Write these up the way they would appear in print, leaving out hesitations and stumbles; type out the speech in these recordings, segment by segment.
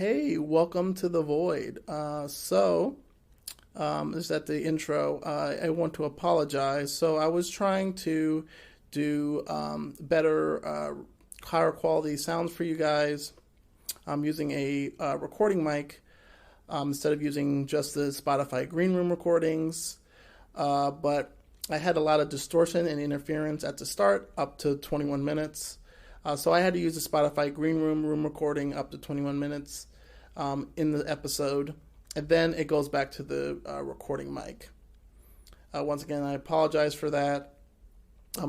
Hey, welcome to the Void. This is at the intro. I want to apologize. So I was trying to do better, higher quality sounds for you guys. I'm using a recording mic instead of using just the Spotify Green Room recordings. But I had a lot of distortion and interference at the start, up to 21 minutes. So I had to use the Spotify Green Room recording up to 21 minutes in the episode. And then it goes back to the recording mic. Once again, I apologize for that.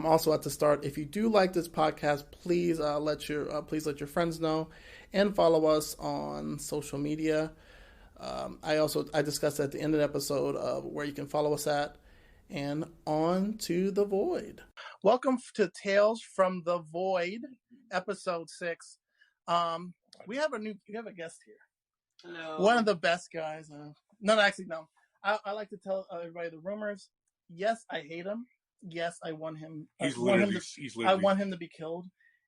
Also at the start, if you do like this podcast, please let your friends know and follow us on social media. I discussed at the end of the episode of where you can follow us at. And on to the Void. Welcome to Tales from the Void, episode 6. We have a guest here. Hello. One of the best guys. No. I like to tell everybody the rumors. Yes, I hate him. Yes, I want him. I want him to be killed,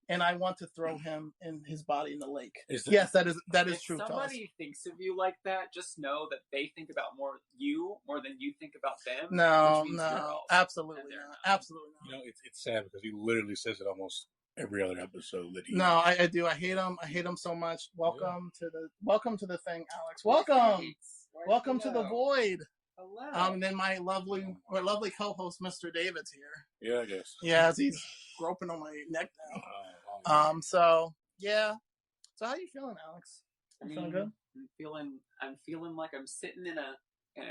and I want to throw him and his body in the lake. Yes, that is true. If somebody thinks of you like that, just know that they think about more than you think about them. No, absolutely not. Absolutely not. You know, it's sad because he literally says it almost every other episode that he. No, I do. I hate him. I hate him so much. Welcome to the thing, Alex. Welcome to the Void. Hello. And then my lovely co-host, Mr. David's here. Yeah, I guess. Yeah, he's groping on my neck now. So how you feeling, Alex? You feeling good? I'm feeling like I'm sitting in a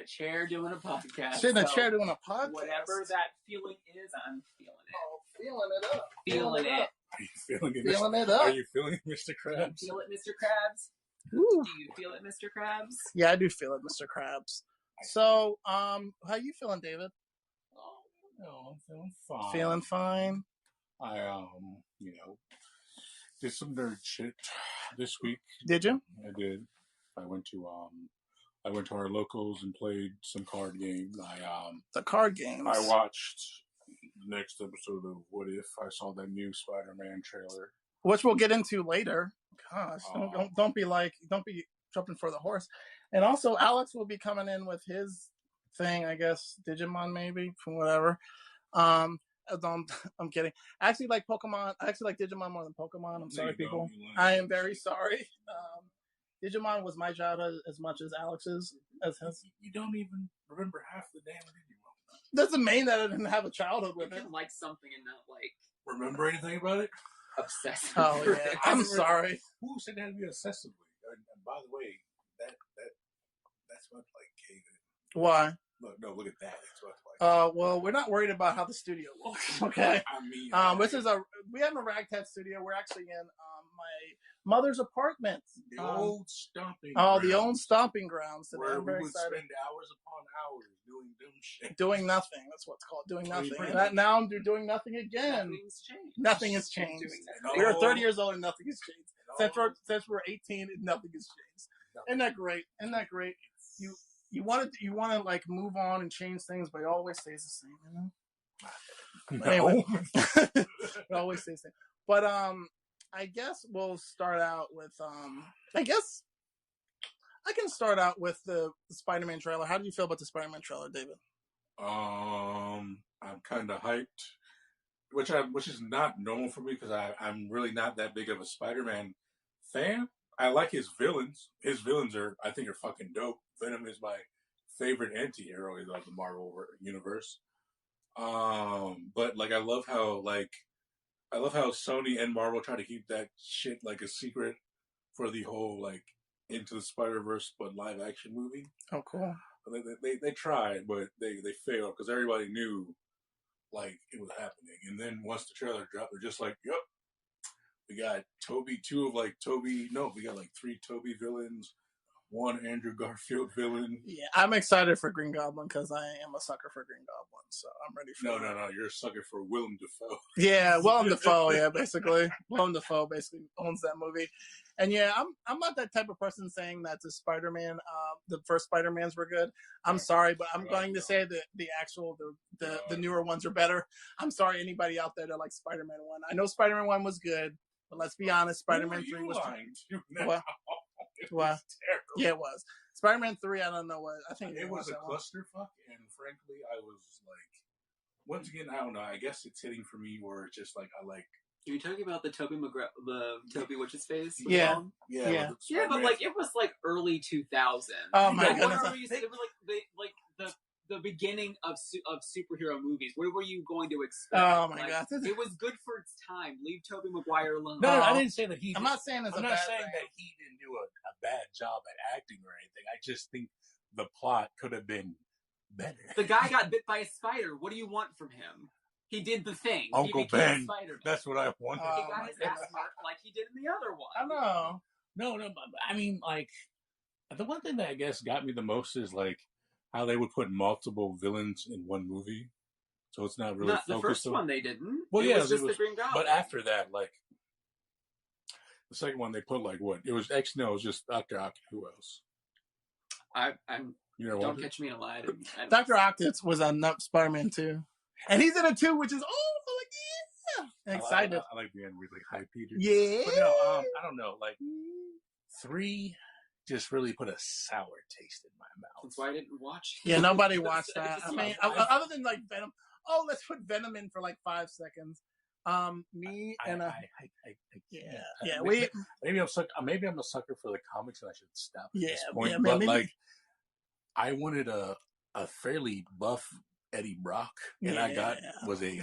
chair doing a podcast. Sitting in a chair doing a podcast. Whatever that feeling is, I'm feeling it. Oh, feeling it up. Feeling it. Are you feeling it? Feeling it up. Are you feeling it, Mr. Krabs? Do you feel it, Mr. Krabs? Ooh. Do you feel it, Mr. Krabs? Yeah, I do feel it, Mr. Krabs. So, how you feeling, David? Oh, no, I'm feeling fine. Feeling fine? I, did some nerd shit this week. Did you? I did. I went to our locals and played some card games. The card games. I watched the next episode of What If. I saw that new Spider-Man trailer, which we'll get into later. Gosh, don't be jumping for the horse. And also, Alex will be coming in with his thing, I guess, Digimon maybe, from whatever. I'm kidding. I actually like Pokemon. I actually like Digimon more than Pokemon. I'm sorry, people. I am very sorry. Digimon was my childhood as much as Alex's. You don't even remember half the damn Digimon. Doesn't mean that I didn't have a childhood with it. You can like something and not like remember anything about it. Obsessive. Oh yeah, I'm sorry. Who said that to be obsessively? And by the way, that's what like gave it. Why? Look at that. That's what like. Well, we're not worried about how the studio looks. Okay. I mean, we have a ragtag studio. We're actually in my mother's apartment. The old stomping. The old stomping grounds. Where we would spend hours upon hours doing dumb shit. Doing nothing. That's what's called doing nothing. And now I'm doing nothing again. Nothing has changed. We are 30 years old and nothing has changed. Since we're 18, nothing has changed. Isn't that great? You want to like move on and change things, but it always stays the same, you know? No. Anyway, it always stays the same. But I guess we'll start out with I guess I can start out with the Spider-Man trailer. How do you feel about the Spider-Man trailer, David? I'm kind of hyped, which is not normal for me because I'm really not that big of a Spider-Man fan. I like his villains. His villains are fucking dope. Venom is my favorite anti-hero of the Marvel universe. But like I love how Sony and Marvel try to keep that shit like a secret for the whole like Into the Spider-Verse but live action movie. Oh, cool. They tried, but they failed because everybody knew like it was happening. And then once the trailer dropped, they're just like, "Yep, we got Toby, we got like 3 Toby villains, 1 Andrew Garfield villain." Yeah, I'm excited for Green Goblin because I am a sucker for Green Goblin, so I'm ready for No, you're a sucker for Willem Dafoe. Yeah, Willem Dafoe, yeah, basically. Willem Dafoe basically owns that movie. And yeah, I'm not that type of person saying that the Spider-Man, the first Spider-Mans were good. I'm sorry, but I'm going to say that the newer ones are better. I'm sorry, anybody out there that likes Spider-Man 1. I know Spider-Man 1 was good, but let's be honest, Spider-Man 3 was lying to now? What? Wow. terrible. Yeah, it was. Spider-Man 3, I don't know what. I think It was a clusterfuck, and frankly, I was like, once again, I don't know. I guess it's hitting for me where it's just like I like. Are you talking about the Toby what's his face? Yeah. Yeah, but like it was like early 2000s. Oh my Like, goodness! what are you? They were like the beginning of superhero movies. What were you going to expect? Oh my like, god! It was good for its time. Leave Tobey Maguire alone. No, I didn't say that he. I'm not saying it's I'm a not bad saying thing. that he didn't do a bad job at acting or anything. I just think the plot could have been better. The guy got bit by a spider. What do you want from him? He did the thing. Uncle Ben. That's what I wanted. He got his ass marked like he did in the other one. I know. No. I mean, like, the one thing that I guess got me the most is like how they would put multiple villains in one movie, so it's not really focused. The first one they didn't. Well, it was just the Green Goblin. But after that, like the second one, they put like what? It was it was just Dr. Ock. Who else? I'm. Don't catch me in a lie. Dr. Octopus was on Spider-Man 2. And he's in it too, which is yeah. Excited. I like the end with like Hi Peter. Yeah. But no, I don't know. Like 3 just really put a sour taste in my mouth. That's why I didn't watch it. Yeah, nobody watched that. I mean, other than like Venom. Oh, let's put Venom in for like 5 seconds. Maybe I'm a sucker for the comics, and I should stop at this point. But maybe. Like, I wanted a fairly buff Eddie Brock, and I got was a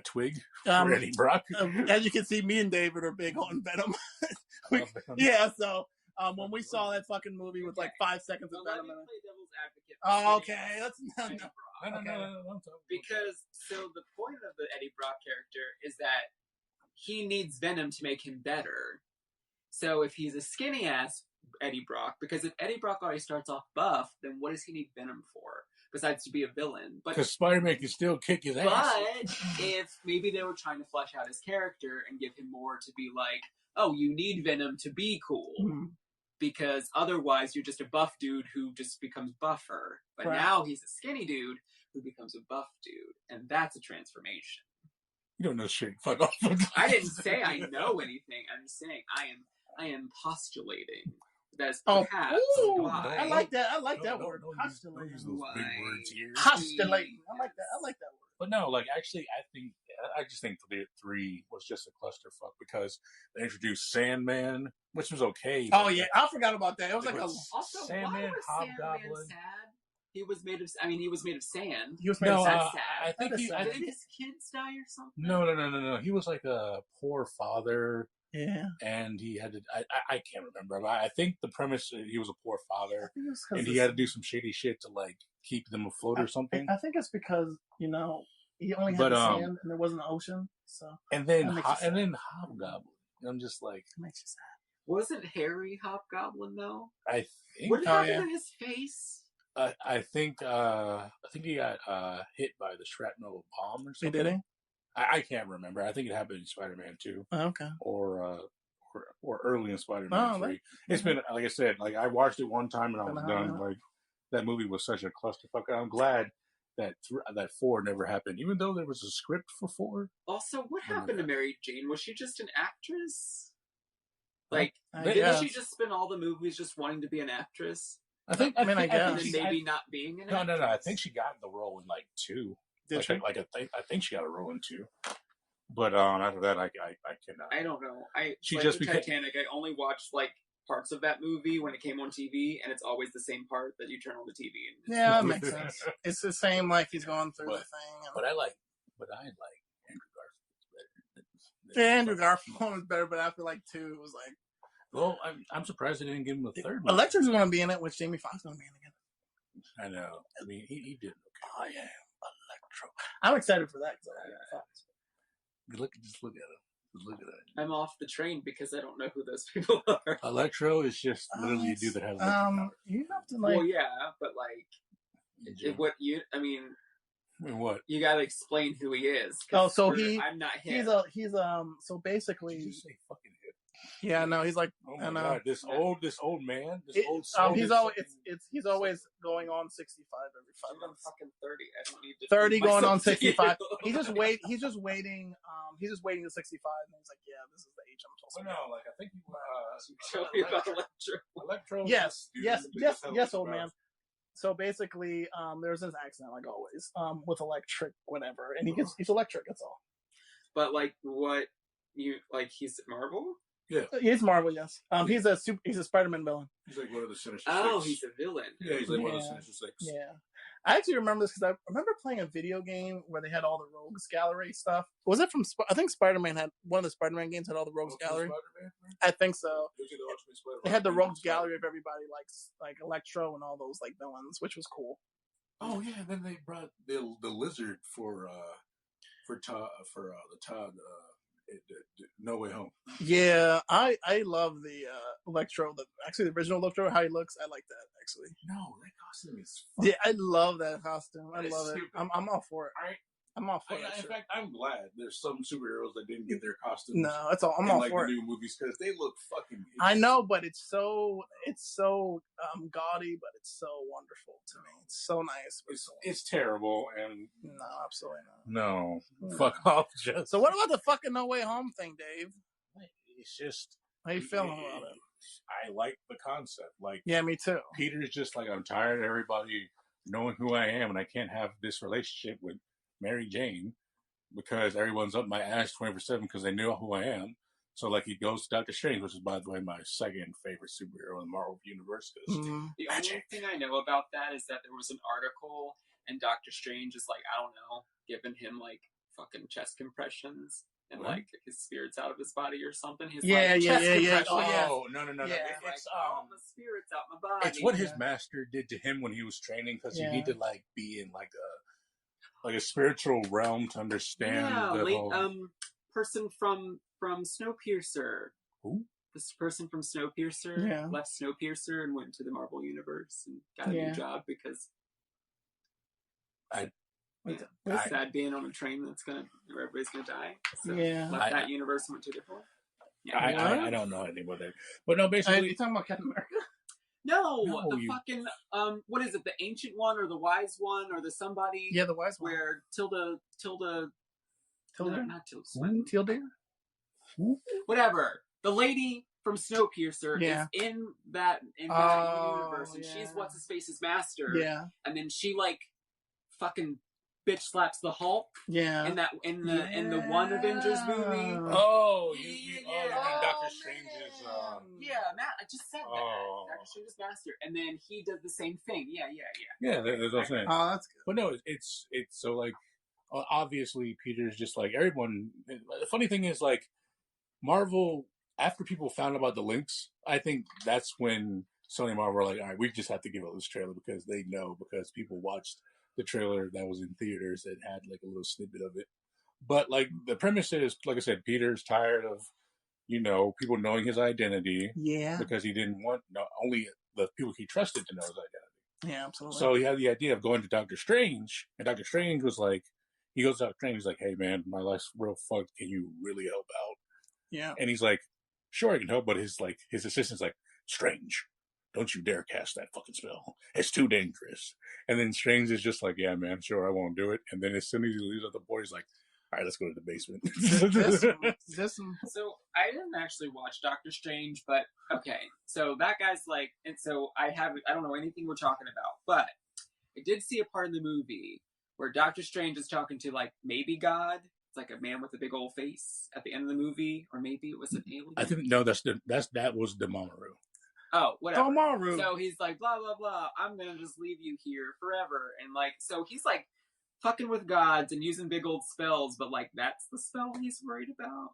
twig for Eddie Brock. As you can see, me and David are big on Venom. So when we saw that fucking movie with like 5 seconds of Venom. Okay, let's no. Because the point of the Eddie Brock character is that he needs Venom to make him better. So if he's a skinny ass Eddie Brock, because if Eddie Brock already starts off buff, then what does he need Venom for? Besides to be a villain. Because Spider-Man can still kick his ass. But if maybe they were trying to flesh out his character and give him more to be like, oh, you need Venom to be cool. Mm-hmm. Because otherwise you're just a buff dude who just becomes buffer. But now he's a skinny dude who becomes a buff dude. And that's a transformation. You don't know shit. Fuck off. I didn't say I know anything. I'm saying I am postulating. That's perhaps why. I like that. I like that word. Postulating. Don't use those big words here. Postulating. I like that. I like that word. But no, like actually, I just think 3 was just a clusterfuck because they introduced Sandman, which was okay. Oh yeah, I forgot about that. It was like also Sandman, Hobgoblin. Sandman sad? He was made of sand. He was made of sand. I think did his kids die or something? No. He was like a poor father. Yeah. And he had to, I can't remember, but I think the premise, he was a poor father, and he had to do some shady shit to, like, keep them afloat or something. I think it's because, he only had sand, and there wasn't an ocean, so. And then Hobgoblin. I'm just like. It makes you sad. Wasn't Harry Hobgoblin, though? I think. What happened to his face? I think he got hit by the shrapnel bomb or something. Did he? I can't remember. I think it happened in Spider-Man 2. Oh, okay. Or early in Spider-Man 3. It's been, like I said, like I watched it one time and I was done. Like that movie was such a clusterfuck. I'm glad that 4 never happened, even though there was a script for 4. Also, what happened to Mary Jane? Was she just an actress? Like, didn't she just spend all the movies just wanting to be an actress? I guess. And maybe not being an actress? No. I think she got the role in like 2. I think she got a role in 2, but after that I cannot. I don't know. She just became Titanic. I only watched like parts of that movie when it came on TV, and it's always the same part that you turn on the TV. And that makes sense. It's the same like he's going through the thing. But I like Andrew Garfield better. Yeah, Andrew Garfield was better, but after like 2, it was like. Well, I'm surprised they didn't give him a third one. Electra's going to be in it, which Jamie Foxx is going to be in again. I know. I mean, he did okay. Oh yeah. I'm excited for that. Just look at it. I'm off the train because I don't know who those people are. Electro is just literally a dude that has you have to like. Well, yeah, but like, what? You got to explain who he is. Oh, so I'm not him. He's so basically. Did you say fucking hip? Yeah, no, he's like, oh my god, this old man, old he's always he's always going on 65 every 5 I'm minutes. fucking 30. I don't need to 30 going on myself to 65. you. He's just waiting to 65, and he's like, yeah, this is the age I'm supposed to be. Well, no, like I think you Show me about Electro. Yes, old man. So basically, there's his accent like always, with electric whatever, and he's electric. That's all. But like, what you like? He's Marvel. Yeah, he's Marvel. Yes, he's a Spiderman villain. He's like one of the Sinister Six. Six. He's a villain. Yeah, he's like one of the Sinister Six. Yeah. I actually remember this because I remember playing a video game where they had all the Rogues Gallery stuff. Was it from? I think Spider-Man had one of the Spider-Man games had all the Rogues Gallery. I think so. They had the Rogues Gallery of everybody like Electro and all those like villains, which was cool. Oh yeah, then they brought the lizard for the Todd No Way Home. Yeah, I love the Electro. Actually, the original Electro, how he looks, I like that actually. No, that costume is. Yeah, I love that costume. I love it. I'm all for it. I'm all for it. In fact, I'm glad there's some superheroes that didn't get their costumes. No, that's all. I'm all for it. The new movies because they look fucking. Hideous. I know, but it's so gaudy, but it's so wonderful to me. It's so nice. It's terrible, and no, absolutely not. No, fuck off, just. So what about the fucking No Way Home thing, Dave? It's just. How you feeling about it? I like the concept. Like, yeah, me too. Peter's just like, I'm tired of everybody knowing who I am, and I can't have this relationship with Mary Jane because everyone's up my ass 24/7 because they know who I am. So like he goes to Doctor Strange, which is by the way my second favorite superhero in the Marvel universe. The only thing I know about that is that there was an article and Doctor Strange is like, I don't know, giving him like fucking chest compressions and like his spirit's out of his body or something. His chest compressions. Oh no! Yeah. It's my spirit's out my body. It's what his master did to him when he was training because you need to like be in like a spiritual realm to understand the whole... person from Snowpiercer. Who? This person from Snowpiercer left Snowpiercer and went to the Marvel Universe and got a new job because sad being on a train where everybody's gonna die. So left that universe and went to a different one. Yeah, I don't know anything about that. But no, basically you're talking about Captain America? No, the fucking what is it? The ancient one or the wise one or the somebody? Yeah, the wise one. Where Tilda, not Tilda Swinton. Tilda. Whatever. The lady from Snowpiercer is in that universe, and she's what's his face's master. Yeah. And then she like fucking bitch slaps the Hulk. Yeah. In the one Avengers movie. Oh, Doctor Strange's. Matt, I just said that. Doctor Strange's master, and then he does the same thing. Yeah. Yeah, that's what I'm saying. Oh, that's good. But no, it's so like obviously Peter's just like everyone. The funny thing is like Marvel. After people found about the links, I think that's when Sony and Marvel were like, all right, we just have to give out this trailer because they know because people watched the trailer that was in theaters that had like a little snippet of it. But like the premise is, like I said, Peter's tired of, people knowing his identity. Yeah. Because he didn't want only the people he trusted to know his identity. Yeah, absolutely. So he had the idea of going to Doctor Strange, and Doctor Strange was like, he goes to Doctor Strange, he's like, hey man, my life's real fucked. Can you really help out? Yeah. And he's like, sure I can help, but his assistant's like, Strange, don't you dare cast that fucking spell. It's too dangerous. And then Strange is just like, yeah, man, sure, I won't do it. And then as soon as he leaves out the board, he's like, all right, let's go to the basement. So I didn't actually watch Doctor Strange, but okay. So that guy's like, and so I don't know anything we're talking about, but I did see a part in the movie where Doctor Strange is talking to like maybe God. It's like a man with a big old face at the end of the movie, or maybe it was an alien. I think no, that was Dormammu. Oh, whatever. Dormammu. So he's like, blah blah blah. I'm gonna just leave you here forever, and like, so he's like fucking with gods and using big old spells, but like that's the spell he's worried about.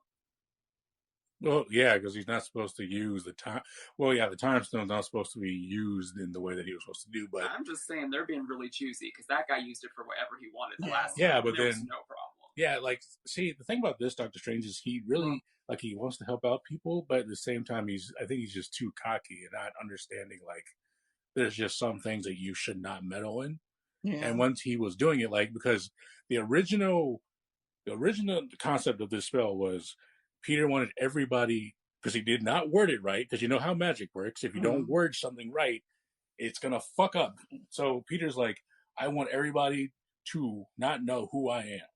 Well, yeah, because he's not supposed to use the time. Well, yeah, the time stone's not supposed to be used in the way that he was supposed to do. But I'm just saying they're being really choosy because that guy used it for whatever he wanted the last time. Yeah, but there was no problem. Yeah, like, see, the thing about this Doctor Strange is he really, like, he wants to help out people, but at the same time, I think he's just too cocky and not understanding, like, there's just some things that you should not meddle in. Yeah. And once he was doing it, like, because the original concept of this spell was Peter wanted everybody, because he did not word it right. Because you know how magic works. If you don't word something right, it's gonna fuck up. So Peter's like, I want everybody to not know who I am.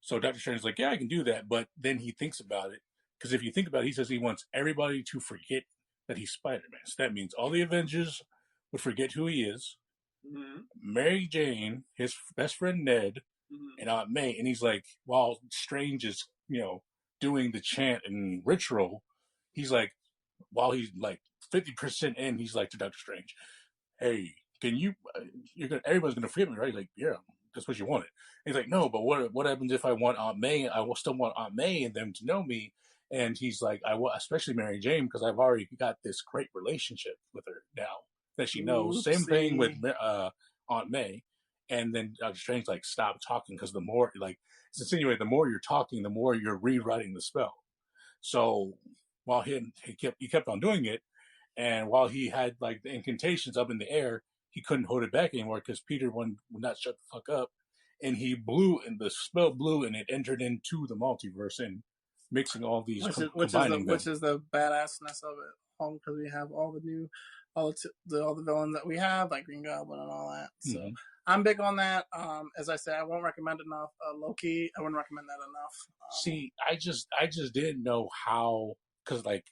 So Doctor Strange's like, yeah, I can do that. But then he thinks about it. Because if you think about it, he says he wants everybody to forget that he's Spider-Man. So that means all the Avengers would forget who he is. Mm-hmm. Mary Jane, his best friend Ned, and Aunt May. And he's like, while Strange is, doing the chant and ritual, he's like, while he's like 50% in, he's like to Doctor Strange, hey, can you, everybody's going to forget me, right? He's like, yeah, that's what you wanted. And he's like, no, but what happens if I want Aunt May? I will still want Aunt May and them to know me. And he's like, I will, especially Mary Jane, because I've already got this great relationship with her now that she knows. Same thing with Aunt May. And then Doctor Strange like, stop talking, because the more it's insinuating, the more you're talking, the more you're rewriting the spell. So while he kept on doing it, and while he had like the incantations up in the air, he couldn't hold it back anymore because Peter would not shut the fuck up, and he blew, and the spell blew, and it entered into the multiverse and mixing all these which is the badassness of it, because we have all the villains that we have, like Green Goblin and all that. So I'm big on that. As I say, I won't recommend enough. Loki, I wouldn't recommend that enough. See, I just didn't know how, because like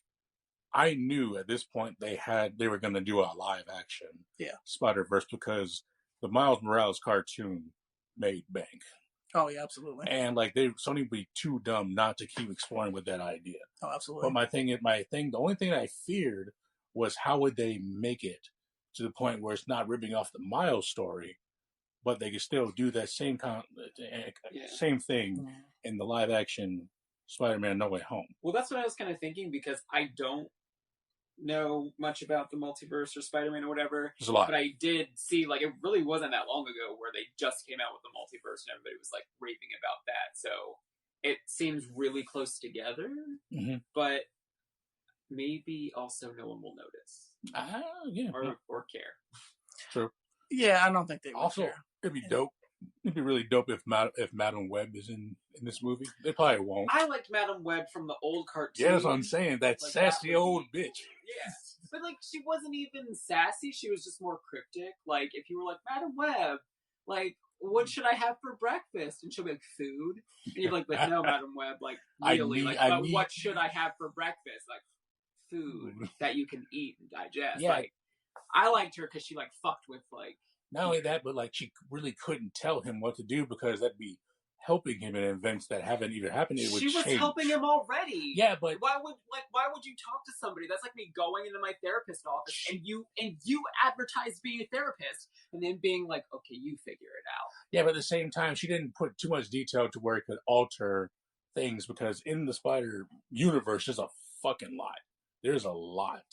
I knew at this point they were going to do a live action Spider-Verse, because the Miles Morales cartoon made bank. Oh yeah, absolutely. And like Sony would be too dumb not to keep exploring with that idea. Oh, absolutely. But the only thing I feared was how would they make it to the point where it's not ripping off the Miles story, but they could still do that same thing in the live action Spider-Man No Way Home. Well, that's what I was kind of thinking, because I don't know much about the multiverse or Spider-Man or whatever. There's a lot. But I did see, like, it really wasn't that long ago where they just came out with the multiverse and everybody was, like, raving about that. So it seems really close together, but maybe also no one will notice. Yeah. Or care. True. Yeah, I don't think they will also care. It'd be dope. It'd be really dope if Madam Web is in this movie. They probably won't. I liked Madam Web from the old cartoon. Yeah, that's what I'm saying. That like, sassy old bitch. Yeah. But, like, she wasn't even sassy. She was just more cryptic. Like, if you were like, Madam Web, like, what should I have for breakfast? And she'll be like, food. And you're like, but no, Madam Web, like, really. What should I have for breakfast? Like, food that you can eat and digest. Yeah. Like, I liked her because she, like, fucked with, like, not only that, but like she really couldn't tell him what to do, because that'd be helping him in events that haven't even happened. She was helping him already. Yeah, but why would you talk to somebody? That's like me going into my therapist office and you advertise being a therapist and then being like, okay, you figure it out. Yeah, but at the same time, she didn't put too much detail to where it could alter things, because in the Spider universe, there's a fucking lot. There's a lot.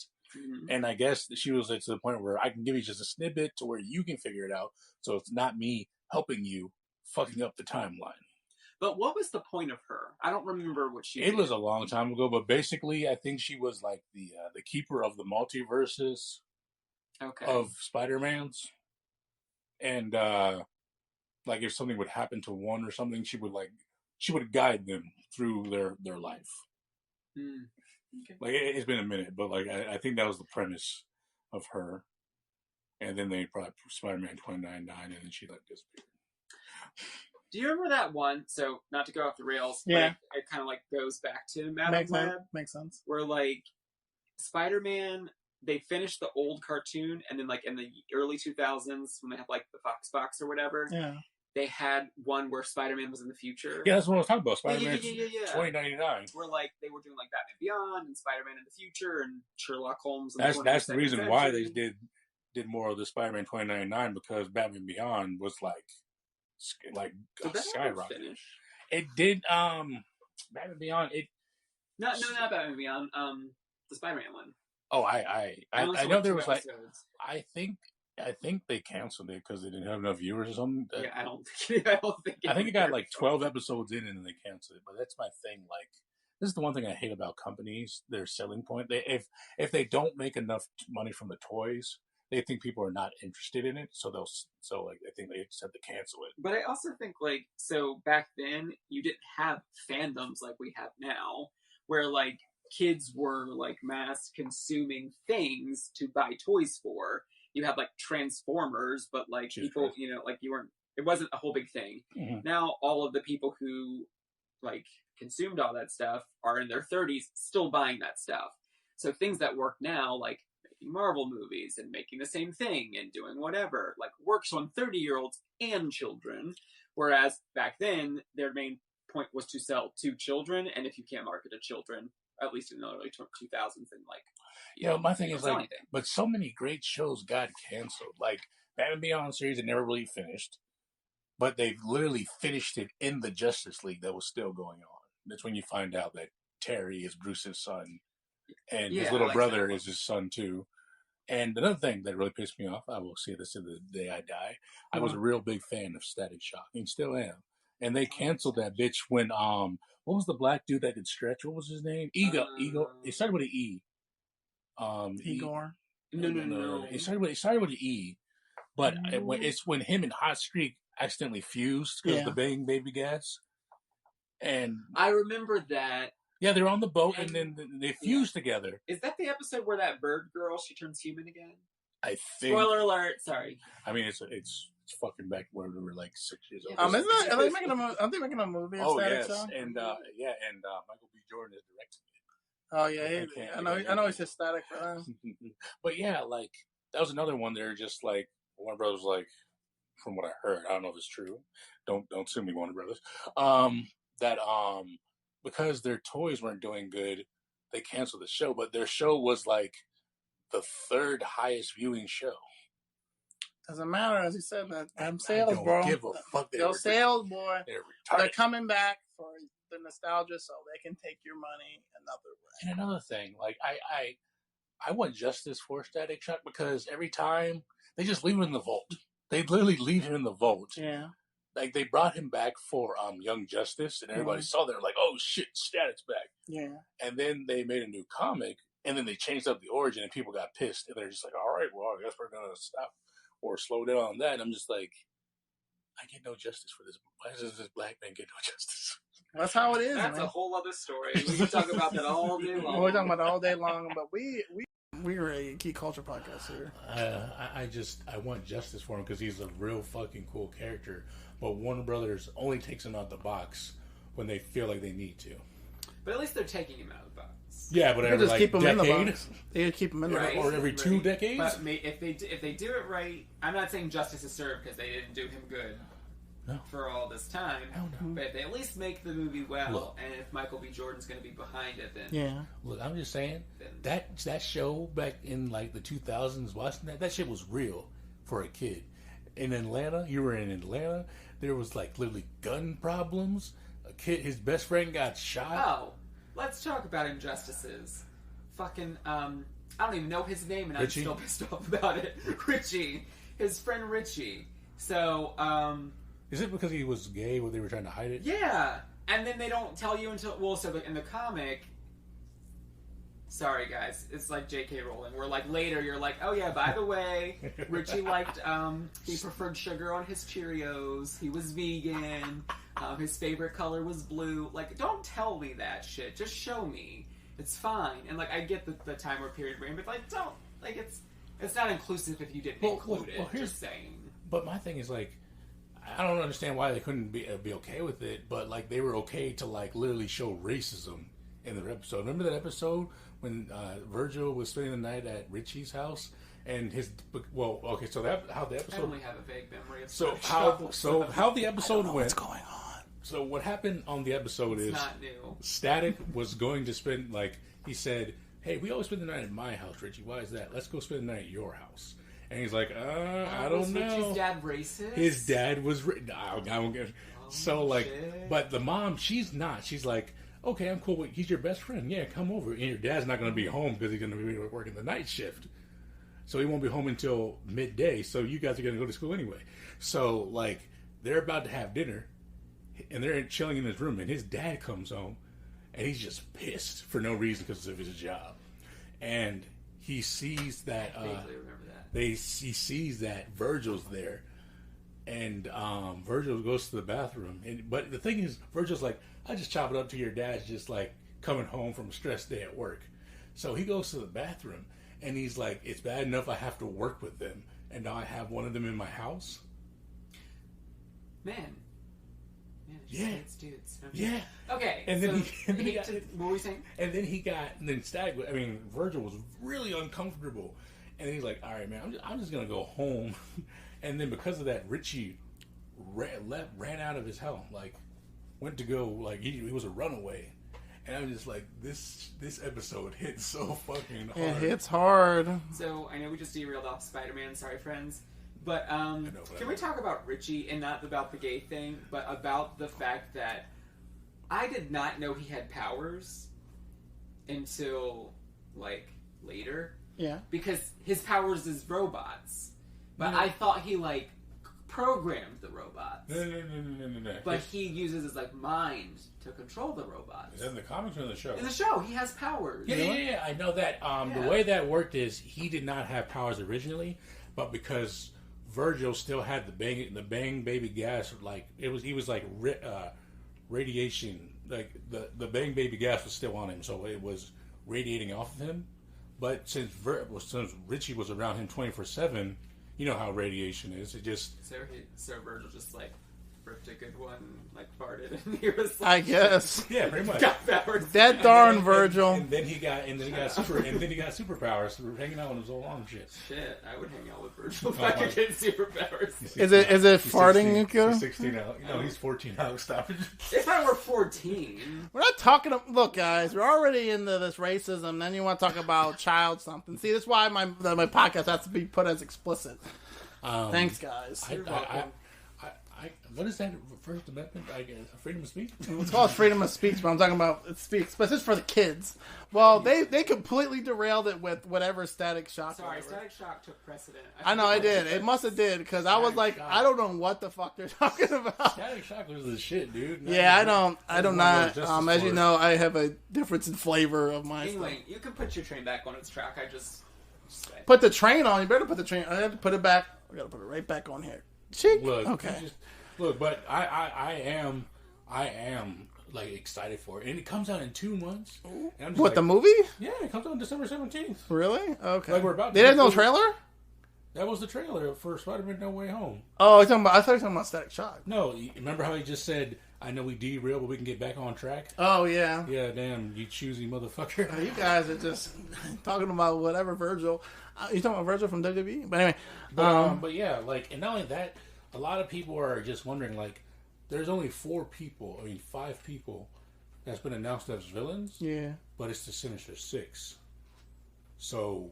And I guess she was to the point where I can give you just a snippet to where you can figure it out. So it's not me helping you fucking up the timeline. But what was the point of her? I don't remember what she did. It was a long time ago, but basically I think she was like the keeper of the multiverses of Spider-Mans. And like if something would happen to one or something, she would guide them through their life. Okay. Like it's been a minute, but like I think that was the premise of her, and then they brought Spider-Man 2099, and then she like disappeared. Do you remember that one? So not to go off the rails, but it kind of like goes back to Madam Web. Makes sense. Where like Spider-Man, they finished the old cartoon, and then like in the early 2000s when they had like the Fox Box or whatever. Yeah. They had one where Spider-Man was in the future. Yeah, that's what I was talking about. Spider-Man 2099. Where like they were doing like Batman Beyond and Spider-Man in the future and Sherlock Holmes. And that's the reason why they did more of the Spider-Man 2099, because Batman Beyond was like skyrocketed. It did. Batman Beyond. Not Batman Beyond. The Spider-Man one. Oh, I know there was episodes. I think they canceled it because they didn't have enough viewers or something. Yeah, I don't think. I think it got like 12 episodes in and then they canceled it. But that's my thing. Like, this is the one thing I hate about companies. Their selling point. If they don't make enough money from the toys, they think people are not interested in it. So I think they just have to cancel it. But I also think so back then you didn't have fandoms like we have now, where like kids were like mass consuming things to buy toys for. You had like Transformers, but like people, you know, like it wasn't a whole big thing. Mm-hmm. Now all of the people who like consumed all that stuff are in their 30s still buying that stuff. So things that work now, like making Marvel movies and making the same thing and doing whatever, like works on 30-year-olds and children. Whereas back then, their main point was to sell to children, and if you can't market to children, at least in the early 2000s, then like, my thing is like, anything. But so many great shows got canceled. Like Batman Beyond series, they never really finished, but they've literally finished it in the Justice League that was still going on. That's when you find out that Terry is Bruce's son, and his little brother is his son too. And another thing that really pissed me off, I will say this to the day I die, I was a real big fan of Static Shock, and still am. And they canceled that bitch when what was the black dude that could stretch? What was his name? Ego. It started with an E. Igor. No. It started with an E, but it's when him and Hot Streak accidentally fused because of the bang baby gas. And I remember that. Yeah, they're on the boat and then they fuse together. Is that the episode where that bird girl, she turns human again? I think. Spoiler alert! Sorry. I mean, it's fucking back where we were like 6 years old. Are they making a movie? Are they making a movie? Oh yes, and Michael B. Jordan is directing it. Oh yeah, I know he's ecstatic for that. But yeah, like that was another one. They're just like Warner Brothers, like from what I heard, I don't know if it's true. Don't sue me, Warner Brothers. Because their toys weren't doing good, they canceled the show. But their show was like the third highest viewing show. Doesn't matter, as you said, that sales, bro. Give a fuck. Those sales, boy. They're coming back for the nostalgia, so they can take your money another way. And another thing, like I want justice for Static Shock because every time they just leave him in the vault. They literally leave him in the vault. Yeah. Like they brought him back for Young Justice, and everybody saw that like, oh shit, Static's back. Yeah. And then they made a new comic, and then they changed up the origin, and people got pissed, and they're just like, all right, well, I guess we're gonna stop or slow down on that. And I'm just like, I get no justice for this. Why does this black man get no justice? That's how it is. That's a whole other story. We can talk about that all day long. We're talking about it all day long, but we're a geek culture podcast here. I want justice for him because he's a real fucking cool character. But Warner Brothers only takes him out the box when they feel like they need to. But at least they're taking him out of the box. Yeah, but every just keep him in the box. They keep him in the box. Or every 2 decades. But if they do it right, I'm not saying justice is served because they didn't do him good for all this time. But if they at least make the movie well, and if Michael B. Jordan's going to be behind it, then Look, I'm just saying that show back in like the 2000s, watching that shit was real for a kid. In Atlanta, you were in Atlanta. There was like literally gun problems. A kid, his best friend got shot. Oh, let's talk about injustices. Fucking, I don't even know his name, and Richie? I'm still pissed off about it. Richie, his friend Richie. So, is it because he was gay or they were trying to hide it? Yeah, and then they don't tell you until so in the comic. Sorry, guys. It's like J.K. Rowling. Where, like, later you're like, oh, yeah, by the way, Richie liked, he preferred sugar on his Cheerios. He was vegan. His favorite color was blue. Like, don't tell me that shit. Just show me. It's fine. And, like, I get the time or period frame, but, like, don't. Like, it's not inclusive if you didn't include it. Just saying. But my thing is, like, I don't understand why they couldn't be okay with it, but, like, they were okay to, like, literally show racism in their episode. Remember that episode when Virgil was spending the night at Richie's house and his so that how the episode. I only have a vague memory of how the episode went. What's going on? So what happened on the episode is not new. Static was going to spend he said, "Hey, we always spend the night at my house, Richie. Why is that? Let's go spend the night at your house." And he's like, I don't know. Was Richie's dad racist? His dad was. But the mom, she's not. She's like, okay, I'm cool. He's your best friend. Yeah, come over. And your dad's not going to be home because he's going to be working the night shift. So he won't be home until midday. So you guys are going to go to school anyway. So, like, they're about to have dinner. And they're chilling in his room. And his dad comes home. And he's just pissed for no reason because of his job. And he sees that... I vaguely remember that. He sees that Virgil's there. And Virgil goes to the bathroom. But the thing is, Virgil's like, I just chop it up to your dad's just like coming home from a stressed day at work. So he goes to the bathroom, and he's like, it's bad enough I have to work with them, and now I have one of them in my house? Man, yeah, it's dudes. Okay. Yeah. Okay. And then, what were we saying? And then Virgil was really uncomfortable, and he's like, "All right, man, I'm just gonna go home." And then because of that, Richie ran out of his hell, like went to go, like he was a runaway. And I'm just like, this episode hits so fucking hard. It hits hard. So I know we just derailed off Spider-Man. Sorry, friends. But can we talk about Richie, and not about the gay thing, but about the fact that I did not know he had powers until, like, later. Yeah. Because his powers is robots. But I thought he, like, programmed the robots. No. But he uses his, like, mind to control the robots. Is that in the comics or in the show? In the show, he has powers. Yeah, I know that. The way that worked is he did not have powers originally, but because Virgil still had the bang baby gas, like he was like radiation, like the bang baby gas was still on him, so it was radiating off of him. But since Richie was around him 24/7, you know how radiation is. It just so Virgil just like ripped a good one, like farted, and he was like, I guess. Yeah, pretty much. Got powers. That darn Virgil. And then he got superpowers for hanging out with his old arm shit. Shit, I would hang out with Virgil if I could get superpowers. Is it farting, Nico? He's 16 out. No, he's 14 out. Stop it. If I were 14. We're not talking. Look, guys, we're already into this racism. Then you want to talk about child something. See, that's why my podcast has to be put as explicit. Thanks, guys. What is that? First Amendment? Freedom of speech? It's called freedom of speech, but I'm talking about speech. But it's for the kids. Well, they completely derailed it with whatever Static Shock. Sorry, Static Shock took precedent. I know, I did. It must have did, because I was like, I don't know what the fuck they're talking about. Static Shock was the shit, dude. Yeah, I don't not. As you know, I have a difference in flavor of my anyway, stuff. you can put your train back on its track. I just put the train on. You better put the train. I have to put it back. We gotta put it right back on here. Cheek. Look, okay. Look, but I am like excited for it, and it comes out in 2 months. What, like, the movie? Yeah, it comes out on December 17th. Really? Okay. Like we're about. They had no trailer. That was the trailer for Spider-Man: No Way Home. Oh, I thought you were talking about Static Shock. No, remember how he just said, "I know we derailed, but we can get back on track." Oh yeah. Yeah, damn, you choosy motherfucker. You guys are just talking about whatever Virgil. You talking about Virgil from WWE? But anyway. But yeah, like, and not only that, a lot of people are just wondering, like, there's only 5 people that's been announced as villains. Yeah. But it's the Sinister Six. So,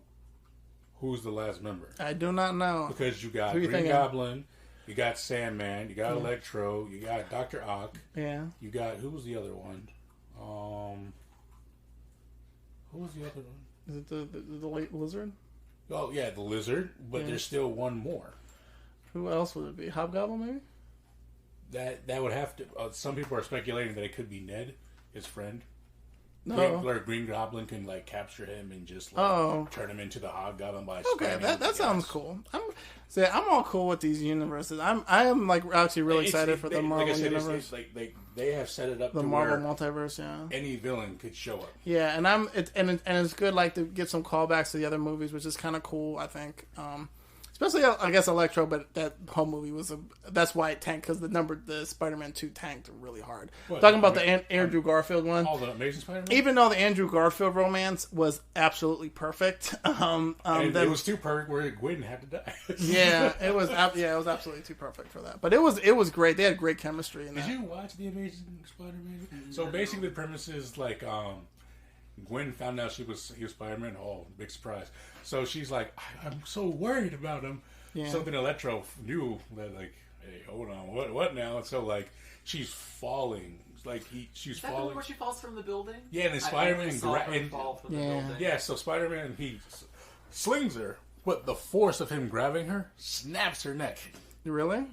who's the last member? I do not know. Because you got Green Goblin, you got Sandman, you got Electro, you got Dr. Ock. Yeah. You got, who was the other one? Who was the other one? Is it the late Lizard? Oh, yeah, the Lizard, but there's still one more. Who else would it be? Hobgoblin, maybe? That would have to... some people are speculating that it could be Ned, his friend. No. Green Goblin can, like, capture him and just, like, turn him into the Hobgoblin by okay, that sounds cool. I'm all cool with these universes. I am like actually really excited for the Marvel universe. They have set it up the to Marvel where multiverse. Yeah, any villain could show up. Yeah, and it's good like to get some callbacks to the other movies, which is kind of cool. I think. Especially, I guess, Electro, but that whole movie that's why it tanked, because the Spider-Man 2 tanked really hard. Talking about the Andrew Garfield one. Oh, the Amazing Spider-Man? Even though the Andrew Garfield romance was absolutely perfect. It was too perfect where Gwen had to die. it was absolutely too perfect for that. But it was great. They had great chemistry in that. Did you watch the Amazing Spider-Man? So basically the premise is like, Gwen found out he was Spider-Man. Oh, big surprise. So she's like, I'm so worried about him. Yeah. Something Electro knew that, like, hey, hold on, what now? And so, like, she's falling. Like, she's falling. Is where she falls from the building? Yeah, and then Spider-Man fall from the building. Yeah, so Spider-Man, he slings her, but the force of him grabbing her snaps her neck. Really?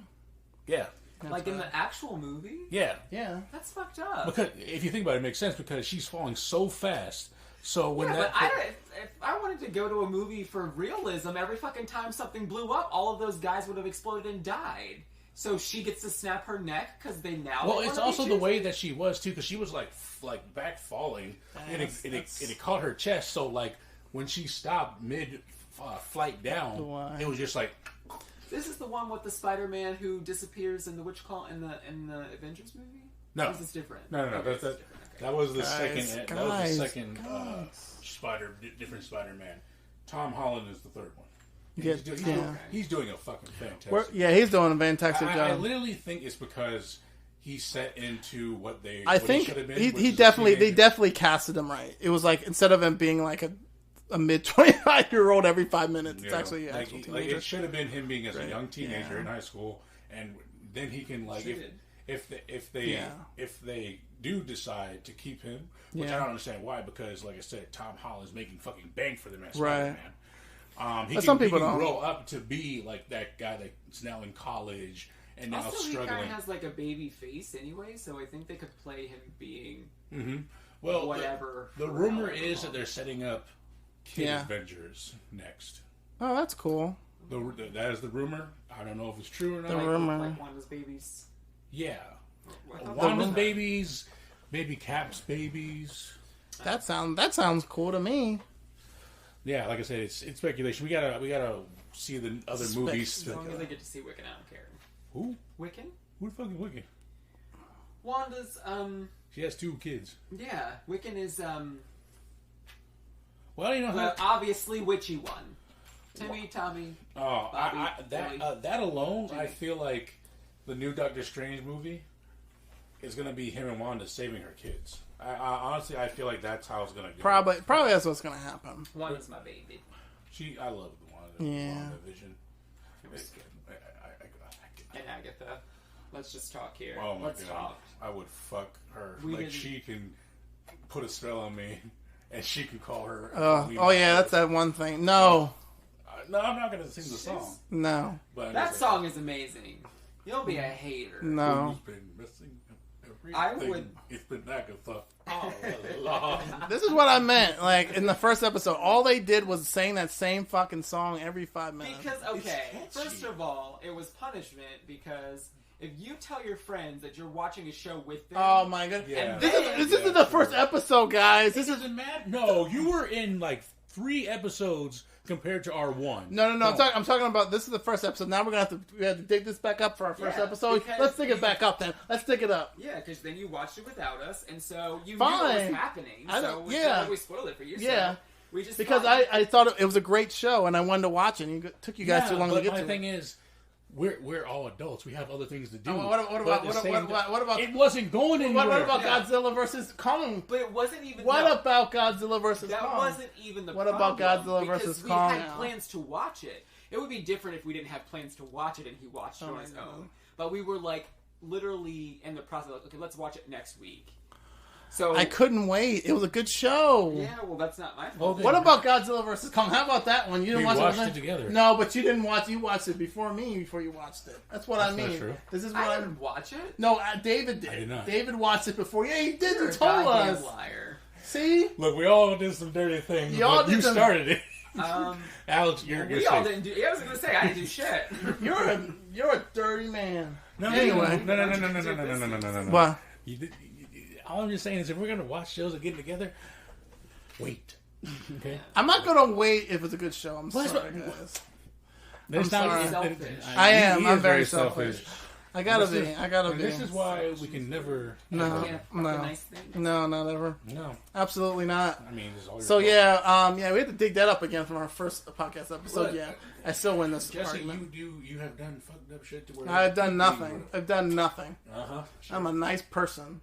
Yeah. Like in the actual movie? Yeah. Yeah. That's fucked up. Because if you think about it, it makes sense because she's falling so fast. So when but if I wanted to go to a movie for realism, every fucking time something blew up, all of those guys would have exploded and died. So she gets to snap her neck because they now. Well, it's also the way that she was too, because she was like back falling, and it caught her chest. So like when she stopped mid flight down, it was just like. This is the one with the Spider-Man who disappears in the in the Avengers movie. No, or is this different? No. Okay, That was the second. Guys, that was the second different Spider-Man. Tom Holland is the third one. He's doing a fucking fantastic. He's doing a fantastic job. I literally think it's because he's set into what they. I think he definitely they definitely casted him right. It was like instead of him being like a mid 25-year-old every 5 minutes, it's actually an actual teenager. It should have been him being as a young teenager in high school, and then he can like if they do decide to keep him, which I don't understand why, because like I said, Tom Holland's making fucking bank for them as Spider-Man. He can grow up to be like that guy that's now in college and now struggling. He kind of has like a baby face anyway, so I think they could play him being whatever. The rumor is that they're setting up Kid Avengers next. Oh, that's cool. That is the rumor. I don't know if it's true or not. The rumor. Like Wanda's babies. Yeah. Wanda's babies, maybe Cap's babies. That sounds cool to me. Yeah, like I said, it's speculation. We gotta see the other movies. As long as I get to see Wiccan, I don't care. Who? Wiccan? Who the fuck is Wiccan? Wanda's She has 2 kids. Yeah, Wiccan is Well, you know the obviously witchy one. Tommy. Oh, Bobby, that alone, Jimmy. I feel like the new Doctor Strange movie is gonna be him and Wanda saving her kids. I honestly, I feel like that's how it's gonna go. Probably that's what's gonna happen. Wanda's my baby. I love the Wanda. Wanda Vision. It was good. And Agatha. Let's just talk here. Oh my Let's god, talk. I would fuck her. She can put a spell on me, and she can call her. That's that one thing. No, I'm not gonna sing the song. No, but that song is amazing. You'll be a hater. No. Who's been missing everything? I would. It's been Agatha all along. This is what I meant. Like in the first episode, all they did was sing that same fucking song every 5 minutes. Because first of all, it was punishment because if you tell your friends that you're watching a show with them, oh my god, this is the first episode, guys. This doesn't matter. No, you were in like 3 episodes compared to our 1. No. I'm talking about this is the first episode. Now we have to dig this back up for our first episode. Let's dig it back up then. Let's dig it up. Yeah, because then you watched it without us, and so you knew what was happening. We spoiled it for you. Yeah. So we just because I thought it was a great show, and I wanted to watch it. And it took you guys too long to get to it. My thing is, we're all adults. We have other things to do. What about? It wasn't going anywhere. What about Godzilla versus Kong? But it wasn't even. What about Godzilla versus Kong? That wasn't even the. What about Godzilla versus Kong? We had plans to watch it. It would be different if we didn't have plans to watch it and he watched it on his own. But we were like literally in the process. Like, okay, let's watch it next week. So I couldn't wait. It was a good show. Yeah, well, that's not my fault. What about Godzilla vs. Kong? How about that one? You didn't watch it together. No, but you didn't watch. You watched it before me. Before you watched it. That's what I mean. Not true. This is what I didn't watch it. No, David did. I did not. David watched it before. Yeah, he did. You're He told a us. Liar. See? Look, we all did some dirty things. You started it. Alex, we all didn't do. I was going to say I didn't do shit. You're a dirty man. Anyway, no. What? All I'm just saying is, if we're gonna watch shows and get together, wait. Okay. I'm not gonna wait if it's a good show. I'm sorry, guys. I'm sorry. Selfish. I am. I'm very selfish. I gotta be. This is why we can never. No, not ever. No, absolutely not. I mean, so yeah, we had to dig that up again from our first podcast episode. Look, I still win this Jesse, argument. You have done fucked up shit to where I've done nothing. I've done nothing. Sure. I'm a nice person.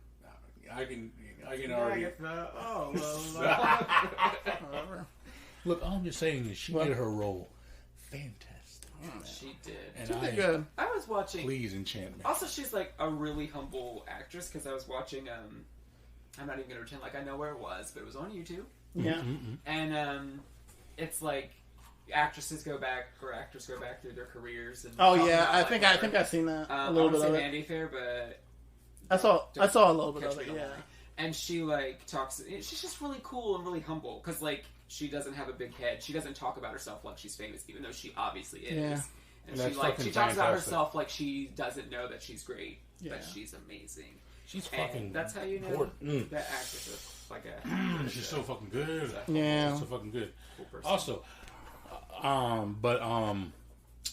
I can already. Look, all I'm just saying is she did her role fantastic. She did. And she did good. I was watching. Please enchant me. Also, she's like a really humble actress because I was watching. I'm not even gonna pretend like I know where it was, but it was on YouTube. Yeah. Mm-hmm. And it's like actors go back through their careers. And I think I've seen that a little bit of it. Vanity Fair, but I saw a little bit of it. Yeah. And she like talks. She's just really cool and really humble because like she doesn't have a big head. She doesn't talk about herself like she's famous, even though she obviously is. Yeah. And that's she fucking she talks about fantastic. herself like she doesn't know that she's great, Yeah. but she's amazing. She's And fucking. that's how you know important. that actress is like a. She's so fucking good. Yeah. She's so fucking good. Cool person. Also,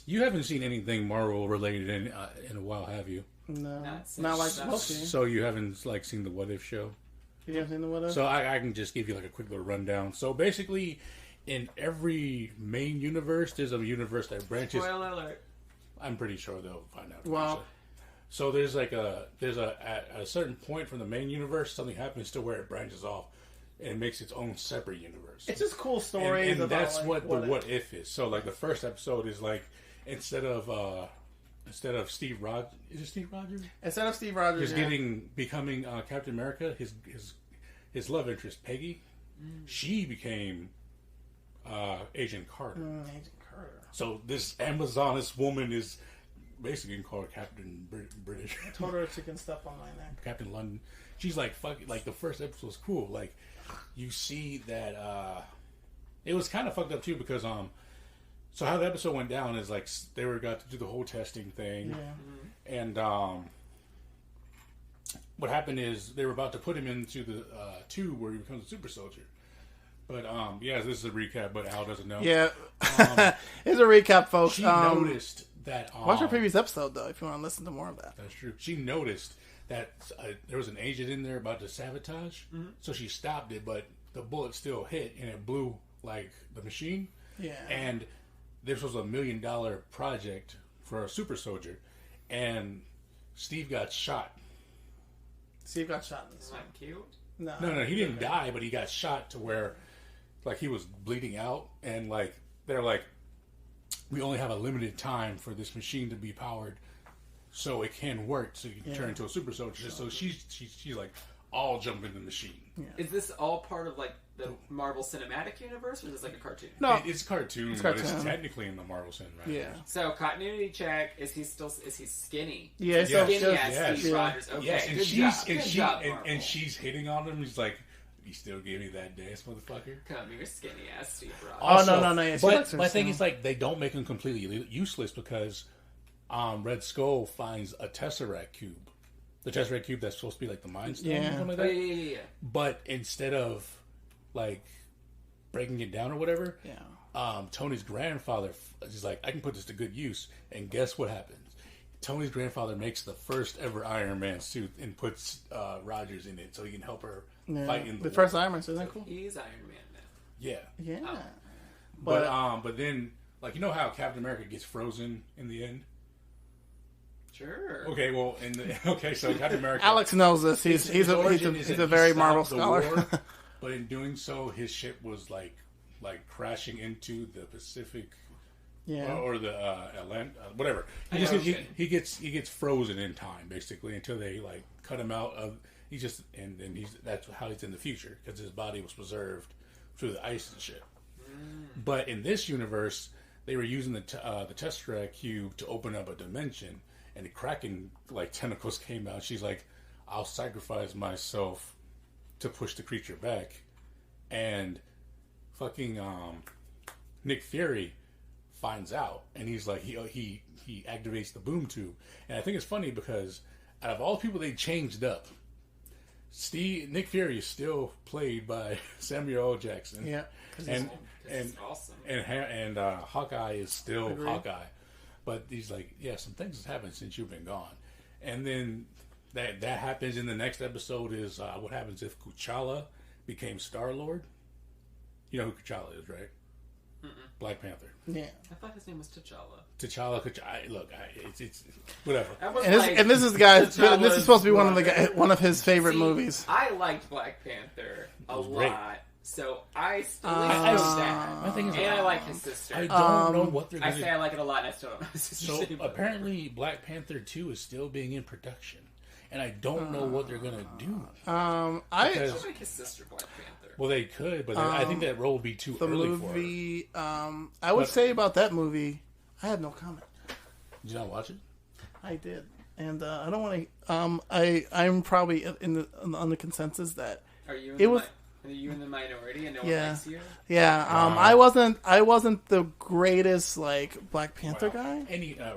you haven't seen anything Marvel related in a while, have you? No, Not not like since- Loki. So you haven't like seen the What If show? You haven't seen the What If? So I can just give you like a quick little rundown. So basically, in every main universe, there's a universe that branches. Spoiler alert. I'm pretty sure they'll find out. Well- eventually. So there's at a certain point from the main universe, something happens to where it branches off, and it makes its own separate universe. It's just cool stories. and about, that's like, what the What If is. So like the first episode is like instead of Steve Rogers, is it Steve Rogers? Instead of Steve Rogers, Becoming Captain America, his love interest Peggy, she became Agent Carter. Agent Carter. So this Amazoness woman is basically called Captain British. I told her she can step on my neck. Captain London. She's like fuck. Like the first episode was cool. Like you see that it was kind of fucked up too because so how the episode went down is like they got to do the whole testing thing, and what happened is they were about to put him into the tube where he becomes a super soldier. But this is a recap, but Al doesn't know. Yeah, here's a recap, folks. She noticed that. Watch our previous episode though if you want to listen to more of that. That's true. She noticed that there was an agent in there about to sabotage, so she stopped it, but the bullet still hit and it blew like the machine. Yeah, And this was $1 million project for a super soldier, and Steve got shot. Steve got shot in this one. Not cute. No, he didn't die, but he got shot to where, like, he was bleeding out, and like they're like, we only have a limited time for this machine to be powered, so it can work, so you can turn into a super soldier. So she's like, all jump in the machine. Yeah. Is this all part of like the Marvel Cinematic Universe, or is this like a cartoon? No, It's cartoon, It's but it's cartoon. technically in the Marvel Cinematic. yeah, So continuity check. Is he skinny? yeah. Yes. So Skinny just, as yes. Steve Yeah. Rogers. Okay, Yes, and good she's job. and Good she job, and Marvel. she's hitting on him. He's like, you still give me that dance, motherfucker. Come here, skinny ass Steve Rogers. Oh, no, yeah, she but likes her my thing skin. is like they don't make him completely useless because Red Skull finds a Tesseract cube, the Tesseract cube that's supposed to be like the Mind Stone, or Yeah. something like Oh, that. yeah. But instead of like breaking it down or whatever, yeah. Tony's grandfather is like, I can put this to good use. And guess what happens? Tony's grandfather makes the first ever Iron Man suit and puts Rogers in it so he can help her fight in the war. first Iron Man. Isn't that cool? He's Iron Man now. Yeah. Yeah. Oh. But then, like, you know how Captain America gets frozen in the end? Sure. Okay, well, so Captain America... Alex knows this. his He's origin is that a he very stopped Marvel the scholar. war, but in doing so, his ship was like crashing into the Pacific yeah. or the Atlantic, whatever. He gets frozen in time basically until they like cut him out of. That's how he's in the future because his body was preserved through the ice and shit. But in this universe, they were using the Tesseract cube to open up a dimension, and the Kraken like tentacles came out. She's like, "I'll sacrifice myself to push the creature back," and fucking Nick Fury finds out, and he's like, he activates the boom tube, and I think it's funny because out of all the people they changed up, Nick Fury is still played by Samuel L. Jackson. Yeah. and awesome. and Hawkeye is still Agreed. Hawkeye, but he's like, yeah, some things has happened since you've been gone, and then that happens in the next episode is what happens if T'Challa became Star-Lord. You know who T'Challa is, right? Black Panther. Yeah. I thought his name was T'Challa. T'Challa, it's whatever. And this is supposed to be one of his favorite movies. I liked Black Panther a lot, great. so I still My that. thing is, And I like his sister. I don't know what they're I going say I like it a lot, and I still don't know his sister's So name. apparently, Black Panther 2 is still being in production, and I don't know what they're going to do. I Because- like his sister Black Panther. Well, they could, but I think that role would be too The early movie, I would say about that movie, I had no comment. for her. Did you not watch it? I did, and I don't want to. I'm probably on the consensus that Are you? it was. Are you in the minority and no one likes you? Yeah. I wasn't the greatest like Black Panther guy.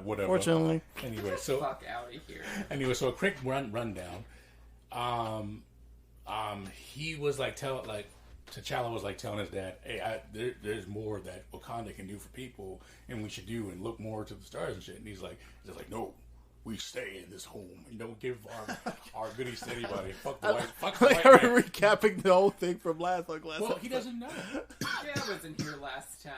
Whatever. Fortunately. Anyway, so fuck out of here. Anyway, so a quick rundown. He was like T'Challa was like telling his dad, "Hey, there's more that Wakanda can do for people, and we should do and look more to the stars and shit." And he's like, "No, we stay in this home and don't give our goodies to anybody. Fuck the white man." Recapping the whole thing from last Well, he doesn't know. Yeah, I wasn't here last time.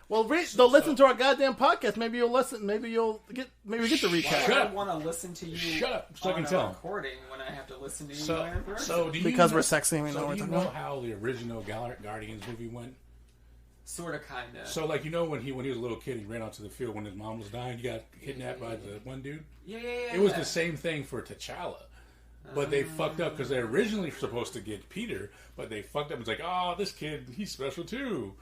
Well, listen to our goddamn podcast. Maybe you'll listen. Maybe we get the recap. Why do I want to listen to you? Shut up! So on a recording when I have to listen to you in person. Because we're sexy, we know so we're do you talking know about. how the original Guardians movie went? Sort of, kind of. So, like, when he was a little kid, he ran out to the field when his mom was dying. He got kidnapped by the one dude. Yeah. It was the same thing for T'Challa. But they fucked up because they were originally supposed to get Peter, but they fucked up. It's like, oh, this kid, he's special too.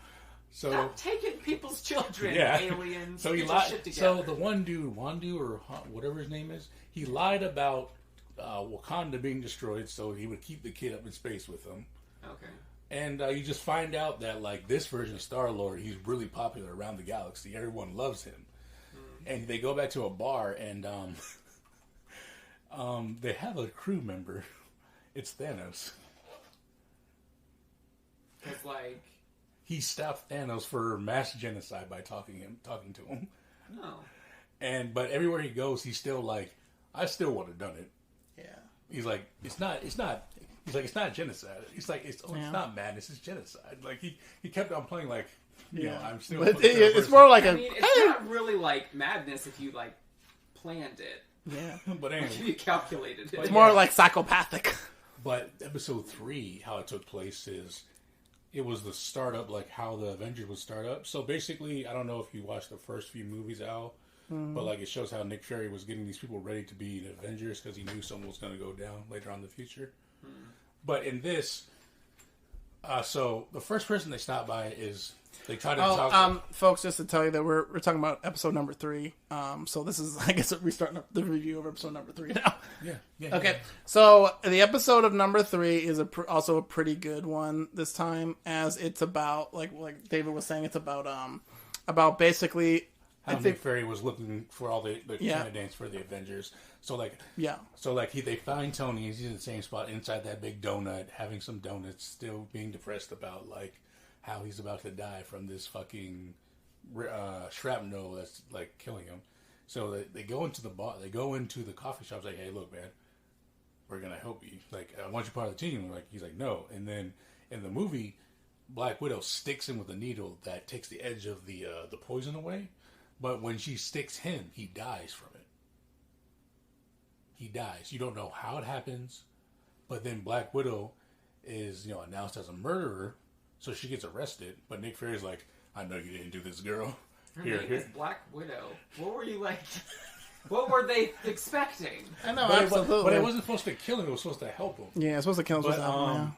So stop taking people's children, aliens. So he lied. So the one dude, Wandu or whatever his name is, he lied about Wakanda being destroyed, so he would keep the kid up in space with him. Okay. And you just find out that like this version of Star-Lord, he's really popular around the galaxy. Everyone loves him. Mm-hmm. And they go back to a bar, and they have a crew member. It's Thanos. It's like. He stopped Thanos for mass genocide by talking to him. No. But everywhere he goes, he's still like, I still would have done it. Yeah. He's like, it's not. He's like, it's not genocide. He's like, it's not madness. It's genocide. Like he kept on playing like, you know, I'm still. But it's more like it's not really like madness if you like planned it. Yeah. But anyway, you calculated it. It's more like psychopathic. But episode 3, how it took place is. It was the startup, like how the Avengers would start up. So basically, I don't know if you watched the first few movies, Al, but like it shows how Nick Fury was getting these people ready to be the Avengers because he knew someone was going to go down later on in the future. But in this, so the first person they stop by is they try to talk. Folks, just to tell you that we're talking about episode number 3. So this is, I guess, we're starting the review of episode number 3 now. Yeah. Okay. So the episode of number 3 is also a pretty good one this time, as it's about like David was saying, it's about basically how Nick Fury was looking for all the candidates for the Avengers. So they find Tony. He's in the same spot inside that big donut, having some donuts, still being depressed about like. How he's about to die from this fucking shrapnel that's like killing him. So they go into the bar, they go into the coffee shop. Like, hey, look, man, we're gonna help you. Like, I want you part of the team. Like, he's like, no. And then in the movie, Black Widow sticks him with a needle that takes the edge of the poison away. But when she sticks him, he dies from it. He dies. You don't know how it happens, but then Black Widow is announced as a murderer. So she gets arrested, but Nick Fury's like, I know you didn't do this, girl. Her name is Black Widow. What were you like? What were they expecting? I know, absolutely. But it wasn't supposed to kill him. It was supposed to help him. Yeah, it's supposed to kill him.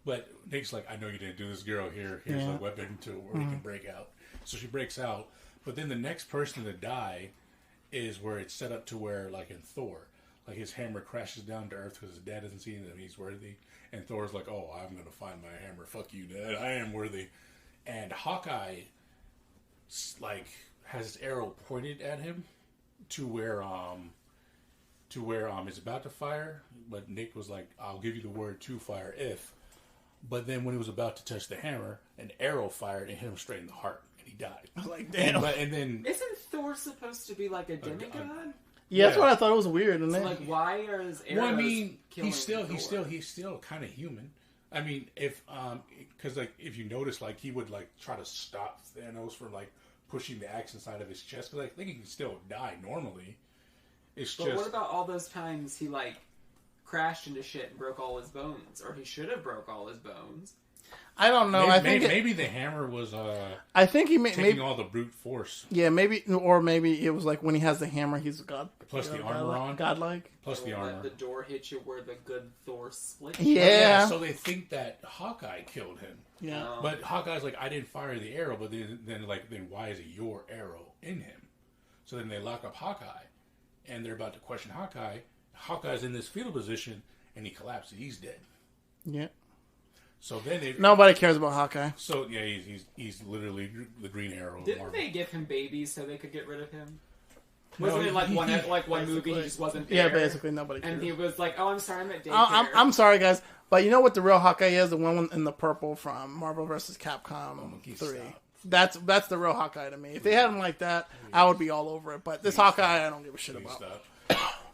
But Nick's like, I know you didn't do this, girl. Here's a weapon to where he can break out. So she breaks out. But then the next person to die is where it's set up to where, like in Thor, like his hammer crashes down to Earth because his dad doesn't see him and he's worthy. And Thor's like, oh, I'm going to find my hammer. Fuck you, Dad. I am worthy. And Hawkeye, like, has his arrow pointed at him to where it's about to fire. But Nick was like, I'll give you the word to fire if. But then when he was about to touch the hammer, an arrow fired and hit him straight in the heart. And he died. I was like, damn. And then... Isn't Thor supposed to be like a demigod? Yeah, that's what I thought. It was weird. So, like, why are his arrows? Well, I mean, he's still kind of human. I mean, because like if you notice, like he would like try to stop Thanos from like pushing the axe inside of his chest. Because I think he can still die normally. But what about all those times he like crashed into shit and broke all his bones, or he should have broke all his bones? I don't know. Maybe the hammer was. I think he taking all the brute force. Yeah, maybe it was like when he has the hammer, he's a god. Plus the armor on, godlike. Plus the armor. Let the door hit you where the good Thor split. Yeah. So they think that Hawkeye killed him. Yeah. But Hawkeye's like, I didn't fire the arrow. But then why is it your arrow in him? So then they lock up Hawkeye, and they're about to question Hawkeye. Hawkeye's in this fetal position, and he collapses. He's dead. Yeah. So then nobody cares about Hawkeye. So yeah, he's literally the Green Arrow. Of Didn't Marvel. they give him babies so they could get rid of him? No, Wasn't it like one movie he just wasn't there? Yeah, basically nobody cares. And he was like, "Oh, I'm sorry, I'm at daycare." I'm sorry, guys, but you know what the real Hawkeye is? The one in the purple from Marvel vs. Capcom 3. That's the real Hawkeye to me. If they had him like that, I would be all over it. But this Hawkeye, I don't give a shit about.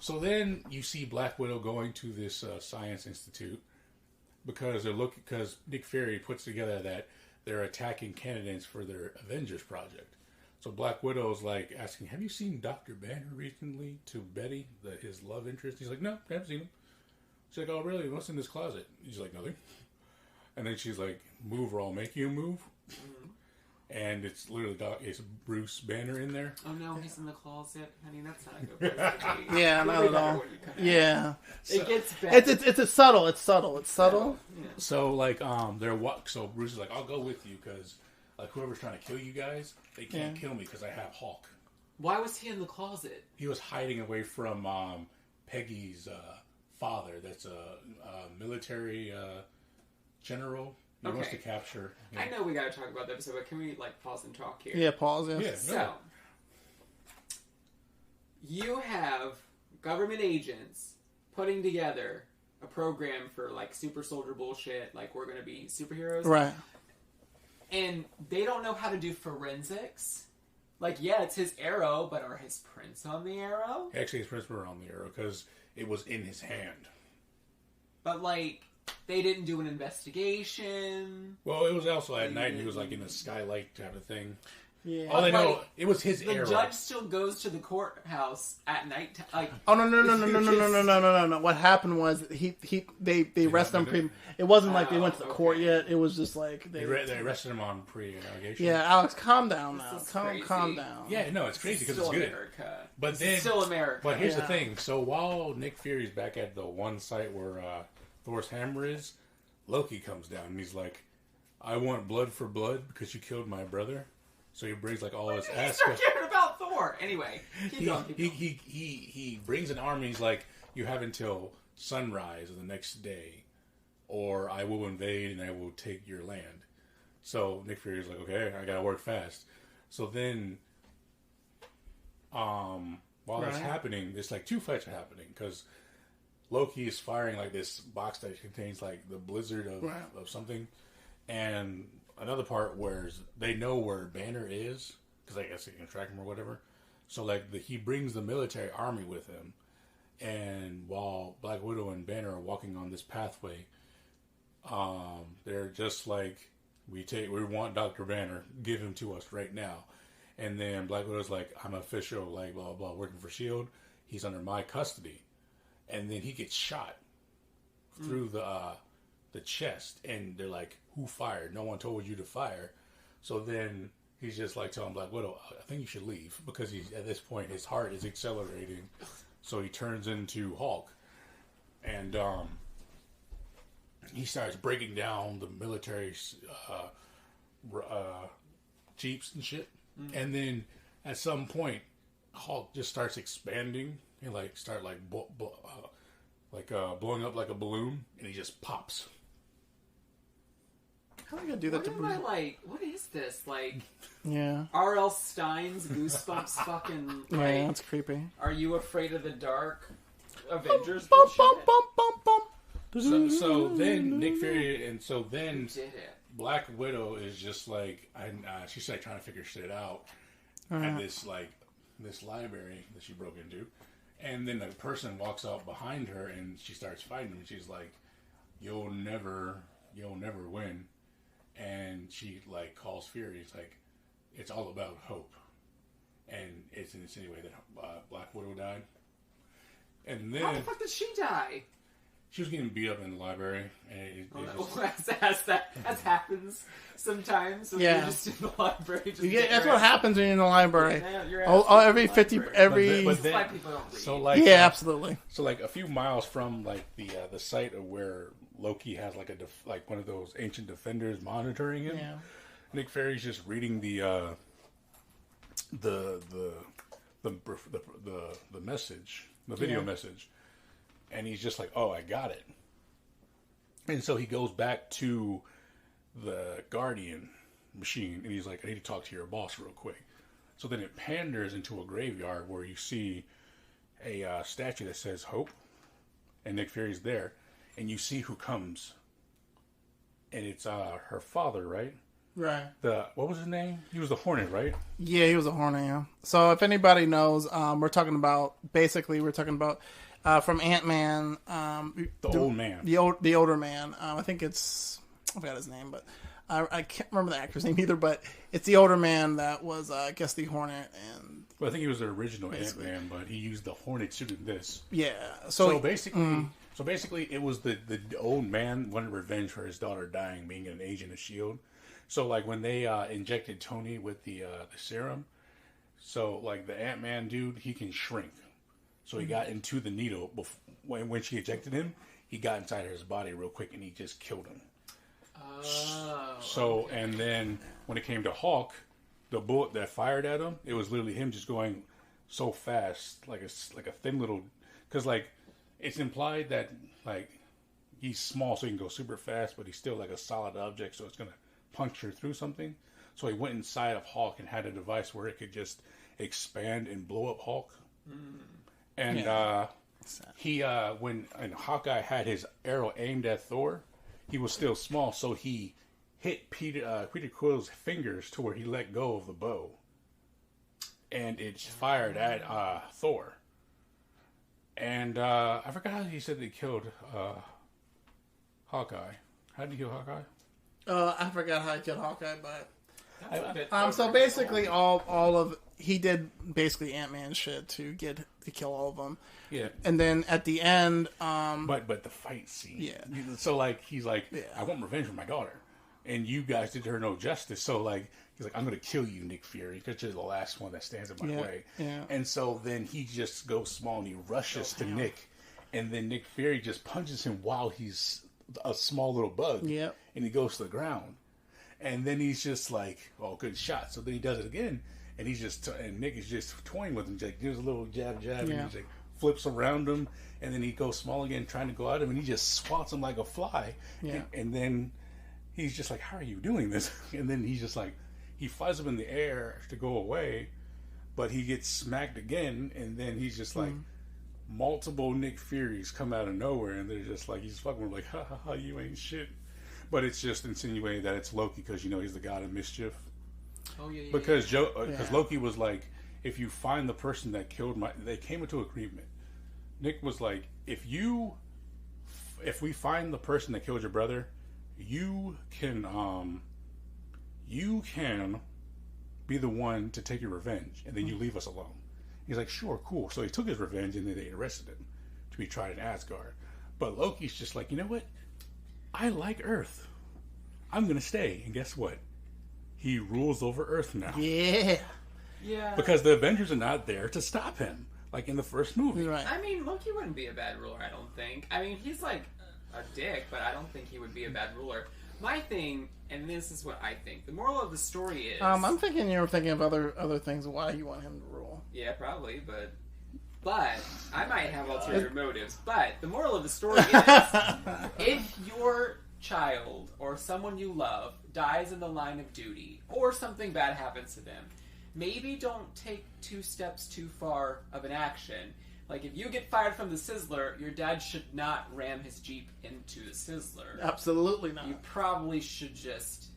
So then you see Black Widow going to this science institute because Nick Fury puts together that they're attacking candidates for their Avengers project. So Black Widow's like asking, "Have you seen Dr. Banner recently?" to Betty, his love interest. He's like, "No, I haven't seen him." She's like, "Oh, really? What's in this closet?" He's like, "Nothing." And then she's like, "Move or I'll make you move." Mm-hmm. And it's literally it's Bruce Banner in there. Oh no, he's in the closet. Honey, that's not a good place to be. Yeah, not at all. Yeah. It gets better. It's subtle. It's subtle. Yeah. So so Bruce is like, "I'll go with you because like whoever's trying to kill you guys, they can't kill me because I have Hulk." Why was he in the closet? He was hiding away from Peggy's father. That's a military general. He wants to capture him. I know we got to talk about the episode, but can we pause and talk here? Yeah, pause. Yeah. So you have government agents putting together a program for super soldier bullshit. Like we're going to be superheroes, right? And they don't know how to do forensics. It's his arrow, but are his prints on the arrow? Actually, his prints were on the arrow because it was in his hand. But they didn't do an investigation. Well, it was also at night, and he was in a skylight type of thing. Yeah. All they know, it was his arrow. The judge still goes to the courthouse at night. Oh no! What happened was they arrested him. It wasn't like they went to the court yet. It was just they arrested him on pre-allegation. Yeah, Alex, calm down now. Calm down. Yeah, no, it's crazy because it's good. America. But then still America. But here's the thing. So while Nick Fury's back at the one site where Thor's hammer is, Loki comes down and he's like, "I want blood for blood because you killed my brother." So he brings all his ass. Start caring about Thor. Anyway, he brings an army. He's like, "You have until sunrise of the next day, or I will invade and I will take your land." So Nick Fury's like, "Okay, I gotta work fast." So then, while that's happening, there's two fights are happening because Loki is firing this box that contains the blizzard of something, and another part where they know where Banner is because I guess they can track him or whatever. So he brings the military army with him, and while Black Widow and Banner are walking on this pathway, they're just like, we want Dr. Banner, give him to us right now. And then Black Widow's like, "I'm official, blah blah blah, working for SHIELD. He's under my custody," and then he gets shot through the chest, and they're like, "Who fired? No one told you to fire." So then he's just telling Black Widow, "I think you should leave," because at this point his heart is accelerating. So he turns into Hulk, and he starts breaking down the military jeeps and shit. And then at some point, Hulk just starts expanding and blowing up like a balloon, and he just pops. How are you gonna do that to Bruce? What is this? Yeah. R.L. Stein's Goosebumps fucking. Yeah, that's creepy. Are you afraid of the dark? Avengers. So then Nick Fury, and so then did it. Black Widow is just she's trying to figure shit out at this library that she broke into, and then a person walks out behind her and she starts fighting him. She's like, you'll never win," and she calls Fury. It's it's all about hope, and it's insinuated that Black Widow died. And then how the fuck did she die? She was getting beat up in the library, and as happens sometimes. When you're just in the library. That's what happens when you're in the library. Every 50, every. But then, people don't read. So yeah, absolutely. So a few miles from the site of where Loki has one of those ancient defenders monitoring him. Yeah. Nick Fury's just reading the message, the video message. And he's just like, "Oh, I got it." And so he goes back to the Guardian machine, and he's like, I need to talk to your boss real quick. So then it panders into a graveyard where you see a statue that says Hope, and Nick Fury's there, and you see who comes. And it's her father, right? Right. What was his name? He was the Hornet, right? Yeah, he was a Hornet, yeah. So if anybody knows, we're talking about from Ant-Man. The old man. The older man. I think it's, I forgot his name, but I can't remember the actor's name either, but it's the older man that was, I guess, the Hornet. And well, I think he was the original Ant-Man, but he used the Hornet suit in this. Yeah. So basically, it was the old man wanted revenge for his daughter dying, being an agent of S.H.I.E.L.D. So, like, when they injected Tony with the serum, so, like, the Ant-Man dude, he can shrink. So he got into the needle. When she injected him, he got inside his body real quick, and he just killed him. Oh. So, okay. And then when it came to Hulk, the bullet that fired at him, it was literally him just going so fast, like a thin little... Because, like, it's implied that, like, he's small, so he can go super fast, but he's still, like, a solid object, so it's going to puncture through something. So he went inside of Hulk and had a device where it could just expand and blow up Hulk. And when Hawkeye had his arrow aimed at Thor, he was still small, so he hit Peter Quill's fingers to where he let go of the bow, and it fired at Thor. And I forgot how he said they killed Hawkeye. How did he kill Hawkeye? I forgot how he killed Hawkeye, but so basically he did basically Ant-Man shit to kill all of them. Yeah. And then at the end, but the fight scene. Yeah. So like he's like, I want revenge for my daughter, and you guys did her no justice. So like he's like, I'm going to kill you, Nick Fury, because you're the last one that stands in my way. Yeah. And so then he just goes small and he rushes to Nick, and then Nick Fury just punches him while he's a small little bug. Yep. And he goes to the ground, and then he's just like, oh, good shot. So then he does it again, and and Nick is just toying with him, just like, gives a little jab, and he's like flips around him, and then he goes small again, trying to go at him, and he just swats him like a fly. Yeah. And then he's just like, how are you doing this? And then he's just like, he flies up in the air to go away, but he gets smacked again, and then he's just like, multiple Nick Furies come out of nowhere, and they're just like, he's fucking like, ha ha ha, you ain't shit. But it's just insinuating that it's Loki because, you know, he's the god of mischief. Oh, yeah. Because Loki was like, if you find the person that killed they came into agreement. Nick was like, if we find the person that killed your brother, you can be the one to take your revenge, and then you leave us alone. He's like, sure, cool. So he took his revenge, and then they arrested him to be tried in Asgard. But Loki's just like, you know what? I like Earth. I'm going to stay. And guess what? He rules over Earth now. Yeah. Yeah. Because the Avengers are not there to stop him, like in the first movie. Right. I mean, Loki wouldn't be a bad ruler, I don't think. I mean, he's like a dick, but I don't think he would be a bad ruler. My thing, and this is what I think, the moral of the story is... I'm thinking you were thinking of other things of why you want him to rule. Yeah, probably, but I might have ulterior motives. But the moral of the story is, if your child or someone you love dies in the line of duty, or something bad happens to them, maybe don't take 2 steps too far of an action. Like, if you get fired from the Sizzler, your dad should not ram his Jeep into the Sizzler. Absolutely not. You probably should just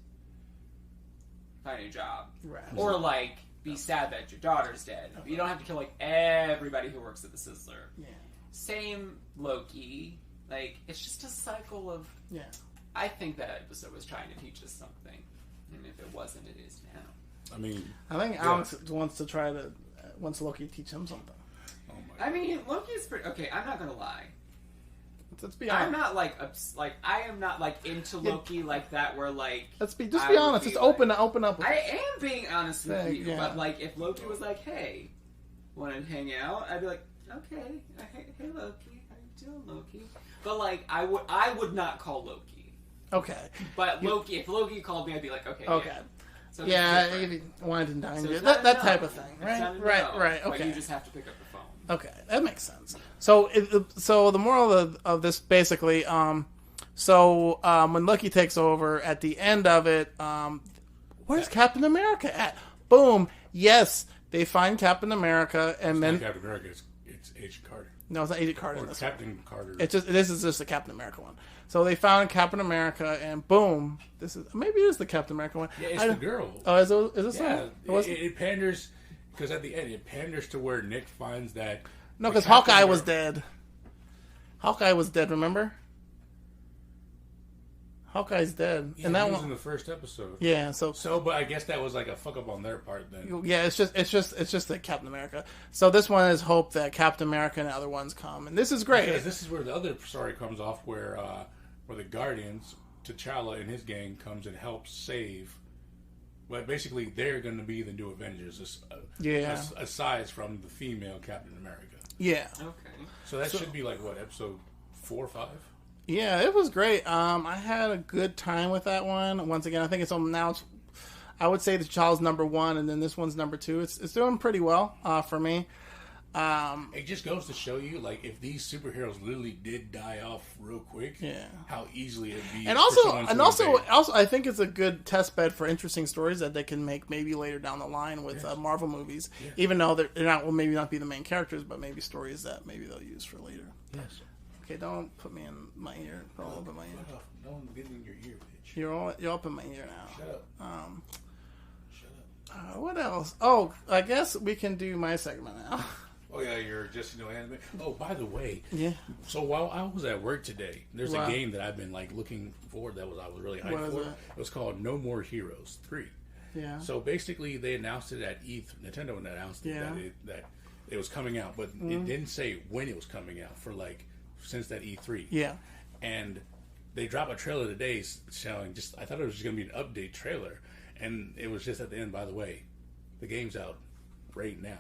find a new job. Right. Or, like, be sad that your daughter's dead. You don't have to kill, like, everybody who works at the Sizzler. Yeah. Same Loki. Like, it's just a cycle of... Yeah. I think that episode was trying to teach us something. And if it wasn't, it is now. I mean... I think Alex wants Loki to teach him something. Oh my God. I mean, Loki is pretty... Okay, I'm not gonna lie. Let's be honest. I'm not, I am not, into Loki like that, where, Just be honest. Just open up with I am being honest with you. Yeah. But, if Loki was like, hey, want to hang out? I'd be like, okay. Hey, Loki. How you doing, Loki? But, I would not call Loki. Okay. But Loki, if Loki called me, I'd be like, okay. Okay. Yeah. So if he wanted to dine, so that type of thing, right? Right. Right. Okay. But you just have to pick up the phone. Okay, that makes sense. So the moral of this basically, So when Lucky takes over, at the end of it, where's Captain America at? Boom. Yes, they find Captain America, and It's then not Captain America. It's Agent Carter. no, it's not Agent Carter. Or in this Captain one. Carter. This is just the Captain America one. So they found Captain America, and boom, maybe it is the Captain America one. Yeah, it's the girl. Oh, is this Yeah, one? it panders because at the end it panders to where Nick finds that. No, because Hawkeye was dead. Hawkeye was dead. Remember? Hawkeye's dead, Yeah, and that he was one in the first episode. Yeah, but I guess that was like a fuck up on their part then. yeah, it's just the Captain America. So this one is hope that Captain America and other ones come, and this is great. Because this is where the other story comes off, where the Guardians, T'Challa and his gang comes and helps save. Well, basically, they're going to be the new Avengers. Aside from the female Captain America. Yeah. Okay. So that should be like what, episode 4 or 5? Yeah, it was great. I had a good time with that one. Once again, I think it's on now. I would say the T'Challa's number 1, and then this one's number 2. It's doing pretty well for me. It just goes to show you, like, if these superheroes literally did die off real quick, how easily it'd be. And also, I think it's a good test bed for interesting stories that they can make maybe later down the line with Marvel movies. Yeah. Even though they're not, will maybe not be the main characters, but maybe stories that maybe they'll use for later. Yes. Okay, don't put me in my ear. Don't open my ear. Don't get in your ear, bitch. You're up in my ear now. Shut up. Shut up. What else? Oh, I guess we can do my segment now. Oh yeah, you're just anime. Oh, by the way, yeah. So while I was at work today, there's a game that I've been like looking forward. I was really hyped for. It was called No More Heroes 3. Yeah. So basically, they announced it at E3. Nintendo announced that it was coming out, but it didn't say when it was coming out for like since that E3. Yeah. And they dropped a trailer today showing just. I thought it was just going to be an update trailer, and it was just at the end. By the way, the game's out right now.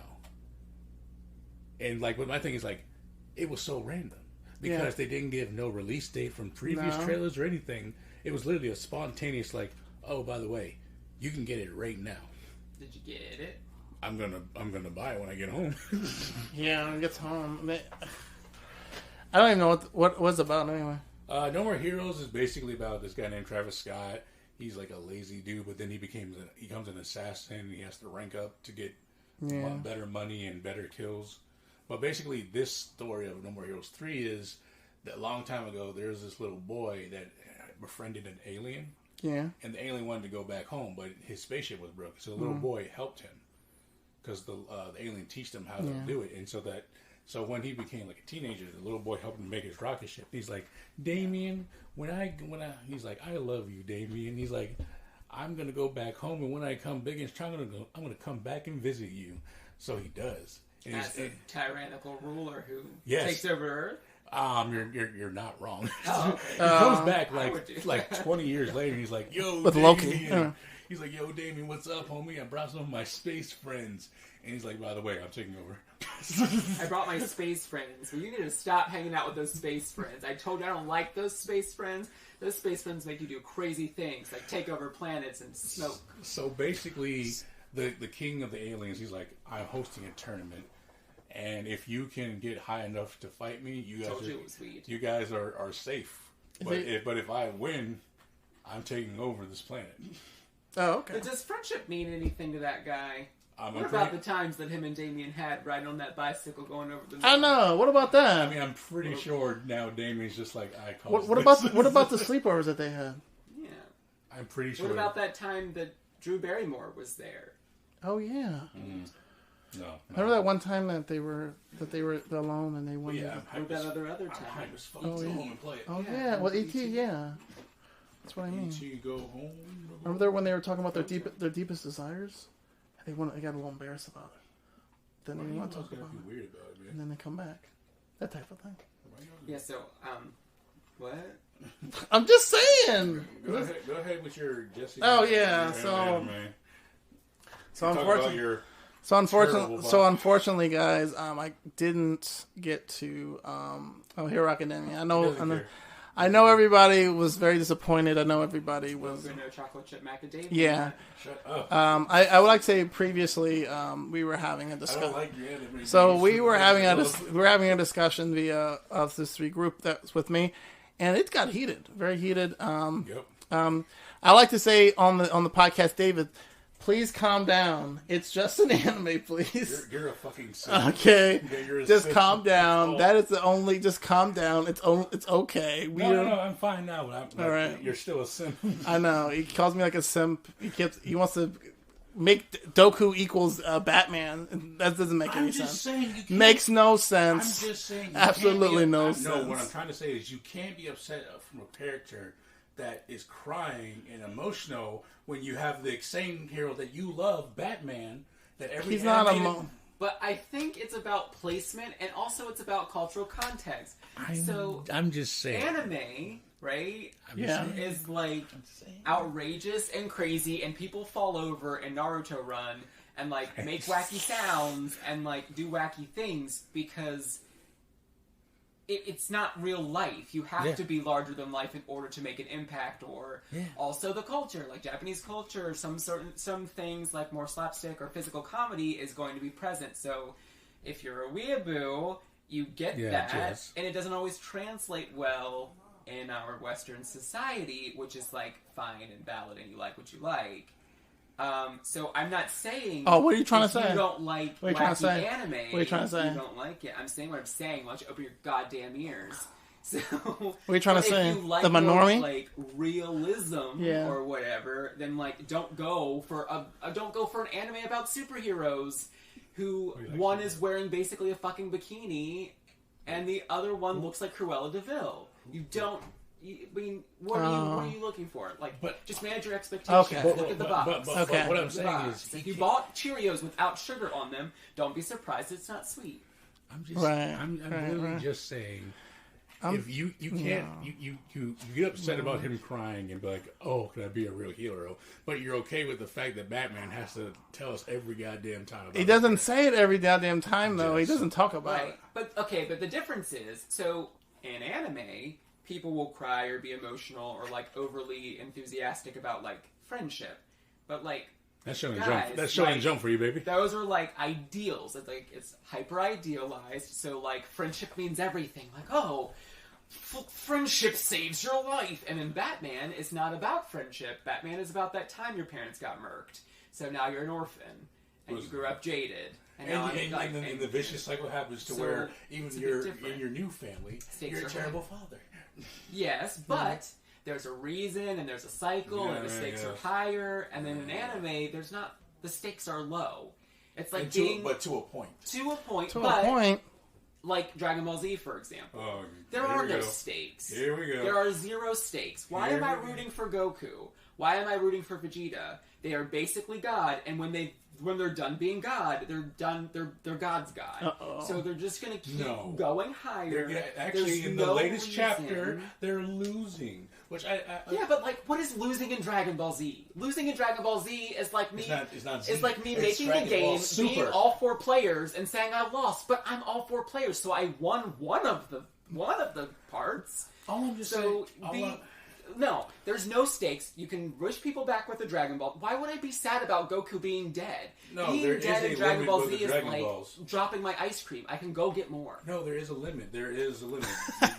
And like, what my thing is like, it was so random because they didn't give no release date from previous trailers or anything. It was literally a spontaneous like, oh, by the way, you can get it right now. Did you get it? I'm gonna buy it when I get home. Yeah, when it gets home. I don't even know what was about anyway. No More Heroes is basically about this guy named Travis Scott. He's like a lazy dude, but then he becomes an assassin. And he has to rank up to get better money and better kills. But basically, this story of No More Heroes 3 is that a long time ago, there was this little boy that befriended an alien. Yeah. And the alien wanted to go back home, but his spaceship was broken. So the little boy helped him because the alien taught him how to do it. And so when he became like a teenager, the little boy helped him make his rocket ship. He's like, Damien, he's like, I love you, Damien. He's like, I'm going to go back home, and when I come big and strong, I'm going to come back and visit you. So he does. As a tyrannical ruler who takes over Earth? You're not wrong. Oh, okay. He comes back like 20 years later, and he's like, yo, with Damien. Loki. He's like, yo, Damien, what's up, homie? I brought some of my space friends. And he's like, by the way, I'm taking over. I brought my space friends. Well, you need to stop hanging out with those space friends. I told you I don't like those space friends. Those space friends make you do crazy things, like take over planets and smoke. So basically, the king of the aliens, he's like, I'm hosting a tournament. And if you can get high enough to fight me, you guys are safe. But if I win, I'm taking over this planet. Oh, okay. But does friendship mean anything to that guy? What about the times that him and Damien had riding on that bicycle going over the moon? I know. What about that? I mean, I'm pretty sure now Damien's just like, I call what about the sleepovers that they had? Yeah. I'm pretty sure. What about that time that Drew Barrymore was there? Oh, yeah. No. Remember that one time that they were alone and they wanted. Yeah, what about other time? Go home and play it. Oh yeah. Well, E.T. Yeah. That's what I mean. E.T. go home. Remember when they were talking about their deepest desires? They got a little embarrassed about it. Then they didn't want to talk about it. Weird about it, man. And then they come back. That type of thing. Yeah. So, what? I'm just saying. Go ahead with your Jesse. Oh yeah. So unfortunately, guys, I didn't get to Hero Academia. I know everybody was very disappointed. I know everybody was. No chocolate chip macadamia. Yeah. Shut up. I would like to say previously we were having a discussion. I don't like your anime. So we were having a discussion via of this 3 group that's with me, and it got heated, very heated. Yep. I like to say on the podcast, David, please calm down. It's just an anime, please. You're a fucking simp. Okay, You're a just simp. calm down. Oh. That is the only. Just calm down. It's okay. No, I'm fine now. But all right. You're still a simp. I know. He calls me like a simp. He wants to make Goku equals Batman. That doesn't make any sense. Makes no sense. I'm just saying. Absolutely no sense. No, what I'm trying to say is you can't be upset from a character that is crying and emotional when you have the same hero that you love, Batman. That every He's not But I think it's about placement, and also it's about cultural context. I'm just saying. Anime, right? Yeah. Is like outrageous and crazy, and people fall over in Naruto run and like make wacky sounds and like do wacky things because it's not real life. You have to be larger than life in order to make an impact, or also the culture, like Japanese culture, some things like more slapstick or physical comedy is going to be present. So if you're a weeaboo, you get that, and it doesn't always translate well in our Western society, which is like fine and valid, and you like what you like. So I'm not saying. Oh, what are you trying to say? You don't like what are you trying to say? Anime. What are you trying to say? You don't like it. I'm saying what I'm saying. Why don't you open your goddamn ears? So what are you trying to say? If you like the minority, like realism or whatever, then like don't go for an anime about superheroes who one is wearing basically a fucking bikini and the other one looks like Cruella de Vil. You don't. I mean, what are you looking for? Like, just manage your expectations. Okay. Look at the box. But what I'm saying is, if you bought Cheerios without sugar on them, don't be surprised it's not sweet. I'm just, I'm just saying, if you can't, you get upset about him crying and be like, oh, can I be a real hero? But you're okay with the fact that Batman has to tell us every goddamn time. About he doesn't say it every goddamn time though. He doesn't talk about it. But the difference is, so in anime, people will cry or be emotional or like overly enthusiastic about like friendship, but like that's showing jump. That's showing jump for you, baby. Those are like ideals. It's like it's hyper idealized. So like friendship means everything. Like friendship saves your life. And in Batman, it's not about friendship. Batman is about that time your parents got murked. So now you're an orphan and you grew up jaded. And the vicious cycle happens to where even in your new family, you're a terrible father. Yes, but there's a reason and there's a cycle and the stakes are higher. And then in anime, there's not. The stakes are low. It's like to a point. To a point. To a point. Like Dragon Ball Z, for example. There are no stakes. Here we go. There are zero stakes. Why am I rooting for Goku? Why am I rooting for Vegeta? They are basically God, and when they're done being God, they're God's God. Uh-oh. So they're just going to keep going higher. Actually, in the latest chapter, they're losing. Which yeah, but like, what is losing in Dragon Ball Z? Losing in Dragon Ball Z is like me. It's like me making the game, being all four players, and saying I lost, but I'm all four players, so I won one of the parts. All I'm just saying. No, there's no stakes. You can wish people back with the Dragon Ball. Why would I be sad about Goku being dead? No, being dead in Dragon Ball Z is like Balls. dropping my ice cream. I can go get more. No, there is a limit. There is a limit.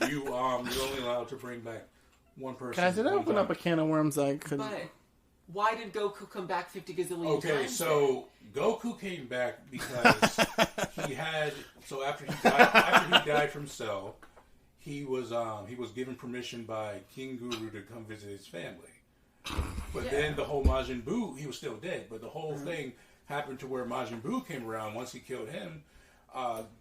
You're only allowed to bring back one person. Guys, did I open up a can of worms I couldn't? But why did Goku come back 50 gazillion times? Okay, so Goku came back because he had. So after he died from Cell, he was given permission by King Guru to come visit his family. But then the whole Majin Buu, he was still dead. But the whole thing happened to where Majin Buu came around. Once he killed him,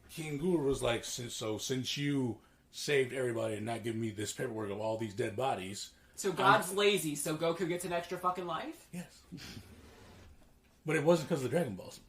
King Guru was like, since you saved everybody and not giving me this paperwork of all these dead bodies. So God's lazy, so Goku gets an extra fucking life? Yes. But it wasn't because of the Dragon Balls.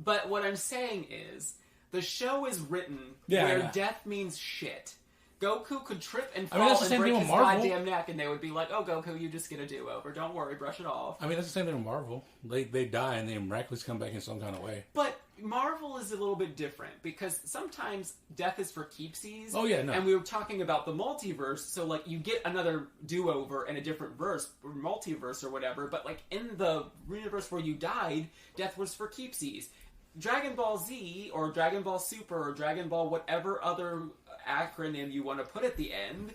But what I'm saying is, the show is written where death means shit. Goku could trip and fall and break his goddamn neck, and they would be like, "Oh, Goku, you just get a do-over. Don't worry, brush it off." I mean, that's the same thing with Marvel. They die and they miraculously come back in some kind of way. But Marvel is a little bit different because sometimes death is for keepsies. Oh yeah, no. And we were talking about the multiverse, so like you get another do-over in a different verse or multiverse or whatever. But like in the universe where you died, death was for keepsies. Dragon Ball Z or Dragon Ball Super or Dragon Ball whatever other acronym you want to put at the end,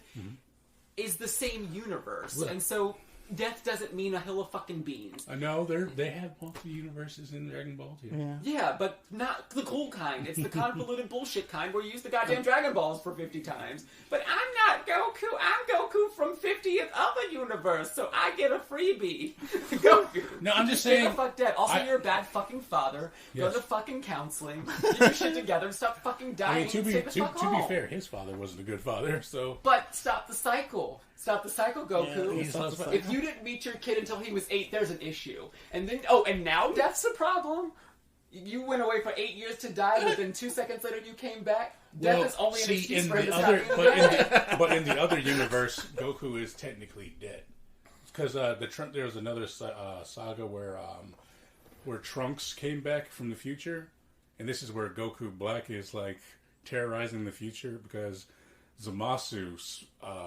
is the same universe, and so death doesn't mean a hill of fucking beans. No, they have multiple universes in Dragon Ball too. Yeah, but not the cool kind. It's the convoluted bullshit kind where you use the goddamn Dragon Balls for 50 times. But I'm not Goku. I'm Goku from 50th other universe, so I get a freebie. Goku. No, I'm just saying. Get the fuck dead. Also, you're a bad fucking father. Go to fucking counseling. Get your shit together and stop fucking dying. I mean, to be fair, his father wasn't a good father, so. But stop the cycle. Stop the cycle, Goku. Yeah, if you didn't meet your kid until he was 8, there's an issue. And then, and now death's a problem. You went away for 8 years to die, but then 2 seconds later you came back. Death is only an excuse for him to stop. But in the other universe, Goku is technically dead. Because there was another saga where Trunks came back from the future, and this is where Goku Black is like terrorizing the future because Zamasu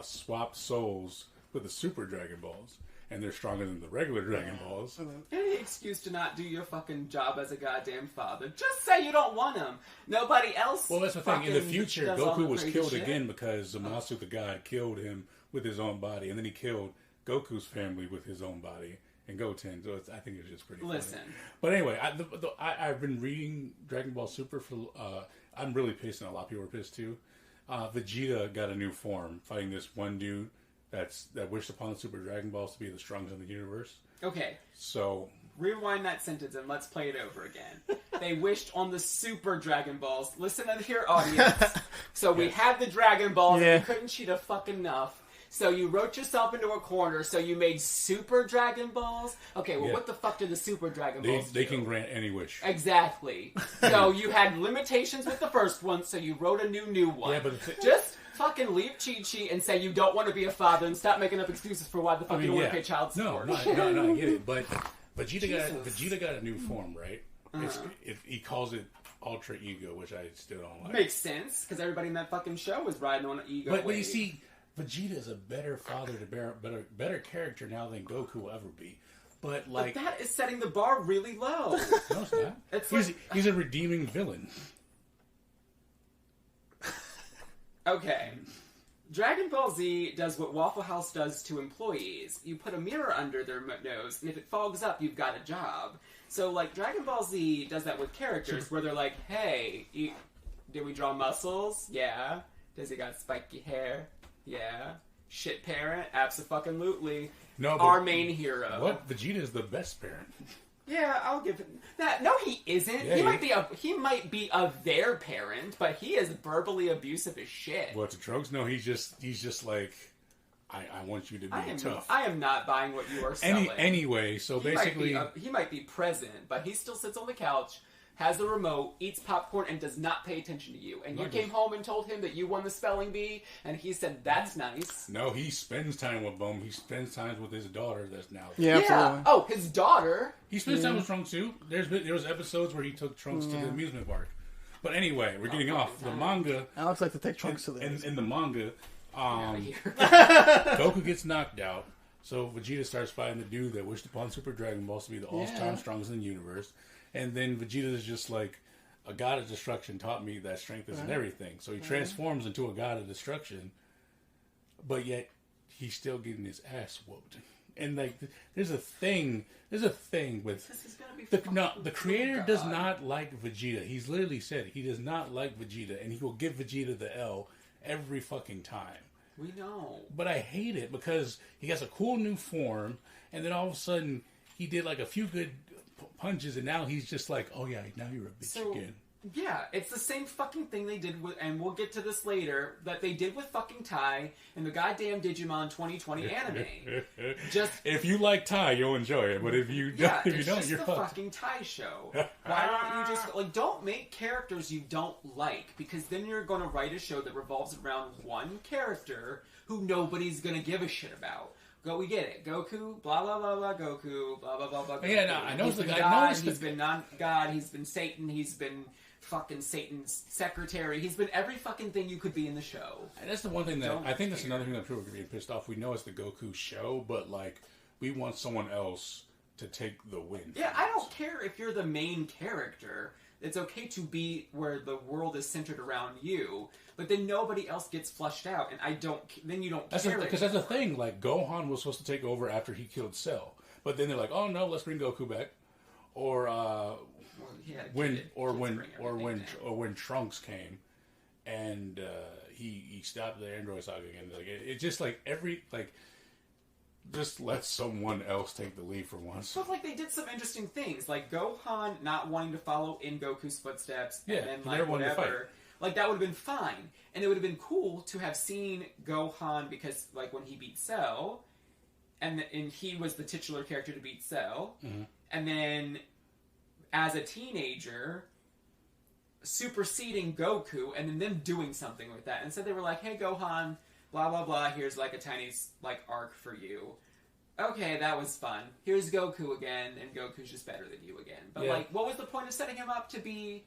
swapped souls with the Super Dragon Balls, and they're stronger than the regular Dragon Balls. Any excuse to not do your fucking job as a goddamn father. Just say you don't want him. Nobody else. Well, that's the thing. In the future, Goku was killed shit. again because Zamasu the god killed him with his own body, and then he killed Goku's family with his own body. And Goten, so I think it's just pretty funny. But anyway, I've been reading Dragon Ball Super for. I'm really pissed, and a lot of people are pissed too. Vegeta got a new form, fighting this one dude that wished upon the Super Dragon Balls to be the strongest in the universe. Okay. So rewind that sentence and let's play it over again. They wished on the Super Dragon Balls. Listen to here, audience. So we had the Dragon Balls, and you couldn't cheat a fucking enough. So you wrote yourself into a corner, so you made Super Dragon Balls? Okay, well, what the fuck did the Super Dragon Balls do? They can grant any wish. Exactly. So you had limitations with the first one, so you wrote a new one. Yeah, but just fucking leave Chi-Chi and say you don't want to be a father and stop making up excuses for why the fuck you don't want to pay child support. No, I get it. But Vegeta got a new form, right? He calls it Ultra Ego, which I still don't like. Makes sense, because everybody in that fucking show is riding on an ego But wave. you see, Vegeta is a better father, better character now than Goku will ever be. But that is setting the bar really low. No, it's not. He's a redeeming villain. Okay. Dragon Ball Z does what Waffle House does to employees. You put a mirror under their nose, and if it fogs up, you've got a job. So, Dragon Ball Z does that with characters, where they're like, hey, did we draw muscles? Yeah. Does he got spiky hair? Yeah. Shit parent? Abso-fucking-lutely. No, our main hero. What? Vegeta is the best parent. Yeah, I'll give it that. No, he isn't. Yeah, he might be their parent, but he is verbally abusive as shit. What, to Trunks? No, he's just like, I want you to be tough. I am not buying what you are selling. Anyway, so basically, he might be present, but he still sits on the couch, has the remote, eats popcorn, and does not pay attention to you. And you came home and told him that you won the spelling bee, and he said, that's nice. No, he spends time with Bum. He spends time with his daughter that's now... Yeah, absolutely. Oh, his daughter? He spends time with Trunks, too. There was episodes where he took Trunks to the amusement park. But anyway, we're getting off. The manga... Alex likes to take Trunks to the in the manga, Goku gets knocked out. So Vegeta starts fighting the dude that wished upon Super Dragon Balls to be the all-time strongest in the universe. And then Vegeta is just like, a god of destruction taught me that strength isn't everything. So he transforms into a god of destruction, but yet he's still getting his ass whooped. And there's a thing with the creator does not like Vegeta. He's literally said he does not like Vegeta, and he will give Vegeta the L every fucking time. We know, but I hate it because he has a cool new form, and then all of a sudden he did a few good punches, and now he's just like, oh yeah, now you're a bitch again. Yeah, it's the same fucking thing they did with, and we'll get to this later, that they did with fucking Tai in the goddamn Digimon 2020 anime. Just if you like Tai, you'll enjoy it, but if you don't, you're fucked. It's just the fucking Tai show. Why don't you just don't make characters you don't like, because then you're going to write a show that revolves around one character who nobody's going to give a shit about. We get it. Goku, blah, blah, blah, blah, Goku, blah, blah, blah, blah, Goku. Yeah, no, I know the guy. He's been non-God, he's been Satan, he's been fucking Satan's secretary. He's been every fucking thing you could be in the show. And that's the one thing I think that's another thing that people are getting pissed off. We know it's the Goku show, but we want someone else to take the win. Yeah, I don't care if you're the main character. It's okay to be where the world is centered around you, but then nobody else gets flushed out, and then you don't care. Because that's the thing, like, Gohan was supposed to take over after he killed Cell. But then they're like, oh no, let's bring Goku back. Or, when Trunks came, and he stopped the Android Saga again. Like, it's just like just let someone else take the lead for once. But like they did some interesting things, like Gohan not wanting to follow in Goku's footsteps, and then like whatever. Like that would have been fine, and it would have been cool to have seen Gohan because like when he beat Cell, and he was the titular character to beat Cell, and then as a teenager superseding Goku, and then them doing something with that. Instead, they were like, "Hey, Gohan, blah blah blah. Here's like a tiny like arc for you." Okay, that was fun. Here's Goku again, and Goku's just better than you again. But like, what was the point of setting him up to be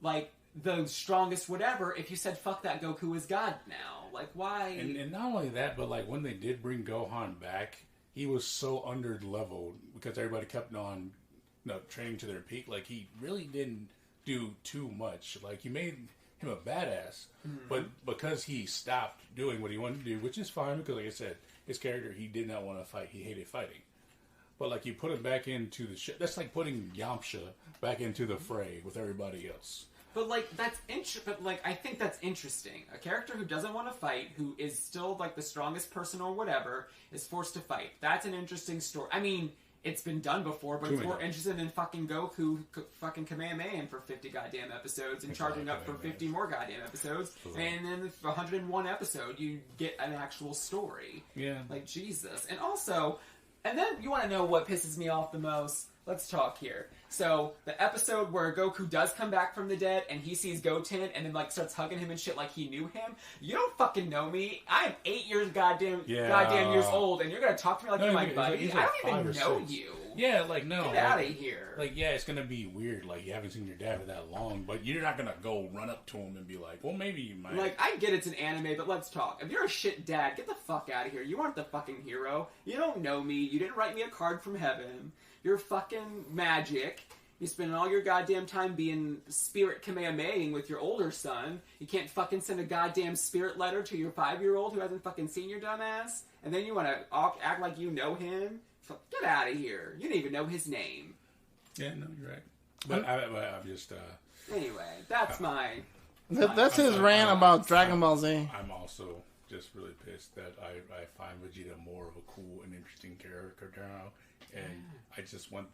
like the strongest whatever if you said fuck that, Goku is God now? Like, why? And not only that, but like when they did bring Gohan back, he was so under leveled because everybody kept on training to their peak. Like he really didn't do too much. Like you made him a badass, but because he stopped doing what he wanted to do, which is fine because like I said, his character, he did not want to fight. He hated fighting. But like you put him back into the that's like putting Yamcha back into the fray with everybody else. But like I think that's interesting. A character who doesn't want to fight, who is still like the strongest person or whatever, is forced to fight. That's an interesting story. I mean, it's been done before, but it's more interesting than fucking Goku fucking Kamehameha for 50 goddamn episodes and charging up for 50 more goddamn episodes. And then for 101 episode, you get an actual story. Yeah. Like, Jesus. And also, and then you want to know what pisses me off the most? Let's talk here. So, the episode where Goku does come back from the dead and he sees Goten and then, like, starts hugging him and shit like he knew him. You don't fucking know me. I am 8 years goddamn years old and you're gonna talk to me like you're my buddy? I don't even know you. Yeah, like, no. Get out of here. Like, yeah, it's gonna be weird. Like, you haven't seen your dad for that long, but you're not gonna go run up to him and be like, well, maybe you might. Like, I get it's an anime, but let's talk. If you're a shit dad, get the fuck out of here. You aren't the fucking hero. You don't know me. You didn't write me a card from heaven. You're fucking magic. You spend all your goddamn time being spirit Kamehameha with your older son. You can't fucking send a goddamn spirit letter to your 5-year-old who hasn't fucking seen your dumbass. And then you want to act like you know him. Get out of here. You didn't even know his name. Yeah, no, you're right. But I'm just... Anyway, that's That's his rant about Dragon Ball Z. I'm also just really pissed that I find Vegeta more of a cool and interesting character now. And I just want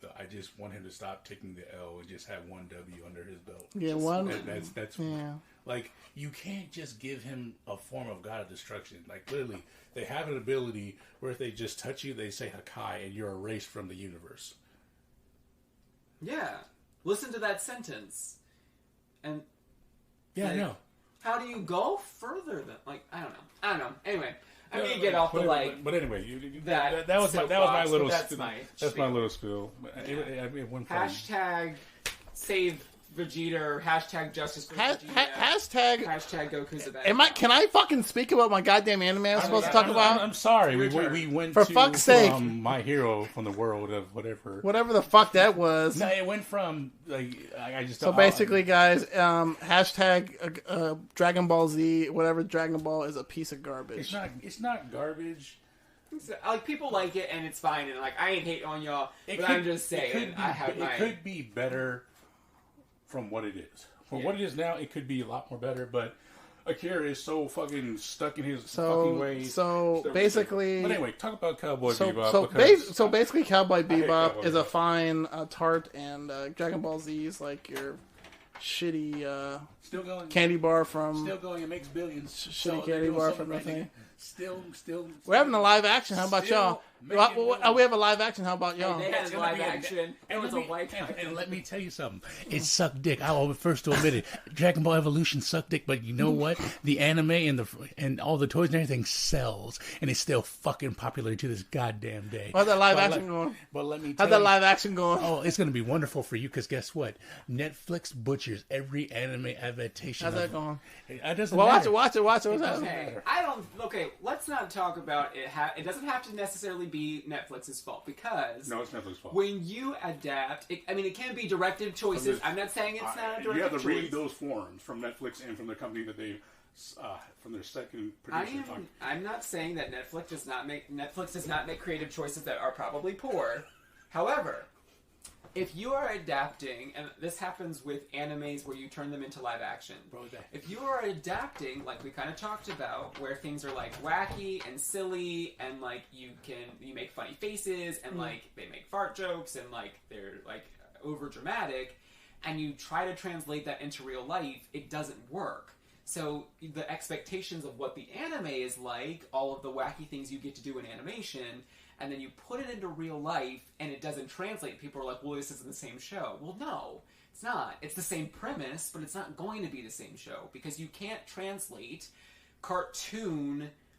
him to stop taking the L and just have one W under his belt. Yeah, that's like, you can't just give him a form of God of destruction. Like, literally, they have an ability where if they just touch you, they say Hakai, and you're erased from the universe. Yeah. Listen to that sentence. And yeah, I know. How do you go further than, like, I don't know. Anyway. I mean, get off the like. But anyway, that was my little. That's my little spiel. Hashtag save Vegeta or hashtag justice for Vegeta. Hashtag Goku's the best. Can I fucking speak about my goddamn anime I'm supposed to talk about? I'm sorry. We went for fuck's sake. My hero from the world of whatever the fuck that was. No, it went from like I just. So basically, guys, hashtag Dragon Ball Z, whatever Dragon Ball is a piece of garbage. It's not garbage. Like, people like it and it's fine, and like I ain't hating on y'all, I'm just saying it could be better. From what it is. What it is now, it could be a lot more better, but Akira is so fucking stuck in his fucking ways. So basically... But anyway, talk about Cowboy Bebop. So basically, Cowboy Bebop is a fine tart, and Dragon Ball Z is like your shitty still going, candy bar from... Still going, it makes billions. Shitty candy bar from nothing. Still. We're having a live action. How about y'all? We have a live action. How about y'all? They had live action. It was a white guy. And let me tell you something. It sucked dick. I will first to admit it. Dragon Ball Evolution sucked dick, but you know what? The anime and all the toys and everything sells, and it's still fucking popular to this goddamn day. How's that live action going? But let me tell you. How's that live action going? Oh, it's going to be wonderful for you, because guess what? Netflix butchered features every anime adaptation. How's that going? It doesn't Well, matter. watch it. What's Okay, happening? let's not talk about it. It doesn't have to necessarily be Netflix's fault because No, it's Netflix's fault. when you adapt, it can be directive choices. I'm not saying it's not a directive choice. You have to read those forums from Netflix and from the company that they, from their second producer. I'm not saying that Netflix does not make creative choices that are probably poor. However, if you are adapting, and this happens with animes where you turn them into live action, if you are adapting, like we kind of talked about, where things are like wacky and silly, and like you make funny faces, and like they make fart jokes, and like they're like over dramatic, and you try to translate that into real life, it doesn't work. So the expectations of what the anime is like, all of the wacky things you get to do in animation, and then you put it into real life, and it doesn't translate. People are like, well, this isn't the same show. Well, no, it's not. It's the same premise, but it's not going to be the same show, because you can't translate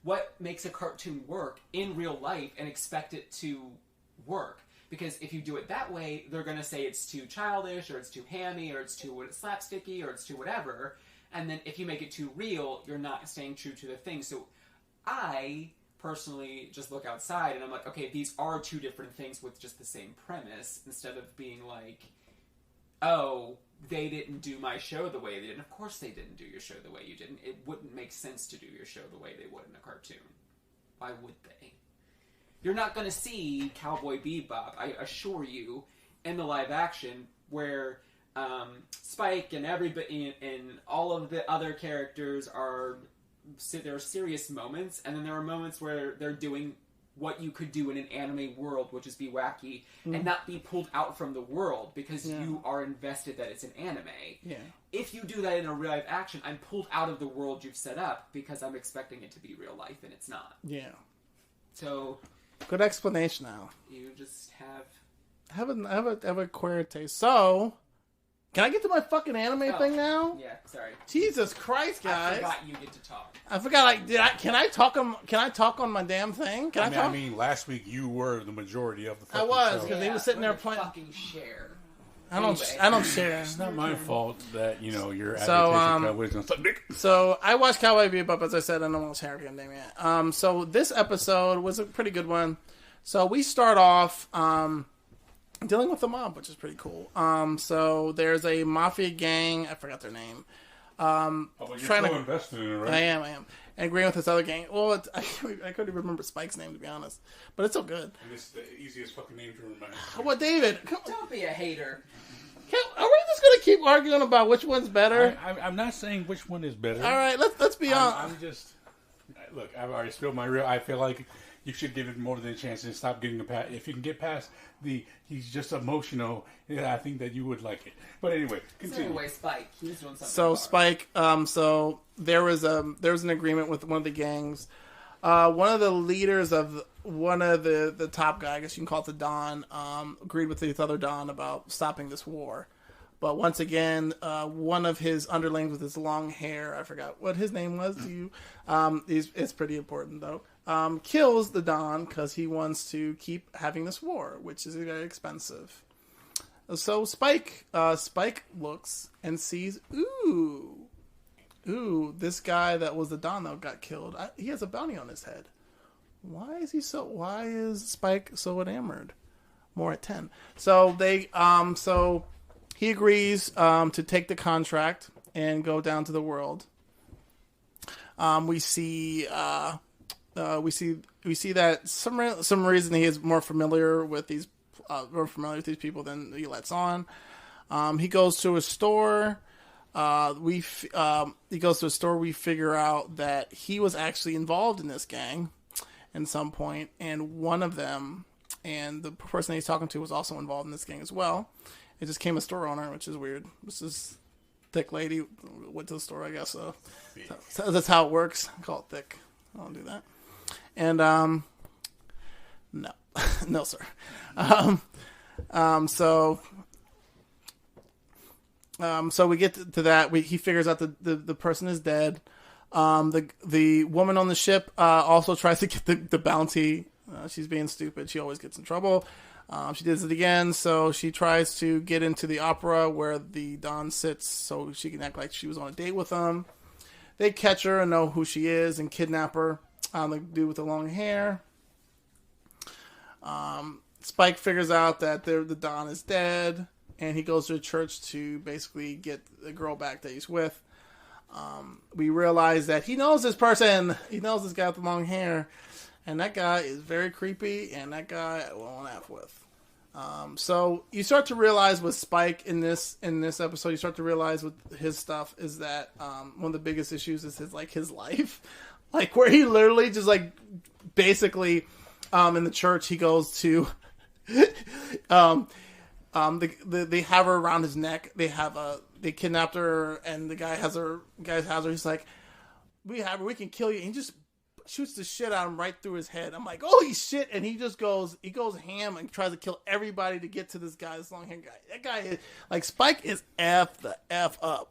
what makes a cartoon work in real life and expect it to work. Because if you do it that way, they're going to say it's too childish, or it's too hammy, or it's too slapsticky, or it's too whatever. And then if you make it too real, you're not staying true to the thing. So I personally just look outside and I'm like, okay, these are two different things with just the same premise, instead of being like, oh, they didn't do my show the way they did. Of course they didn't do your show the way you did. It wouldn't make sense to do your show the way they would in a cartoon. Why would they? You're not going to see Cowboy Bebop, I assure you, in the live action where Spike and everybody and all of the other characters there are serious moments, and then there are moments where they're doing what you could do in an anime world, which is be wacky and not be pulled out from the world because you are invested that it's an anime. Yeah. If you do that in a real life action, I'm pulled out of the world you've set up because I'm expecting it to be real life, and it's not. Yeah. So good explanation, Al. You just have a queer taste. So, can I get to my fucking anime thing now? Yeah, sorry. Jesus Christ, guys! I forgot you get to talk. I forgot. Can I talk on my damn thing? Can I talk? I mean, last week you were the majority of the. Fucking I was show. because he was sitting there playing. Fucking share. I don't share. It's not my fault that your So I watched Cowboy Bebop, as I said, and I almost hair again, damn it. So this episode was a pretty good one. So we start off dealing with the mob, which is pretty cool. So there's a mafia gang. I forgot their name. You're so invested in it, right? I am. And agreeing with this other gang. Well, I couldn't remember Spike's name, to be honest. But it's so good. And it's the easiest fucking name to remember. What, David? Don't be a hater. Are we just going to keep arguing about which one's better? I'm not saying which one is better. All right, let's be honest. I'm just... Look, I've already spilled my real... I feel like you should give it more than a chance and stop getting past... If you can get past he's just emotional, I think that you would like it. But anyway, continue. So anyway, Spike, he was doing something. So Spike, so there was an agreement with one of the gangs. One of the leaders of one of the top guy, I guess you can call it the Don, agreed with the other Don about stopping this war. But once again, one of his underlings with his long hair, I forgot what his name was to you, it's pretty important though, kills the Don because he wants to keep having this war, which is very expensive. So Spike looks and sees, ooh, this guy that was the Don that got killed, he has a bounty on his head. Why is Spike so enamored? More at 10. So he agrees to take the contract and go down to the world. We see that some reason he is more familiar with these people than he lets on. He goes to a store. We figure out that he was actually involved in this gang at some point, and one of them, and the person he's talking to, was also involved in this gang as well. It just came a store owner, which is weird. This is thick lady went to the store, I guess. So that's how it works. I call it thick. I don't do that. And no, no, sir. So we get to that. He figures out the person is dead. The woman on the ship also tries to get the bounty. She's being stupid. She always gets in trouble. She does it again, so she tries to get into the opera where the Don sits so she can act like she was on a date with him. They catch her and know who she is and kidnap her. The dude with the long hair. Spike figures out that the Don is dead, and he goes to a church to basically get the girl back that he's with. We realize that he knows this person. He knows this guy with the long hair. And that guy is very creepy, and that guy I won't F with. So you start to realize with Spike in this episode, you start to realize with his stuff is that one of the biggest issues is his life, like where he literally just like basically in the church he goes to they have her around his neck. They kidnapped her, and the guy has her. He's like, we can kill you. And he just shoots the shit out of him right through his head. I'm like, holy shit! And he goes ham and tries to kill everybody to get to this guy, this long hair guy. That guy is like Spike is F up.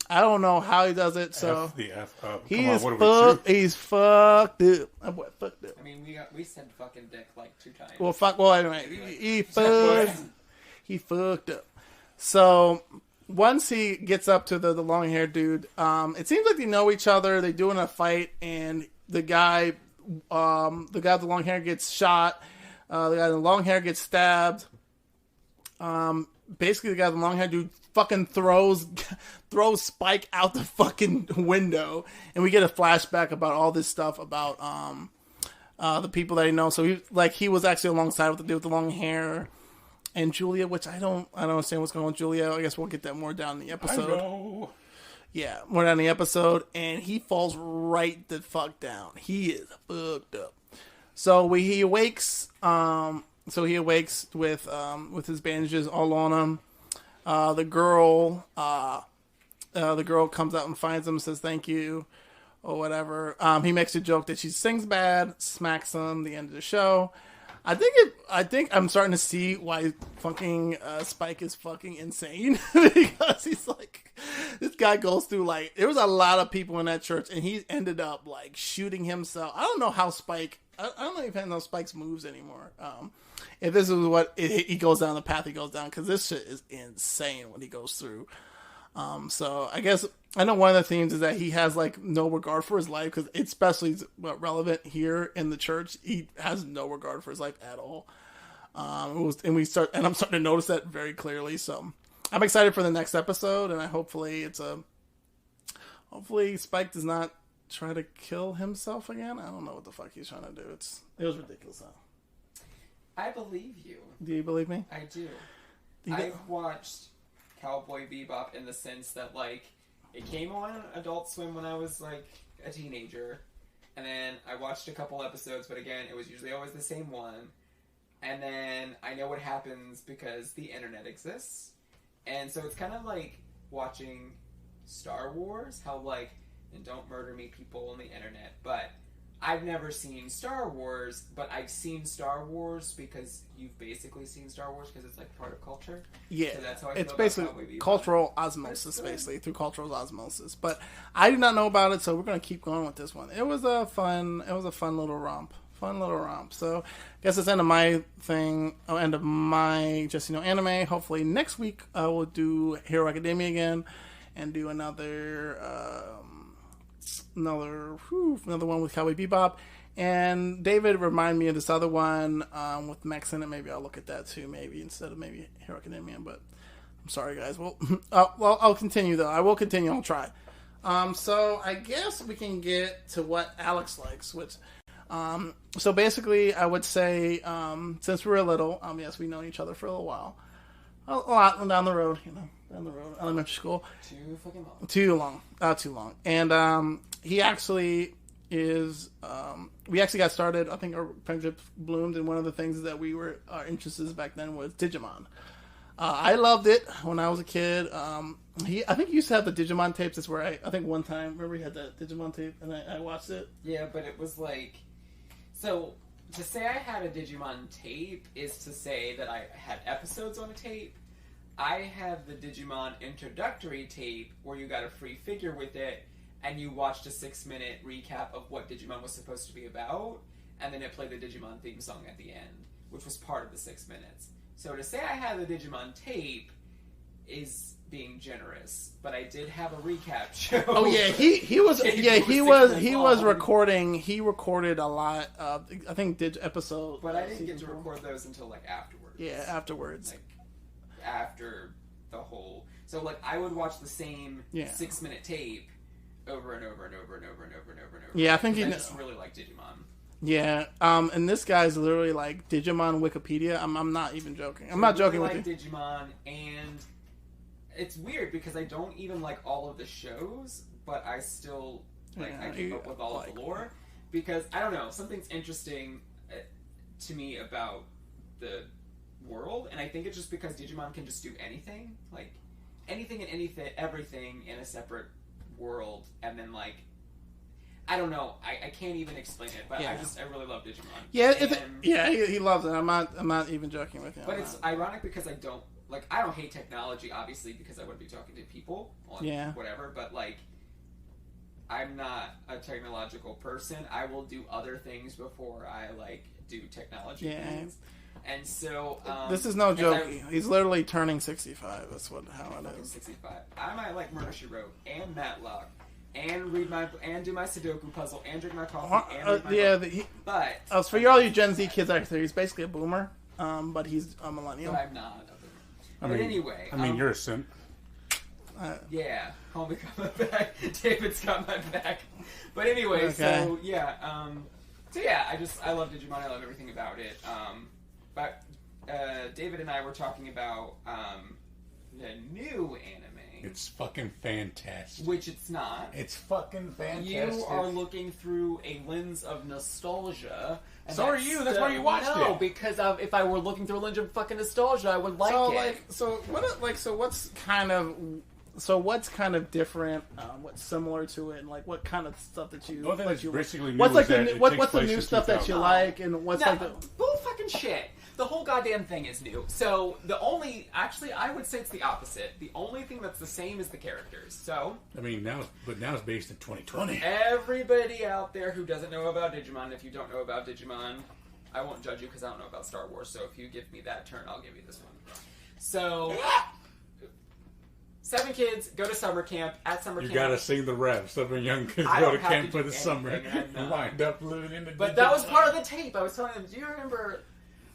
I don't know how he does it. So F up. He's fucked. He's fucked up. That boy fucked up. I mean, we said fucking dick like 2 times. Well, anyway, he fucked. He fucked up. So once he gets up to the long haired dude, it seems like they know each other. They do in a fight, and the guy with the long hair gets shot. The guy with the long hair gets stabbed. Basically, the guy with the long hair dude fucking throws Spike out the fucking window, and we get a flashback about all this stuff about the people that he knows. So he was actually alongside with the dude with the long hair and Julia, which I don't understand what's going on with Julia. I guess we'll get that more down in the episode. I know. Yeah, more down in the episode, and he falls right the fuck down. He is fucked up. So he awakes. With his bandages all on him. The girl comes out and finds him, says thank you, or whatever. He makes a joke that she sings bad, smacks him. The end of the show. I think I'm starting to see why fucking Spike is fucking insane because he's like, this guy goes through like, there was a lot of people in that church, and he ended up like shooting himself. I don't know how Spike. I don't even know Spike's moves anymore. If this is what he goes down the path he goes down, because this shit is insane what he goes through. So I guess I know one of the themes is that he has like no regard for his life, because especially relevant here in the church. He has no regard for his life at all. I'm starting to notice that very clearly. So I'm excited for the next episode, and hopefully Spike does not try to kill himself again. I don't know what the fuck he's trying to do. It was ridiculous. Huh? I believe you. Do you believe me? I do. I've watched Cowboy Bebop in the sense that, like, it came on Adult Swim when I was, like, a teenager. And then I watched a couple episodes, but again, it was usually always the same one. And then I know what happens because the internet exists. And so it's kind of like watching Star Wars, how, like, and don't murder me, people on the internet, but I've never seen Star Wars, but I've seen Star Wars because you've basically seen Star Wars because it's like part of culture. Yeah, so that's how it's basically cultural osmosis, basically through cultural osmosis. But I do not know about it, so we're gonna keep going with this one. It was a fun little romp. So I guess it's the end of my thing. End of my just anime. Hopefully next week I will do Hero Academia again and do another one with Cowboy Bebop. And David reminded me of this other one with Max in it. Maybe I'll look at that too, maybe instead of maybe Hero Academia. But I'm sorry, guys. Well, I'll continue though. I will continue. I'll try. So I guess we can get to what Alex likes, which. So basically, I would say since we were little, yes, we know each other for a little while, a lot down the road, elementary school. Too fucking long. Too long. And he actually is. We actually got started. I think our friendship bloomed, and one of the things that our interests back then was Digimon. I loved it when I was a kid. I think he used to have the Digimon tapes. That's where I think one time, remember he had that Digimon tape, and I watched it. Yeah, but it was like, so to say I had a Digimon tape is to say that I had episodes on a tape. I had the Digimon introductory tape where you got a free figure with it, and you watched a 6-minute recap of what Digimon was supposed to be about, and then it played the Digimon theme song at the end. which was part of the 6 minutes. So to say I had the Digimon tape is being generous, but I did have a recap show. Oh yeah, he was recording. He recorded a lot of, I think, episode. But I didn't get to record those until like afterwards. Yeah, afterwards. Like after the whole. So like I would watch the same 6 minute tape over and over and over and over and over and over and over. Yeah, I think I just really like Digimon. Yeah, and this guy's literally like Digimon Wikipedia. I'm not even joking. I'm not joking with you. Digimon, and it's weird because I don't even like all of the shows, but I still I keep up with all of the lore because I don't know, something's interesting to me about the world, and I think it's just because Digimon can just do anything, like anything and everything in a separate world, and then like. I don't know. I can't even explain it, but I really love Digimon. Yeah, he loves it. I'm not even joking with you. But it's ironic because I don't hate technology, obviously, because I wouldn't be talking to people on whatever. But like, I'm not a technological person. I will do other things before I like do technology things. And so this is no joke. He's literally turning 65. That's how it is. 65. I might like Murder She Wrote and Matlock. And do my Sudoku puzzle, and drink my coffee, and read my book. But for all you Gen Z kids out there, he's basically a boomer, but he's a millennial. But I'm not a boomer. Anyway, you're a simp. Yeah, homie got my back. David's got my back. But anyway, I love Digimon. I love everything about it. But David and I were talking about the new anime. It's fucking fantastic. Which it's not. It's fucking fantastic. You are looking through a lens of nostalgia. And so are you. That's why you watched it. No, because if I were looking through a lens of fucking nostalgia, I would like it. What's kind of different? What's similar to it, and like what kind of stuff that you? What's the new stuff that you like, and what's like the bull fucking shit? The whole goddamn thing is new. So I would say it's the opposite. The only thing that's the same is the characters. So now it's based in 2020. Everybody out there who doesn't know about Digimon, if you don't know about Digimon, I won't judge you because I don't know about Star Wars. So if you give me that turn, I'll give you this one. So 7 kids go to summer camp. At summer camp, you gotta sing the rap. 7 young kids go to camp for the summer and wind up living in the. But that was part of the tape. I was telling them. Do you remember?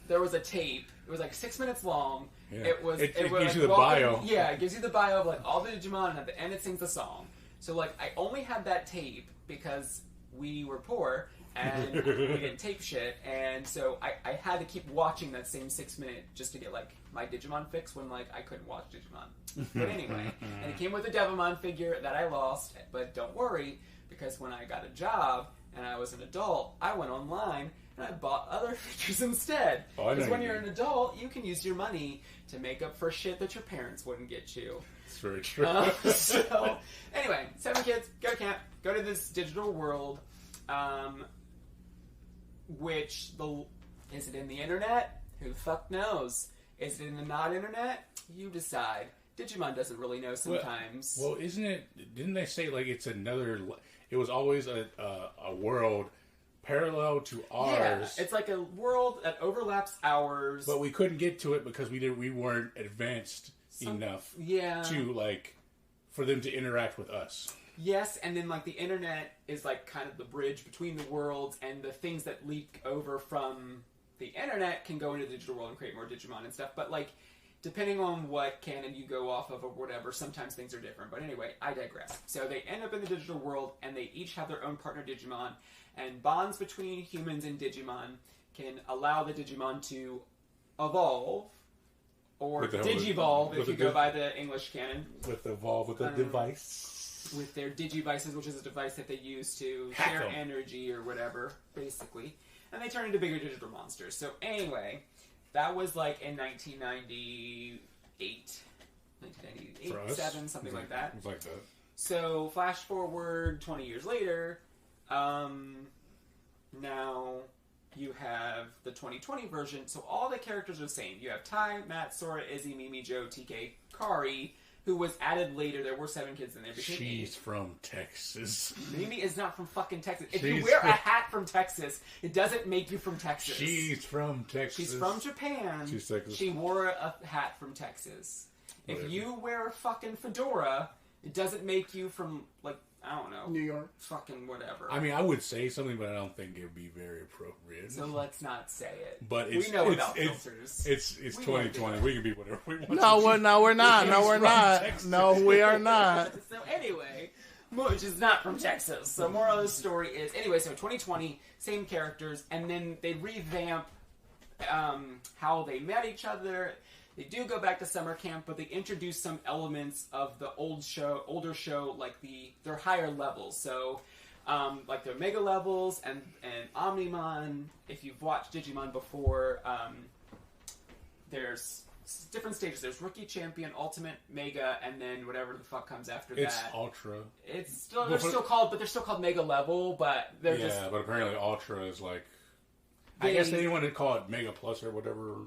There was a tape. It was like 6 minutes long. Yeah. It gives like, you the bio. Yeah, it gives you the bio of like all the Digimon, and at the end it sings the song. So like I only had that tape because we were poor and we didn't tape shit, and so I had to keep watching that same 6 minute just to get like my Digimon fix when like I couldn't watch Digimon. But anyway, and it came with a Devimon figure that I lost. But don't worry, because when I got a job and I was an adult, I went online. And I bought other figures instead. Because when you're an adult, you can use your money to make up for shit that your parents wouldn't get you. It's very true. So, anyway, 7 kids, go to camp, go to this digital world, is it in the internet? Who the fuck knows? Is it in the not internet? You decide. Digimon doesn't really know sometimes. Well, didn't they say like it was always a world parallel to ours. Yeah, it's like a world that overlaps ours. But we couldn't get to it because we weren't advanced enough to like for them to interact with us. Yes, and then like the internet is like kind of the bridge between the worlds, and the things that leak over from the internet can go into the digital world and create more Digimon and stuff. But like depending on what canon you go off of or whatever, sometimes things are different. But anyway, I digress. So they end up in the digital world, and they each have their own partner Digimon. And bonds between humans and Digimon can allow the Digimon to evolve, or Digivolve if you go by the English canon. With evolve with a device. With their Digivices, which is a device that they use to share energy or whatever, basically. And they turn into bigger digital monsters. So anyway, that was like in 1998. 1998, 7, something like that. It was like that. So flash forward 20 years later. Now you have the 2020 version, so all the characters are the same. You have Tai, Matt, Sora, Izzy, Mimi, Joe, TK, Kari, who was added later. There were 7 kids in there. She's from Texas. Mimi is not from fucking Texas. If you wear a hat from Texas, it doesn't make you from Texas. She's from Texas. She's from Japan. She's Texas. She wore a hat from Texas. Whatever. If you wear a fucking fedora, it doesn't make you from, like, I don't know. New York. Fucking whatever. I mean, I would say something, but I don't think it would be very appropriate. So let's not say it. But we know about filters. It's 2020. We can be whatever we want. No, we're not. No, we're not. No, we are not. So anyway, which is not from Texas. So moral of the story is, anyway, so 2020, same characters, and then they revamp how they met each other. They do go back to summer camp, but they introduce some elements of the older show, like their higher levels. So, like their mega levels and Omnimon. If you've watched Digimon before, there's different stages. There's Rookie, Champion, Ultimate, Mega, and then whatever the fuck comes after that. It's Ultra. It's still they're still called Mega Level, but they're just but apparently Ultra is like. I guess they want to call it Mega Plus or whatever.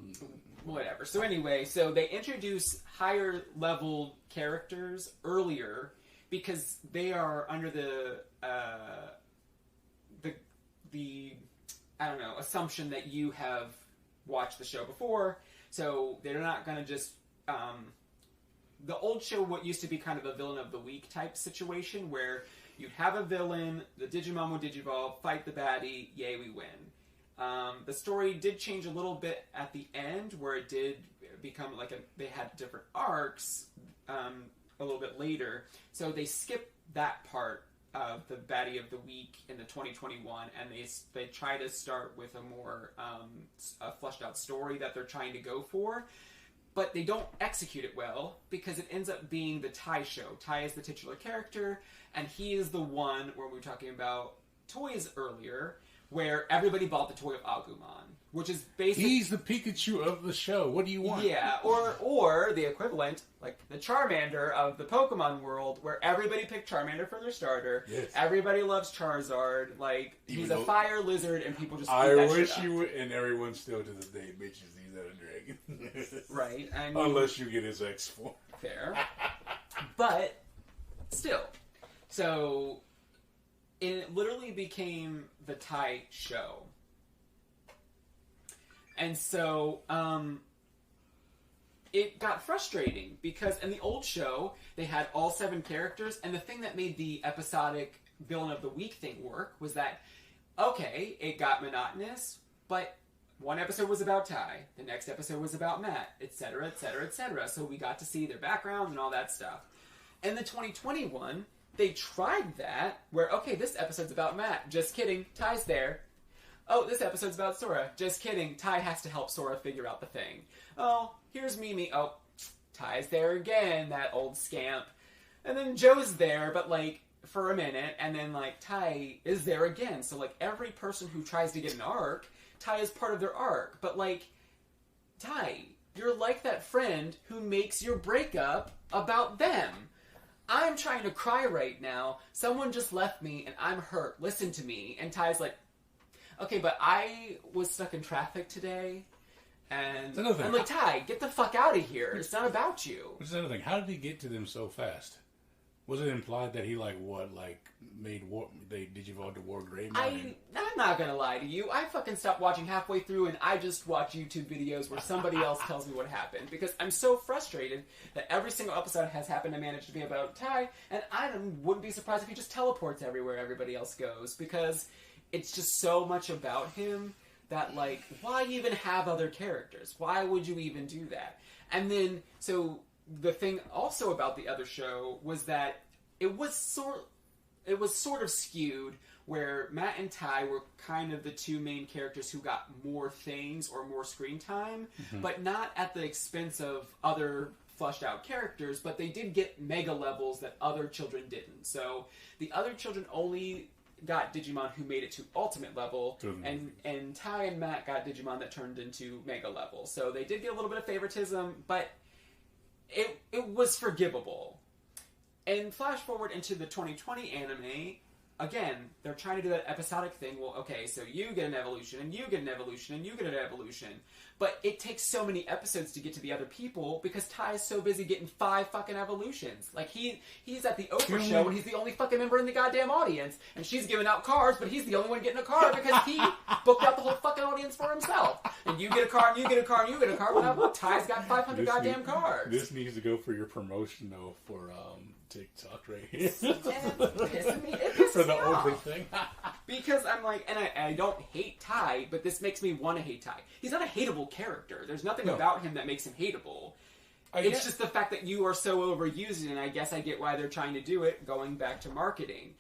Whatever. So anyway, so they introduce higher level characters earlier because they are under the I don't know, assumption that you have watched the show before. So they're not going to just the old show what used to be kind of a villain of the week type situation where you'd have a villain, the Digimon would digivolve, fight the baddie, yay, we win. The story did change a little bit at the end, where it did become like they had different arcs a little bit later. So they skipped that part of the baddie of the week in the 2021, and they try to start with a more fleshed out story that they're trying to go for. But they don't execute it well because it ends up being the Tai show. Tai is the titular character, and he is the one where we were talking about toys earlier, where everybody bought the toy of Agumon, which is basically... He's the Pikachu of the show. What do you want? Yeah, or the equivalent, like the Charmander of the Pokemon world, where everybody picked Charmander for their starter. Yes. Everybody loves Charizard. Like, he's a fire lizard, and people just... I wish you would, and everyone still to this day bitches he's not a dragon. Right. I mean, unless you get his X form. Fair. But, still. So... it literally became the Tai show. And so, it got frustrating because in the old show, they had all 7 characters, and the thing that made the episodic villain of the week thing work was that, okay, it got monotonous, but one episode was about Tai, the next episode was about Matt, etc., etc., etc. So we got to see their backgrounds and all that stuff. In the 2021, they tried that, where, okay, this episode's about Matt. Just kidding. Tai's there. Oh, this episode's about Sora. Just kidding. Tai has to help Sora figure out the thing. Oh, here's Mimi. Oh, Tai's there again, that old scamp. And then Joe's there, but, like, for a minute, and then, like, Tai is there again. So, like, every person who tries to get an arc, Tai is part of their arc. But, like, Tai, you're like that friend who makes your breakup about them. I'm trying to cry right now. Someone just left me and I'm hurt. Listen to me. And Ty's like, okay, but I was stuck in traffic today. And I'm like, Ty, get the fuck out of here. It's not about you. Which is another thing. How did he get to them so fast? Was it implied that he, they digivolved to War Greymon? I'm not gonna lie to you. I fucking stopped watching halfway through and I just watch YouTube videos where somebody else tells me what happened. Because I'm so frustrated that every single episode has happened to manage to be about Tai, and I wouldn't be surprised if he just teleports everywhere everybody else goes. Because it's just so much about him that, like, why even have other characters? Why would you even do that? And then, so... the thing also about the other show was that it was sort of skewed, where Matt and Tai were kind of the 2 main characters who got more things or more screen time, but not at the expense of other fleshed out characters, but they did get mega levels that other children didn't. So the other children only got Digimon who made it to ultimate level, and Tai and Matt got Digimon that turned into mega level. So they did get a little bit of favoritism, but it was forgivable. And flash forward into the 2020 anime, again, they're trying to do that episodic thing. Well, okay, so you get an evolution, and you get an evolution, and you get an evolution. But it takes so many episodes to get to the other people because Ty is so busy getting 5 fucking evolutions. Like, he's at the Oprah show, and he's the only fucking member in the goddamn audience. And she's giving out cars, but he's the only one getting a car because he booked out the whole fucking audience for himself. And you get a car, and you get a car, and you get a car. Well, Ty's got 500 goddamn cars. This needs to go for your promotion, though, for TikTok right here. It pisses for the me off. Oprah thing. Because I'm like, and I don't hate Ty, but this makes me want to hate Ty. He's not a hateable character. There's nothing about him that makes him hateable. It's just the fact that you are so overused, and I guess I get why they're trying to do it, going back to marketing.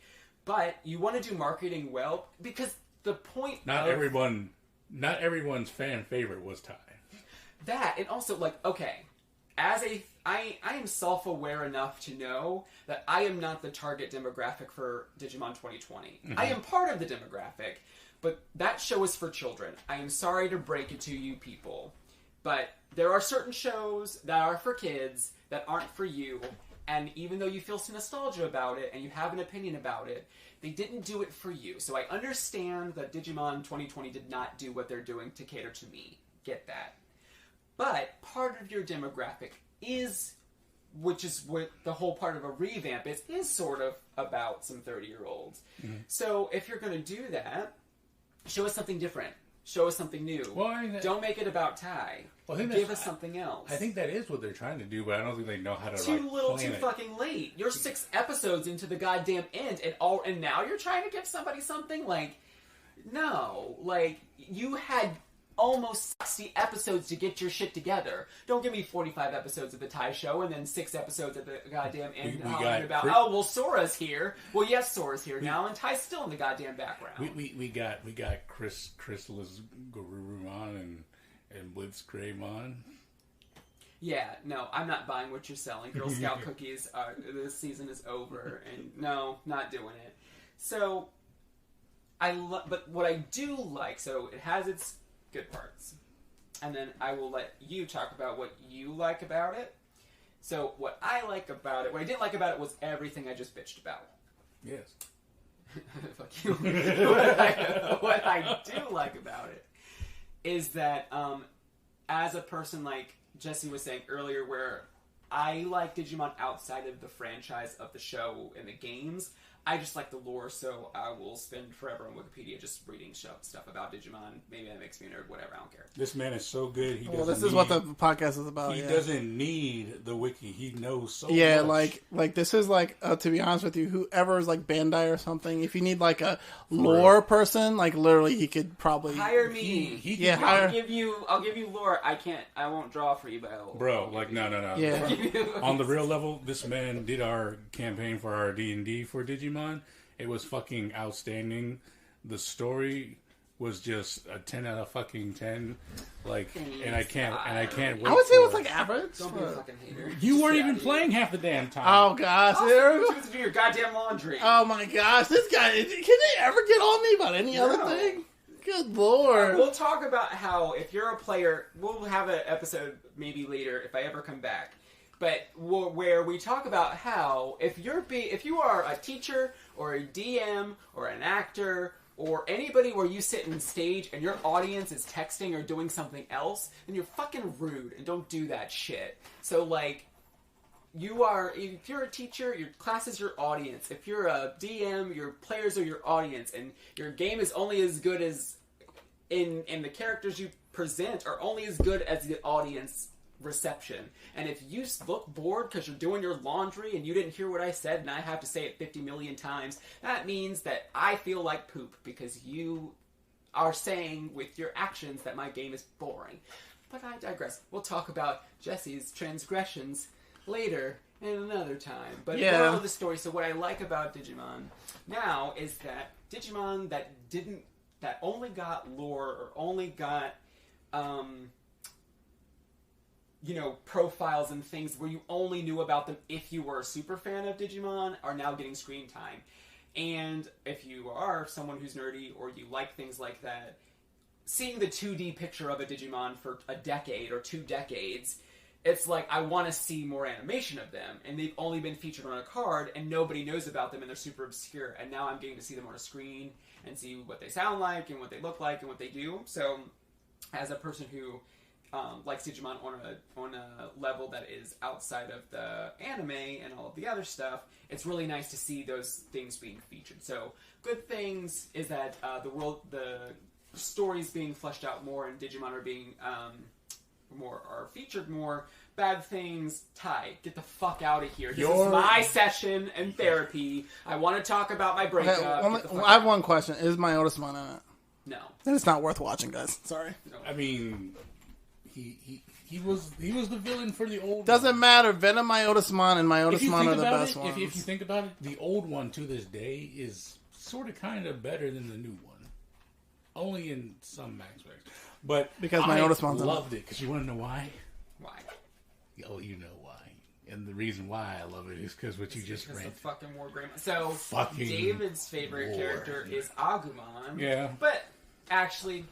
But you want to do marketing well, because the point Not everyone's fan favorite was Ty. That, and also, like, okay, I am self-aware enough to know that I am not the target demographic for Digimon 2020. Mm-hmm. I am part of the demographic, but that show is for children. I am sorry to break it to you people, but there are certain shows that are for kids that aren't for you, and even though you feel some nostalgia about it and you have an opinion about it, they didn't do it for you. So I understand that Digimon 2020 did not do what they're doing to cater to me. Get that. But part of your demographic is, which is what the whole part of a revamp is sort of about some 30-year-olds. Mm-hmm. So if you're going to do that, show us something different. Show us something new. Well, don't make it about Ty. Well, give us something else. I think that is what they're trying to do, but I don't think they know how to Too little, too fucking late. You're 6 episodes into the goddamn end, and now you're trying to give somebody something? Like, no. Like, you had almost 60 episodes to get your shit together. Don't give me 45 episodes of the Ty show and then 6 episodes at the goddamn end well, Sora's here. Well, yes, Sora's here now, and Ty's still in the goddamn background. We got Chrysalis Garurumon and Blitzgraymon. Yeah, no, I'm not buying what you're selling. Girl Scout cookies, this season is over, and no, not doing it. So, but what I do like, so it has its good parts. And then I will let you talk about what you like about it. So what I like about it, what I didn't like about it was everything I just bitched about. Yes. Fuck you. What I do like about it is that as a person, like Jesse was saying earlier, where I like Digimon outside of the franchise of the show and the games, I just like the lore, so I will spend forever on Wikipedia just reading stuff about Digimon. Maybe that makes me a nerd, whatever, I don't care. This man is so good. This is what the podcast is about. He doesn't need the wiki. He knows so much. like this is like, to be honest with you, whoever is like Bandai or something, if you need like a lore person, like literally he could probably... Hire me. I'll give you lore. I won't draw for you, but Bro, like, no. Yeah. On the real level, this man did our campaign for our D&D for Digimon. It was fucking outstanding. The story was just a 10 out of fucking 10. Like, and I can't wait. I would say it was like average. Don't be a fucking hater. You weren't even playing half the damn time. Oh gosh, you do your goddamn laundry. Oh my gosh, this guy, can they ever get on me about any other thing? Good lord. We'll talk about how if you're a player, we'll have an episode maybe later if I ever come back. But where we talk about how if you are a teacher or a DM or an actor or anybody where you sit in stage and your audience is texting or doing something else, then you're fucking rude and don't do that shit. So like, if you're a teacher, your class is your audience. If you're a DM, your players are your audience, and your game is only as good as in the characters you present are only as good as the audience reception. And if you look bored because you're doing your laundry and you didn't hear what I said and I have to say it 50 million times, that means that I feel like poop because you are saying with your actions that my game is boring. But I digress. We'll talk about Jesse's transgressions later and another time. But moral of the story, so what I like about Digimon now is that Digimon that only got lore or only got profiles and things where you only knew about them if you were a super fan of Digimon are now getting screen time. And if you are someone who's nerdy or you like things like that, seeing the 2D picture of a Digimon for a decade or 2 decades it's like I want to see more animation of them, and they've only been featured on a card, and nobody knows about them, and they're super obscure. And now I'm getting to see them on a screen and see what they sound like, and what they look like, and what they do. So, as a person who likes Digimon on a level that is outside of the anime and all of the other stuff, it's really nice to see those things being featured. So, good things is that the stories being fleshed out more, and Digimon are being are featured more. Bad things, Ty, get the fuck out of here. This is my session and therapy. I want to talk about my breakup. Okay, I have one question. Is my Otismon in it? No. Then it's not worth watching, guys. Sorry. No. I mean, he was the villain for the old. Doesn't matter. Venom, my Otismon, and my Otismon are the best ones. If you think about it, the old one to this day is sort of kind of better than the new one. Only in some aspects. But because my Otismon's loved it. Because you want to know why? Why? Oh, you know why. And the reason why I love it is because what you just read. The fucking War Grandma. So, David's favorite character is Agumon. Yeah. But, actually,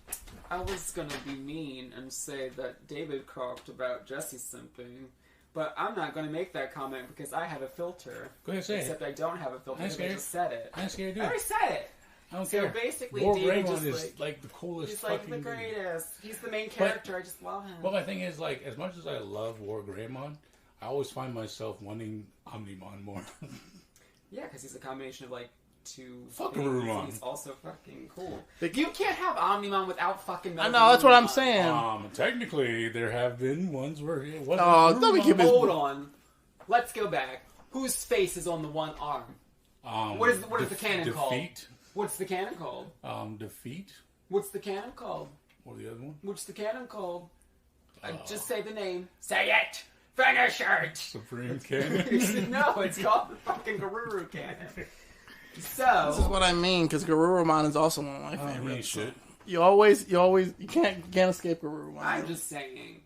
I was going to be mean and say that David talked about Jesse simping. But I'm not going to make that comment because I have a filter. Go ahead, say Except it. I don't have a filter. I just said it. I'm scared to do I it. already said it. I don't so care. basically, War David Greymon just is like the coolest. He's like the greatest. He's the main character. I just love him. Well, my thing is, like, as much as I love War Greymon, I always find myself wanting Omnimon more. Yeah, because he's a combination of like two. Fuck Garurumon. He's also fucking cool. You can't have Omnimon without fucking. I know, that's what I'm saying. Technically, there have been ones where it wasn't. Oh, don't be keeping. Hold on. Let's go back. Whose face is on the one arm? What is the cannon called? Defeat. What's the cannon called? Defeat. What's the cannon called? Or the other one? What's the cannon called? Just say the name. Say it! Finish it! Supreme Cannon? No, it's called the fucking Garuru Cannon. So... This is what I mean, because Garurumon is also one of my favorites. Shit. You can't escape Garurumon. I'm just saying.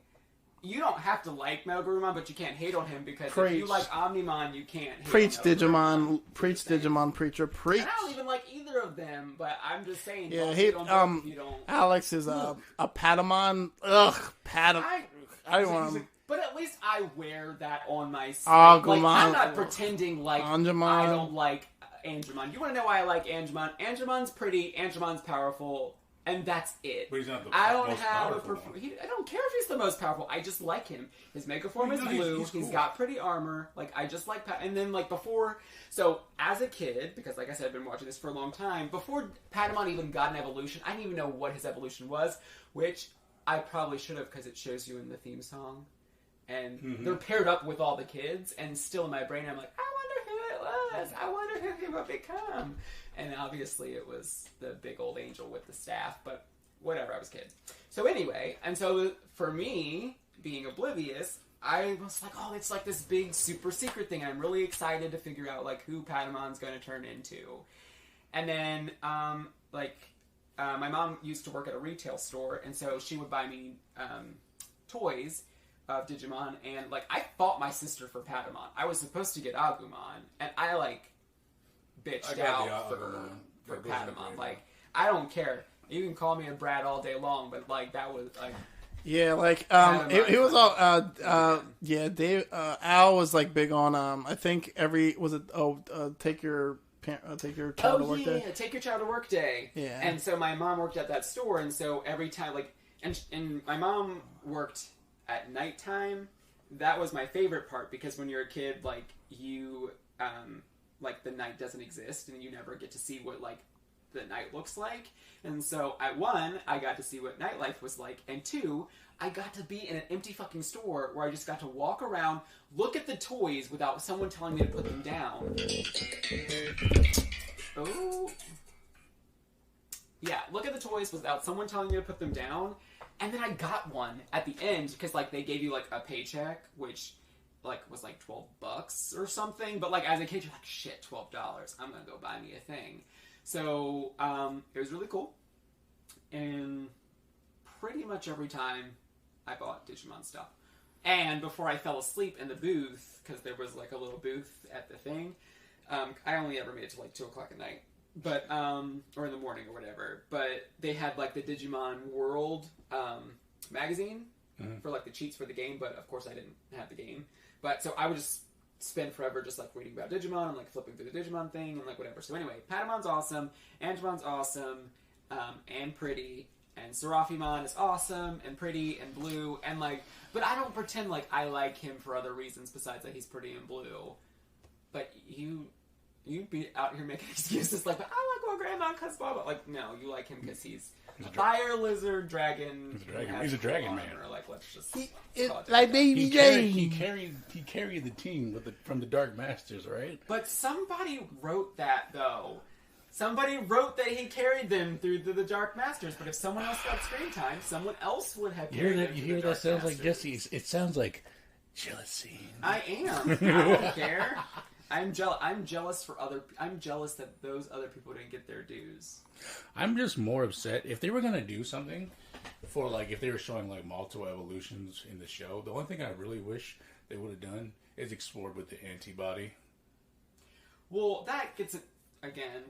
You don't have to like Metal Garurumon, but you can't hate on him because Preach. if you like Omnimon, you can't hate Preach on Digimon. Preach Digimon Preacher. Preach. And I don't even like either of them, but I'm just saying. Yeah, don't he, hate on both if you don't. Alex is a Patamon. Ugh, Patamon. I don't want him. But at least I wear that on my sleeve. Agumon. Like, I'm not pretending like Angemon. I don't like Angemon. You want to know why I like Angemon? Angemon's pretty, Angemon's powerful, and that's it. But he's not the I don't most have powerful one. I don't care if he's the most powerful. I just like him. His mega form is blue. He's cool. Got pretty armor. Like, I just like... And then, like, before... So, as a kid, because, like I said, I've been watching this for a long time, before Patamon even got an evolution, I didn't even know what his evolution was, which I probably should have, because it shows you in the theme song. And they're paired up with all the kids, and still in my brain, I'm like, I wonder who it was. I wonder who he would become. And obviously, it was the big old angel with the staff, but whatever, I was a kid. So anyway, and so for me, being oblivious, I was like, oh, it's like this big super secret thing. I'm really excited to figure out like who Patamon's going to turn into. And then, my mom used to work at a retail store, and so she would buy me toys of Digimon, and like I fought my sister for Patamon. I was supposed to get Agumon, and I like bitched out for Patamon. Like, I don't care. You can call me a brat all day long, but like that was like. Yeah, like it was all Dave Al was like big on I think take your child to work day. Take your child to work day. Yeah. And so my mom worked at that store, and so every time and my mom worked at nighttime. That was my favorite part because when you're a kid, like you like the night doesn't exist and you never get to see what like the night looks like. And so at 1, I got to see what nightlife was like, and 2, I got to be in an empty fucking store where I just got to walk around, look at the toys without someone telling me to put them down. Oh. Yeah, look at the toys without someone telling me to put them down. And then I got one at the end because like they gave you like a paycheck, which like was like $12 or something. But like as a kid, you're like, shit, $12. I'm gonna go buy me a thing. So it was really cool. And pretty much every time I bought Digimon stuff. And before I fell asleep in the booth, because there was like a little booth at the thing, I only ever made it to like 2 o'clock at night. But, or in the morning or whatever. But they had like the Digimon World magazine. for like the cheats for the game, but of course I didn't have the game. But so I would just spend forever just like reading about Digimon and like flipping through the Digimon thing and like whatever. So anyway, Patamon's awesome, Angemon's awesome, and pretty, and Seraphimon is awesome and pretty and blue and like. But I don't pretend like I like him for other reasons besides that he's pretty and blue. But you'd be out here making excuses like, I like my grandma because blah blah. Like, no, you like him because he's a fire lizard dragon. He's a dragon man. Or like, let's just like baby Jane. He carried the team from the Dark Masters, right? But somebody wrote that though. Somebody wrote that he carried them through the Dark Masters. But if someone else got screen time, someone else would have. You hear that? Sounds like Jesse. It sounds like jealousy. I am. I don't care. I'm jealous I'm jealous that those other people didn't get their dues. I'm just more upset if they were gonna do something for like if they were showing like multiple evolutions in the show. The one thing I really wish they would have done is explored with the antibody. Well, that gets it again.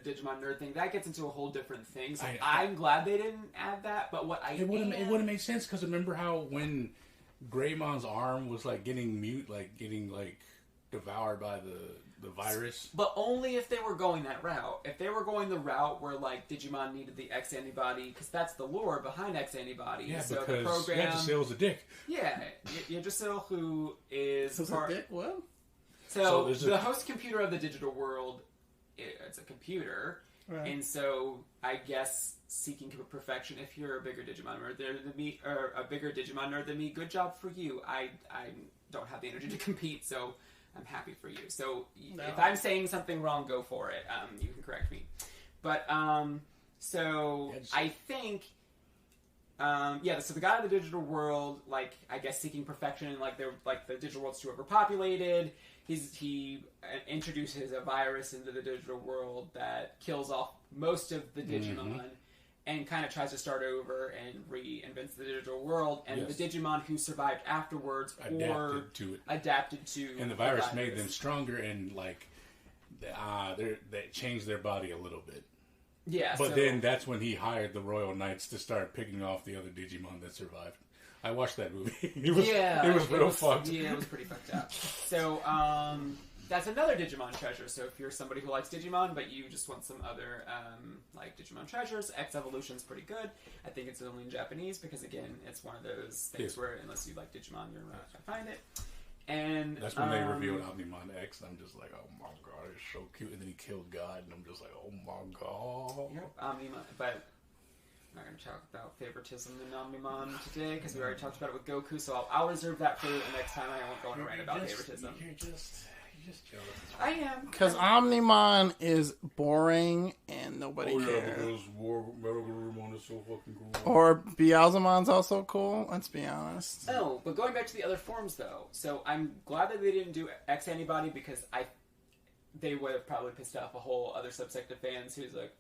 Digimon nerd thing that gets into a whole different thing. So I'm glad they didn't add that. But what it would have made sense because remember how when Greymon's arm was like getting devoured by the virus. But only if they were going that route. If they were going the route where like Digimon needed the X antibody, because that's the lore behind X antibody. Yeah, so because the program, Yggdrasil's a dick. Yeah, Yggdrasil, who is a dick? What? So the host computer of the digital world, it's a computer, right. And so I guess seeking perfection. If you're a bigger Digimon nerd than me, or a bigger Digimon nerd than me, good job for you. I don't have the energy to compete, so I'm happy for you. So if I'm saying something wrong, go for it. You can correct me. But so I think so the guy of the digital world, like I guess seeking perfection, like they're like the digital world's too overpopulated. He introduces a virus into the digital world that kills off most of the Digimon. And kind of tries to start over and reinvents the digital world, and the Digimon who survived afterwards adapted to and the virus made them stronger and like they changed their body a little bit. Yeah, but then that's when he hired the Royal Knights to start picking off the other Digimon that survived. I watched that movie. It was real fucked. Yeah, it was pretty fucked up. So that's another Digimon treasure. So if you're somebody who likes Digimon, but you just want some other like Digimon treasures, X Evolution's pretty good. I think it's only in Japanese because again, it's one of those things where unless you like Digimon, you're not gonna find it. And that's when they revealed Omnimon X, and I'm just like, oh my god, it's so cute. And then he killed God, and I'm just like, oh my god. Yep, Omnimon, but I'm not going to talk about favoritism in Omnimon today because we already talked about it with Goku. So I'll reserve that for the next time. I won't go on a rant about favoritism. You're just jealous. I am. Because Omnimon is boring and nobody cares. Metalgurumon is so fucking cool. Or Beelzemon's also cool, let's be honest. No, but going back to the other forms though. So I'm glad that they didn't do X Antibody because they would have probably pissed off a whole other subsect of fans who's like,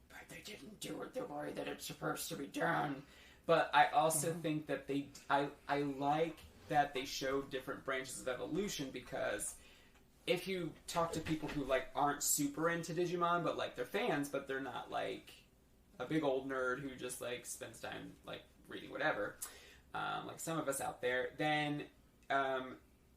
but they didn't do it the way that it's supposed to be done. But I also think that I like that they showed different branches of evolution because if you talk to people who like aren't super into Digimon, but like they're fans, but they're not like a big old nerd who just like spends time like reading whatever, like some of us out there, then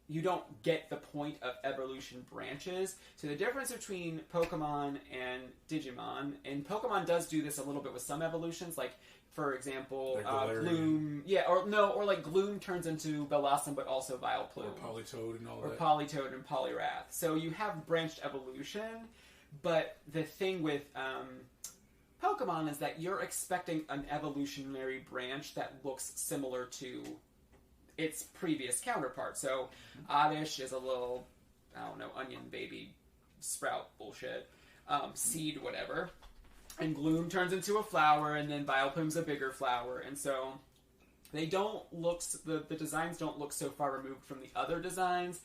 you don't get the point of evolution branches. So the difference between Pokemon and Digimon, and Pokemon does do this a little bit with some evolutions, like for example, Gloom, or like Gloom turns into Bellossom, but also Vileplume, or Politoed and all or that, Politoed and Poliwrath. So you have branched evolution, but the thing with Pokemon is that you're expecting an evolutionary branch that looks similar to its previous counterpart. So Oddish is a little, I don't know, onion baby sprout bullshit, seed whatever. And Gloom turns into a flower, and then Vileplume's a bigger flower. And so they don't look, the designs don't look so far removed from the other designs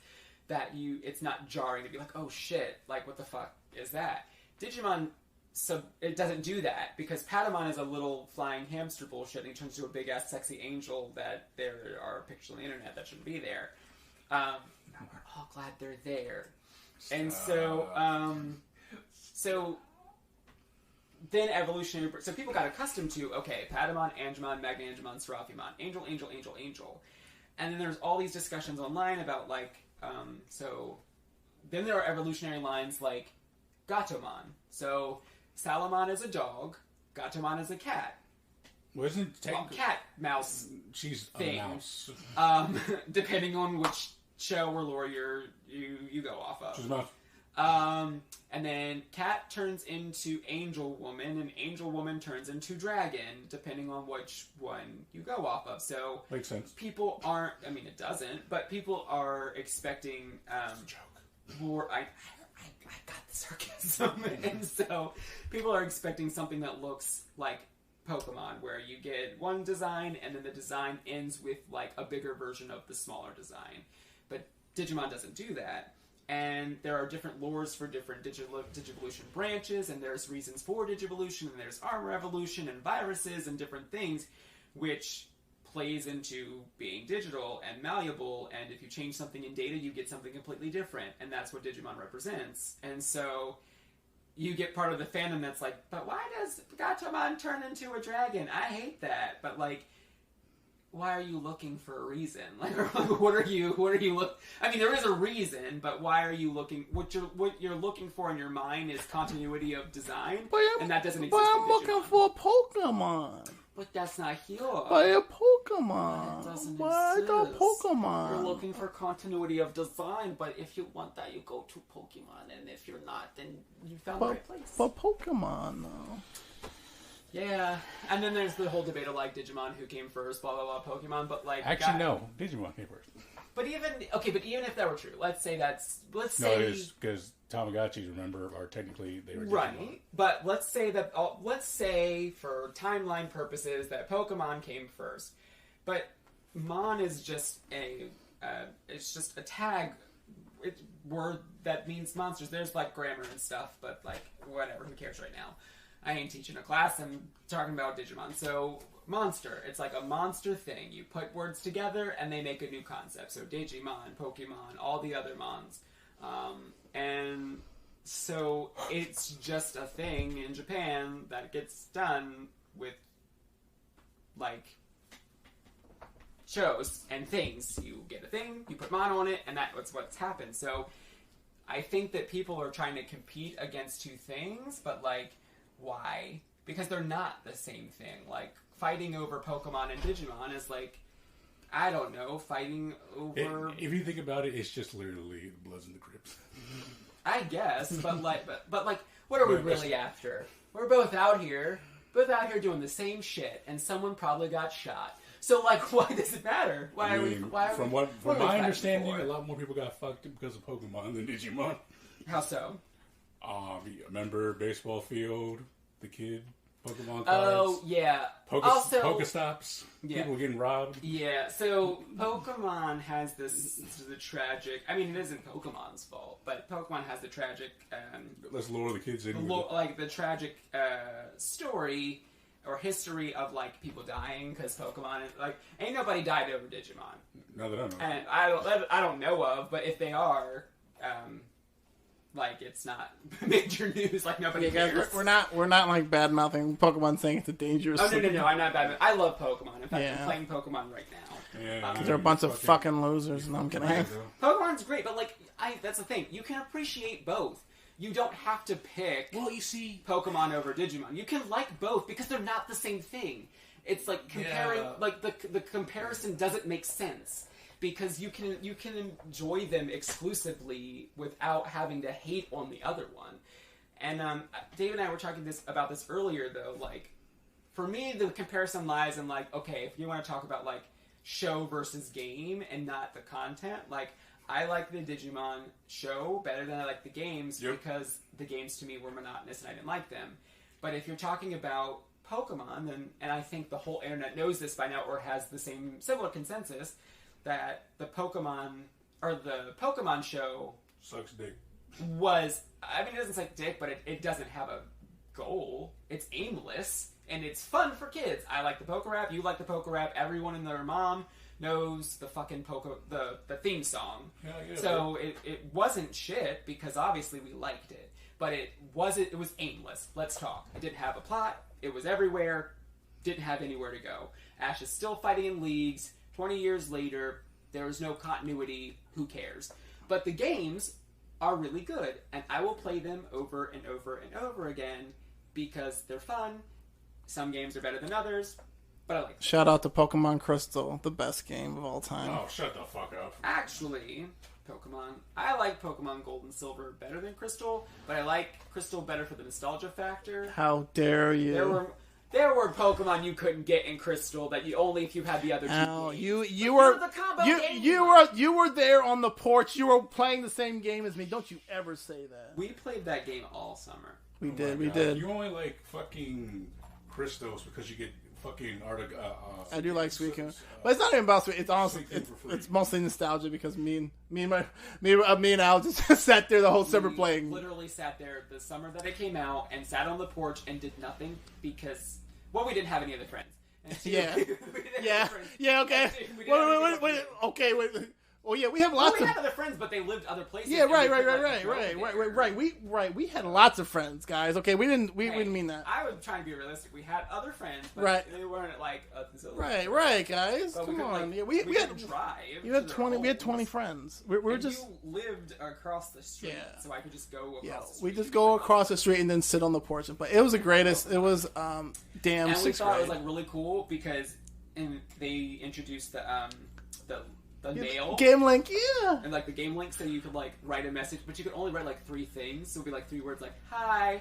that it's not jarring to be like, oh shit, like what the fuck is that? Digimon, it doesn't do that, because Patamon is a little flying hamster bullshit, and he turns into a big-ass sexy angel that there are pictures on the internet that shouldn't be there. Now we're all glad they're there. And so then evolutionary... So people got accustomed to, okay, Patamon, Angemon, Magnangemon, Seraphimon, Angel, Angel, Angel, Angel. And then there's all these discussions online about, like, so... Then there are evolutionary lines like Gatomon. So, Salamon is a dog, Gatomon is a cat. Wasn't cat, mouse She's thing. a mouse. Depending on which show or lore you go off of. She's a mouse. And then Cat turns into Angel Woman, and Angel Woman turns into Dragon, depending on which one you go off of. So makes sense. People aren't. I mean, it doesn't, but people are expecting. More. I got the sarcasm, and so people are expecting something that looks like Pokemon, where you get one design, and then the design ends with like a bigger version of the smaller design. But Digimon doesn't do that. And there are different lores for different Digivolution branches, and there's reasons for Digivolution, and there's armor evolution, and viruses, and different things, which plays into being digital and malleable, and if you change something in data, you get something completely different, and that's what Digimon represents. And so you get part of the fandom that's like, but why does Gatomon turn into a dragon? I hate that. But, like, why are you looking for a reason? Like, what are you look? I mean, there is a reason, but why are you looking? What you're looking for in your mind is continuity of design, and that doesn't exist. But I'm in looking Digimon. for a Pokemon. But that's not here. But a Pokemon. That doesn't Why exist. the Pokemon? You're looking for continuity of design, but if you want that, you go to Pokemon, and if you're not, then you found the right place. For Pokemon, though. Yeah, and then there's the whole debate of like Digimon, who came first, blah blah blah, Pokemon, but like Actually, no, Digimon came first. But even if that were true, let's say no, it is because Tamagotchis, remember, are technically they were Digimon. Right. But let's say for timeline purposes that Pokemon came first, but Mon is just it's just a tag word that means monsters. There's like grammar and stuff, but like whatever, who cares right now? I ain't teaching a class. I'm talking about Digimon. So, monster. It's like a monster thing. You put words together, and they make a new concept. So, Digimon, Pokemon, all the other Mons. And so, it's just a thing in Japan that gets done with, like, shows and things. You get a thing, you put Mon on it, and that's what's happened. So, I think that people are trying to compete against two things, but, like, why? Because they're not the same thing. Like, fighting over Pokemon and Digimon is like, I don't know, fighting over... If you think about it, it's just literally the Bloods and the Crips. I guess, but like, what are we really after? We're both out here doing the same shit, and someone probably got shot. So, like, why does it matter? From my understanding, a lot more people got fucked because of Pokemon than Digimon. How so? Remember baseball field, the kid, Pokemon cards? Oh, yeah. Pokestops, yeah. People getting robbed. Yeah, so Pokemon has the tragic... I mean, it isn't Pokemon's fault, but Pokemon has the tragic... Let's lure the kids in. The tragic story or history of, like, people dying because Pokemon... Like, ain't nobody died over Digimon. No, they don't know. And I don't know of, but if they are... like, it's not major news. Like, nobody cares. We're not like bad mouthing Pokemon, saying it's a dangerous. Oh no! I'm not bad. I love Pokemon. In fact, Yeah. I'm playing Pokemon right now. Yeah, They're a bunch of fucking losers, and I'm kidding. Pokemon's great, but like, that's the thing. You can appreciate both. You don't have to pick. Well, you see, Pokemon over Digimon. You can like both because they're not the same thing. It's like comparing. Yeah. Like the comparison doesn't make sense. Because you can enjoy them exclusively without having to hate on the other one. And Dave and I were talking about this earlier, though. Like, for me, the comparison lies in, like, okay, if you want to talk about, like, show versus game and not the content, like, I like the Digimon show better than I like the games because the games, to me, were monotonous and I didn't like them. But if you're talking about Pokemon, and I think the whole internet knows this by now or has the same similar consensus, that the Pokemon show sucks dick. Was, I mean, it doesn't suck dick, but it doesn't have a goal. It's aimless, and it's fun for kids. I like the Poke Rap, you like the Poke Rap, everyone and their mom knows the fucking the theme song. Yeah, so it wasn't shit, because obviously we liked it. but it was aimless. Let's talk. It didn't have a plot. It was everywhere. Didn't have anywhere to go. Ash is still fighting in leagues. 20 years later, there is no continuity. Who cares? But the games are really good, and I will play them over and over and over again because they're fun. Some games are better than others, but I like them. Shout out to Pokemon Crystal, the best game of all time. Oh, shut the fuck up. Actually, I like Pokemon Gold and Silver better than Crystal, but I like Crystal better for the nostalgia factor. How dare you? There were Pokemon you couldn't get in Crystal that you only if you had the other two. Ow, games. you But were the combo game you were there on the porch. You were playing the same game as me. Don't you ever say that. We played that game all summer. We did. You only like fucking crystals because you get fucking I do like Suicune, but it's not even about Suicune. It's honestly it's mostly nostalgia because me and Al just sat there the whole summer playing. Literally sat there the summer that it came out and sat on the porch and did nothing because we didn't have any other friends. And two, Yeah. we didn't Yeah. have friends. Yeah. Okay. And two, we didn't have any Wait. friends. Okay. Wait. Oh yeah, we have lots we of. had other friends, but they lived other places. Yeah, and we right. could, like, go there. We had lots of friends, guys. Okay, we didn't mean that. I was trying to be realistic. We had other friends, but Right. they weren't like a zillion. Right, guys. But Come we could, on. like, Yeah, we we had could drive. you had to their 20. We had homes. 20 friends. We're And just you lived across the street, Yeah. so I could just go across the street. we just go across the street and then sit on the porch. But it was the greatest. It was damn And we sixth thought grade. it was like really cool because they introduced the mail Game Link, yeah. and like the game link, so you could like write a message, but you could only write like 3 things. So it'd be like 3 words, like "Hi,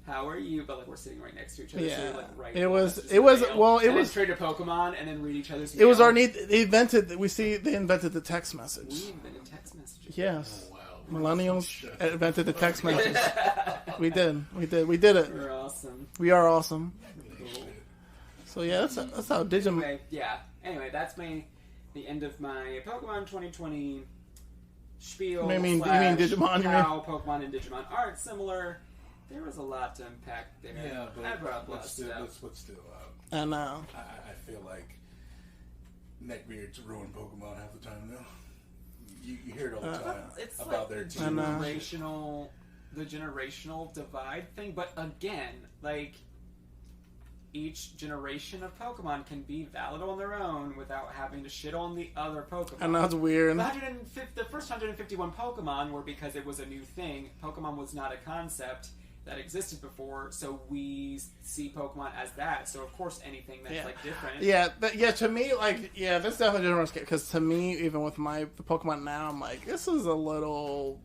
how are you?" But like we're sitting right next to each other, so Yeah. you like write. It was- messages it in was- the mail, well, it and was- then trade a Pokemon and then read each other's. It was mail. our need. They invented the text message. We invented text messages. Yes. Wow. Millennials invented the text message. We did it. We're awesome. We are awesome. Cool. So yeah, that's how Digimon. Anyway, that's the end of my Pokemon 2020 spiel. You mean slash Digimon, you How Pokemon and Digimon aren't similar. There was a lot to unpack there. Yeah, but I brought up a lot of still, stuff. let's still. I know. I feel like neckbeards ruin Pokemon half the time now. You hear it all the time It's about like their the team. generational divide thing, but again, like each generation of Pokemon can be valid on their own without having to shit on the other Pokemon. I know it's weird. The first 151 Pokemon were because it was a new thing. Pokemon was not a concept that existed before, so we see Pokemon as that. So of course, anything that's like different. To me, like, that's definitely different. Because to me, even with the Pokemon now, I'm like, this is a little.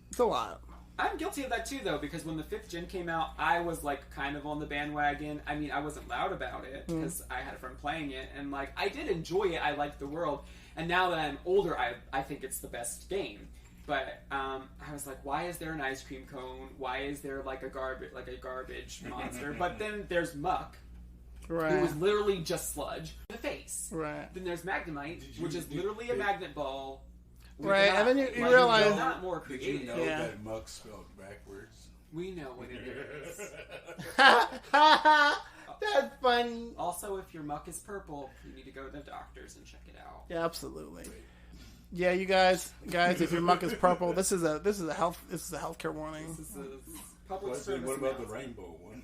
It's a lot. I'm guilty of that too, though, because when the 5th gen came out, I was like kind of on the bandwagon. I mean, I wasn't loud about it because I had a friend playing it, and like I did enjoy it. I liked the world, and now that I'm older, I think it's the best game. But I was like, why is there an ice cream cone? Why is there like a garbage monster? But then there's Muck, Right. who was literally just sludge in the face. Right. Then there's Magnemite, which is literally a magnet ball. Right, and then you Like, realize- not more Did creative. you know Yeah. that Muck spelled backwards? We know what it is. That's funny. Also, if your muck is purple, you need to go to the doctors and check it out. Yeah, absolutely. Yeah, you guys, if your muck is purple, this is a healthcare warning. This is a public What service about the announcement. rainbow one?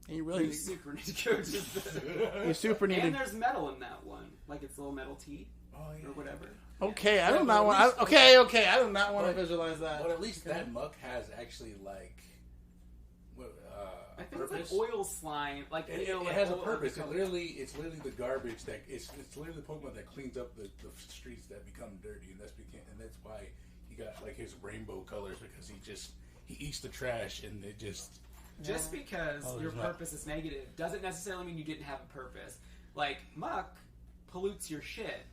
And you really, You super need to go to the... you super need And to. there's metal in that one, like it's a little metal teeth Oh yeah. or whatever. Okay, I do Yeah, not but want. at least- Okay, I do not want to But- visualize that. But at least that Muck has actually I think purpose. it's like oil slime, like It, you know, it like has a oil- purpose. It's literally the garbage that it's literally the Pokemon that cleans up the streets that become dirty, and that's why he got like his rainbow colors, because he eats the trash and it just. Just because Oh, your there's not- purpose is negative doesn't necessarily mean you didn't have a purpose. Like, muck pollutes your shit,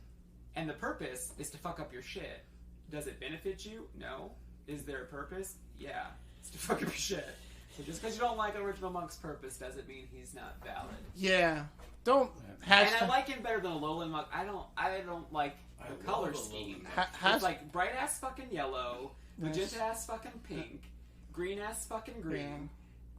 and the purpose is to fuck up your shit. Does it benefit you? No. Is there a purpose? Yeah. It's to fuck up your shit. So just because you don't like original Muck's purpose doesn't mean he's not valid. Yeah, don't And I like him better than a Alolan Muck. I don't like I the love color Alolan scheme. Muck. It's like bright ass fucking yellow, Nice. magenta ass fucking pink, green ass fucking green.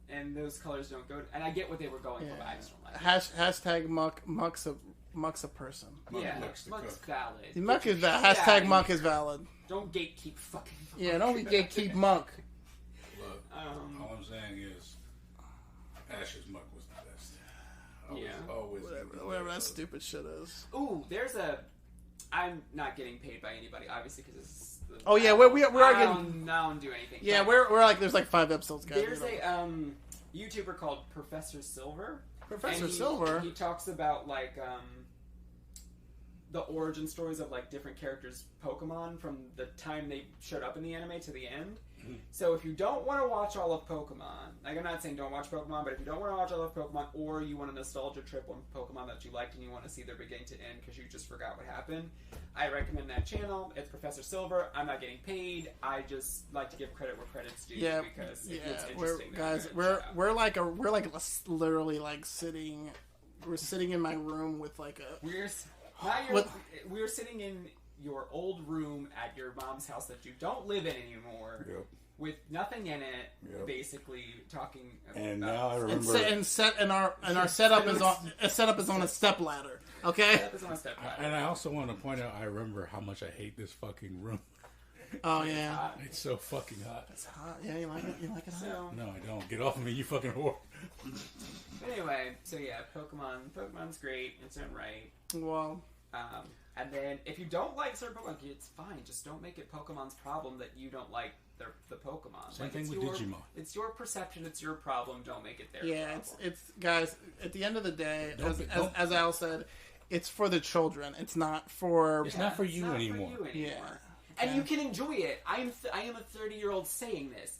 And those colors don't go. And I get what they were going for, but I just don't like it. hashtag muck's Muck's a person. Muck's valid. The Muck is valid. Hashtag Muck is valid. Don't gatekeep fucking Muck. Yeah, don't gatekeep Muck. Look, all I'm saying is, Ash's Muck was the best. Always. Whatever that stupid shit is. Ooh, I'm not getting paid by anybody, obviously, because this is. Oh yeah, we are getting. I don't do anything. Yeah, we're like there's like 5 episodes, guys. There's a YouTuber called Professor Silver. Silver. He talks about like the origin stories of like different characters' Pokemon from the time they showed up in the anime to the end. So if you don't want to watch all of Pokemon, like I'm not saying don't watch Pokemon, but if you don't want to watch all of Pokemon, or you want a nostalgia trip on Pokemon that you liked and you want to see their beginning to end because you just forgot what happened, I recommend that channel. It's Professor Silver. I'm not getting paid. I just like to give credit where credit's due because it's interesting. We're literally like sitting. We're sitting in my room with like a. We're sitting in your old room at your mom's house that you don't live in anymore, with nothing in it, basically talking. And now I remember. Our setup is on a step ladder. Okay. Setup is on a step ladder. And I also want to point out, I remember how much I hate this fucking room. Oh yeah, it's so fucking hot. It's hot. Yeah, you like it? You like it hot? So, no, I don't. Get off of me, you fucking whore. Anyway, so yeah, Pokemon's great. It's done right. Well. And then, if you don't like certain Pokemon, it's fine. Just don't make it Pokemon's problem that you don't like the Pokemon. Same thing with Digimon. It's your perception. It's your problem. Don't make it their problem. It's guys. At the end of the day, as Al said, it's for the children. It's not for. It's not for you anymore. Yeah, and you can enjoy it. I am a 30-year-old saying this.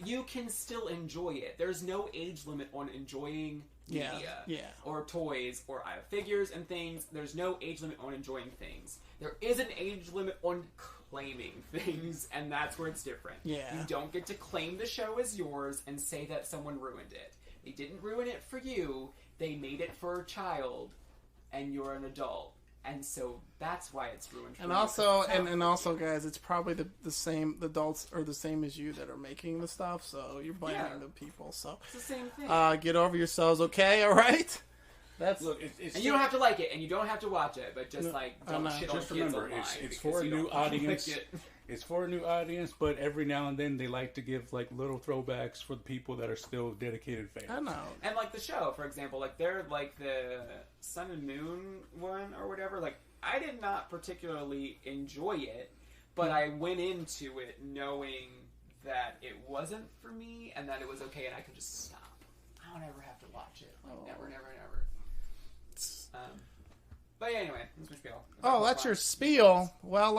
You can still enjoy it. There's no age limit on enjoying media or toys or figures and things. There's no age limit on enjoying things. There is an age limit on claiming things, and that's where it's different. Yeah. You don't get to claim the show as yours and say that someone ruined it. They didn't ruin it for you. They made it for a child, and you're an adult. And so that's why it's ruined for and you. Also, guys, it's probably the same. The adults are the same as you that are making the stuff. So you're blaming the people. So it's the same thing. Get over yourselves, okay? All right. And you don't have to like it, and you don't have to watch it, but just don't shit on just kids remember, online. It's for a new audience. It's for a new audience, but every now and then they like to give like little throwbacks for the people that are still dedicated fans. I know. And like the show, for example, like they're like the Sun and Moon one or whatever. Like I did not particularly enjoy it, but I went into it knowing that it wasn't for me and that it was okay and I could just stop. I don't ever have to watch it. Like never. But anyway, that's my spiel. That's your spiel. Well,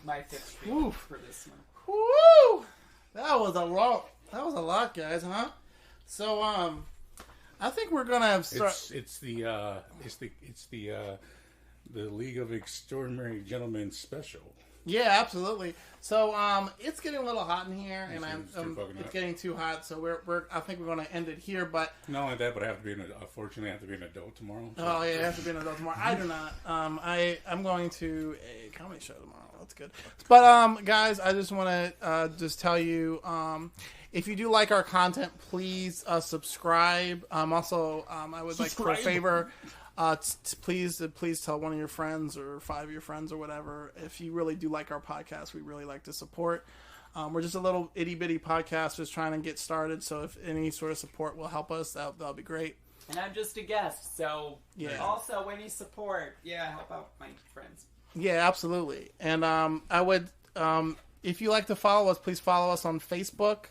my fifth spiel for this one. Woo! That was a lot, guys, huh? So, I think we're gonna start. It's the League of Extraordinary Gentlemen special. Yeah, absolutely. So, it's getting a little hot in here, and it's getting too hot. So I think we're going to end it here. But not only that, but unfortunately, I have to be an adult tomorrow. So. Oh yeah, I have to be an adult tomorrow. I do not. I'm going to a comedy show tomorrow. That's good. But guys, I just want to just tell you, if you do like our content, please subscribe. Also, I would like for a favor. Please tell one of your friends or 5 of your friends or whatever. If you really do like our podcast, we really like to support. We're just a little itty bitty podcast just trying to get started. So if any sort of support will help us, that'll be great. And I'm just a guest, so also any support, help out my friends. Yeah, absolutely. And I would, if you like to follow us, please follow us on Facebook.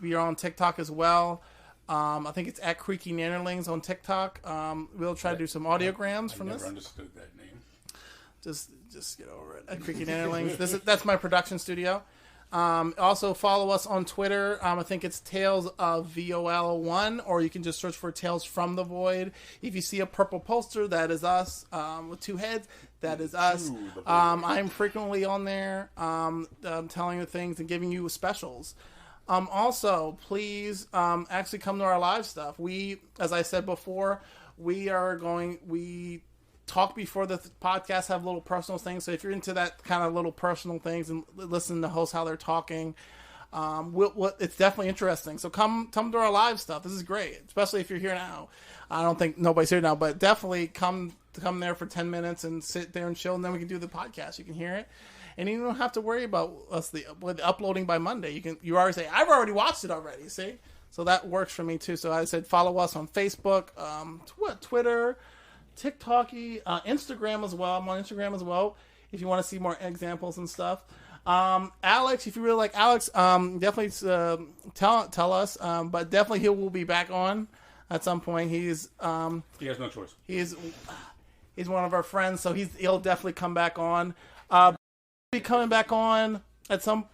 We are on TikTok as well. I think it's at Creaky Nannerlings on TikTok. We'll try to do some audiograms from this. I never understood that name. Just get over it. At Creaky Nannerlings. That's my production studio. Also follow us on Twitter. I think it's Tales of VOL1, or you can just search for Tales from the Void. If you see a purple poster, that is us. With 2 heads, that is us. I'm frequently on there, telling you things and giving you specials. Also, please actually come to our live stuff. We, as I said before, we talk before the podcast, have little personal things. So if you're into that kind of little personal things and listen to hosts how they're talking, It's definitely interesting. So come to our live stuff. This is great, especially if you're here now. I don't think nobody's here now, but definitely come there for 10 minutes and sit there and chill, and then we can do the podcast. You can hear it, and you don't have to worry about us with uploading by Monday. You already say, I've already watched it already. See, so that works for me too. So I said follow us on Facebook, Twitter, TikTok, Instagram as well. I'm on Instagram as well if you want to see more examples and stuff. Alex, if you really like Alex, definitely tell us. But definitely he will be back on at some point. He has no choice. He's one of our friends, so he'll definitely come back on. Be coming back on at some.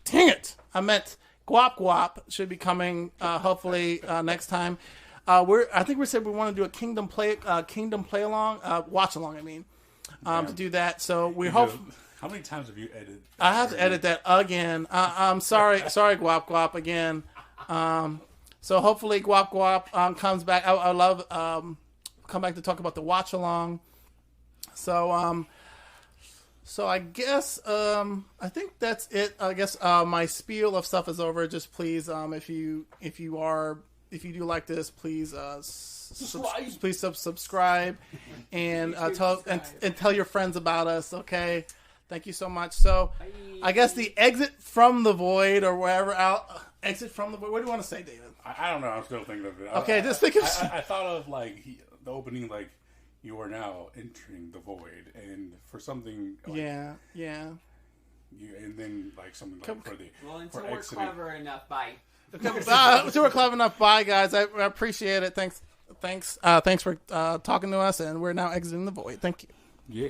Dang it! I meant Guap should be coming hopefully next time. I think we said we want to do a Kingdom play along, watch along. I mean, to do that. So we hope. How many times have you edited? I have to edit that again. I'm sorry, Guap again. So hopefully Guap comes back. I love come back to talk about the watch along. So I guess I think that's it. I guess my spiel of stuff is over. Just please, if you do like this, please subscribe and tell your friends about us. Okay. Thank you so much. So, I guess the exit from the void or wherever exit from the void. What do you want to say, David? I don't know. I'm still thinking of it. Okay, just think of. I thought of the opening, you are now entering the void, and for something. Yeah. And then something for the. Well, until we're clever enough, bye. Until we're clever enough, bye, guys. I appreciate it. Thanks for talking to us, and we're now exiting the void. Thank you. Yeah.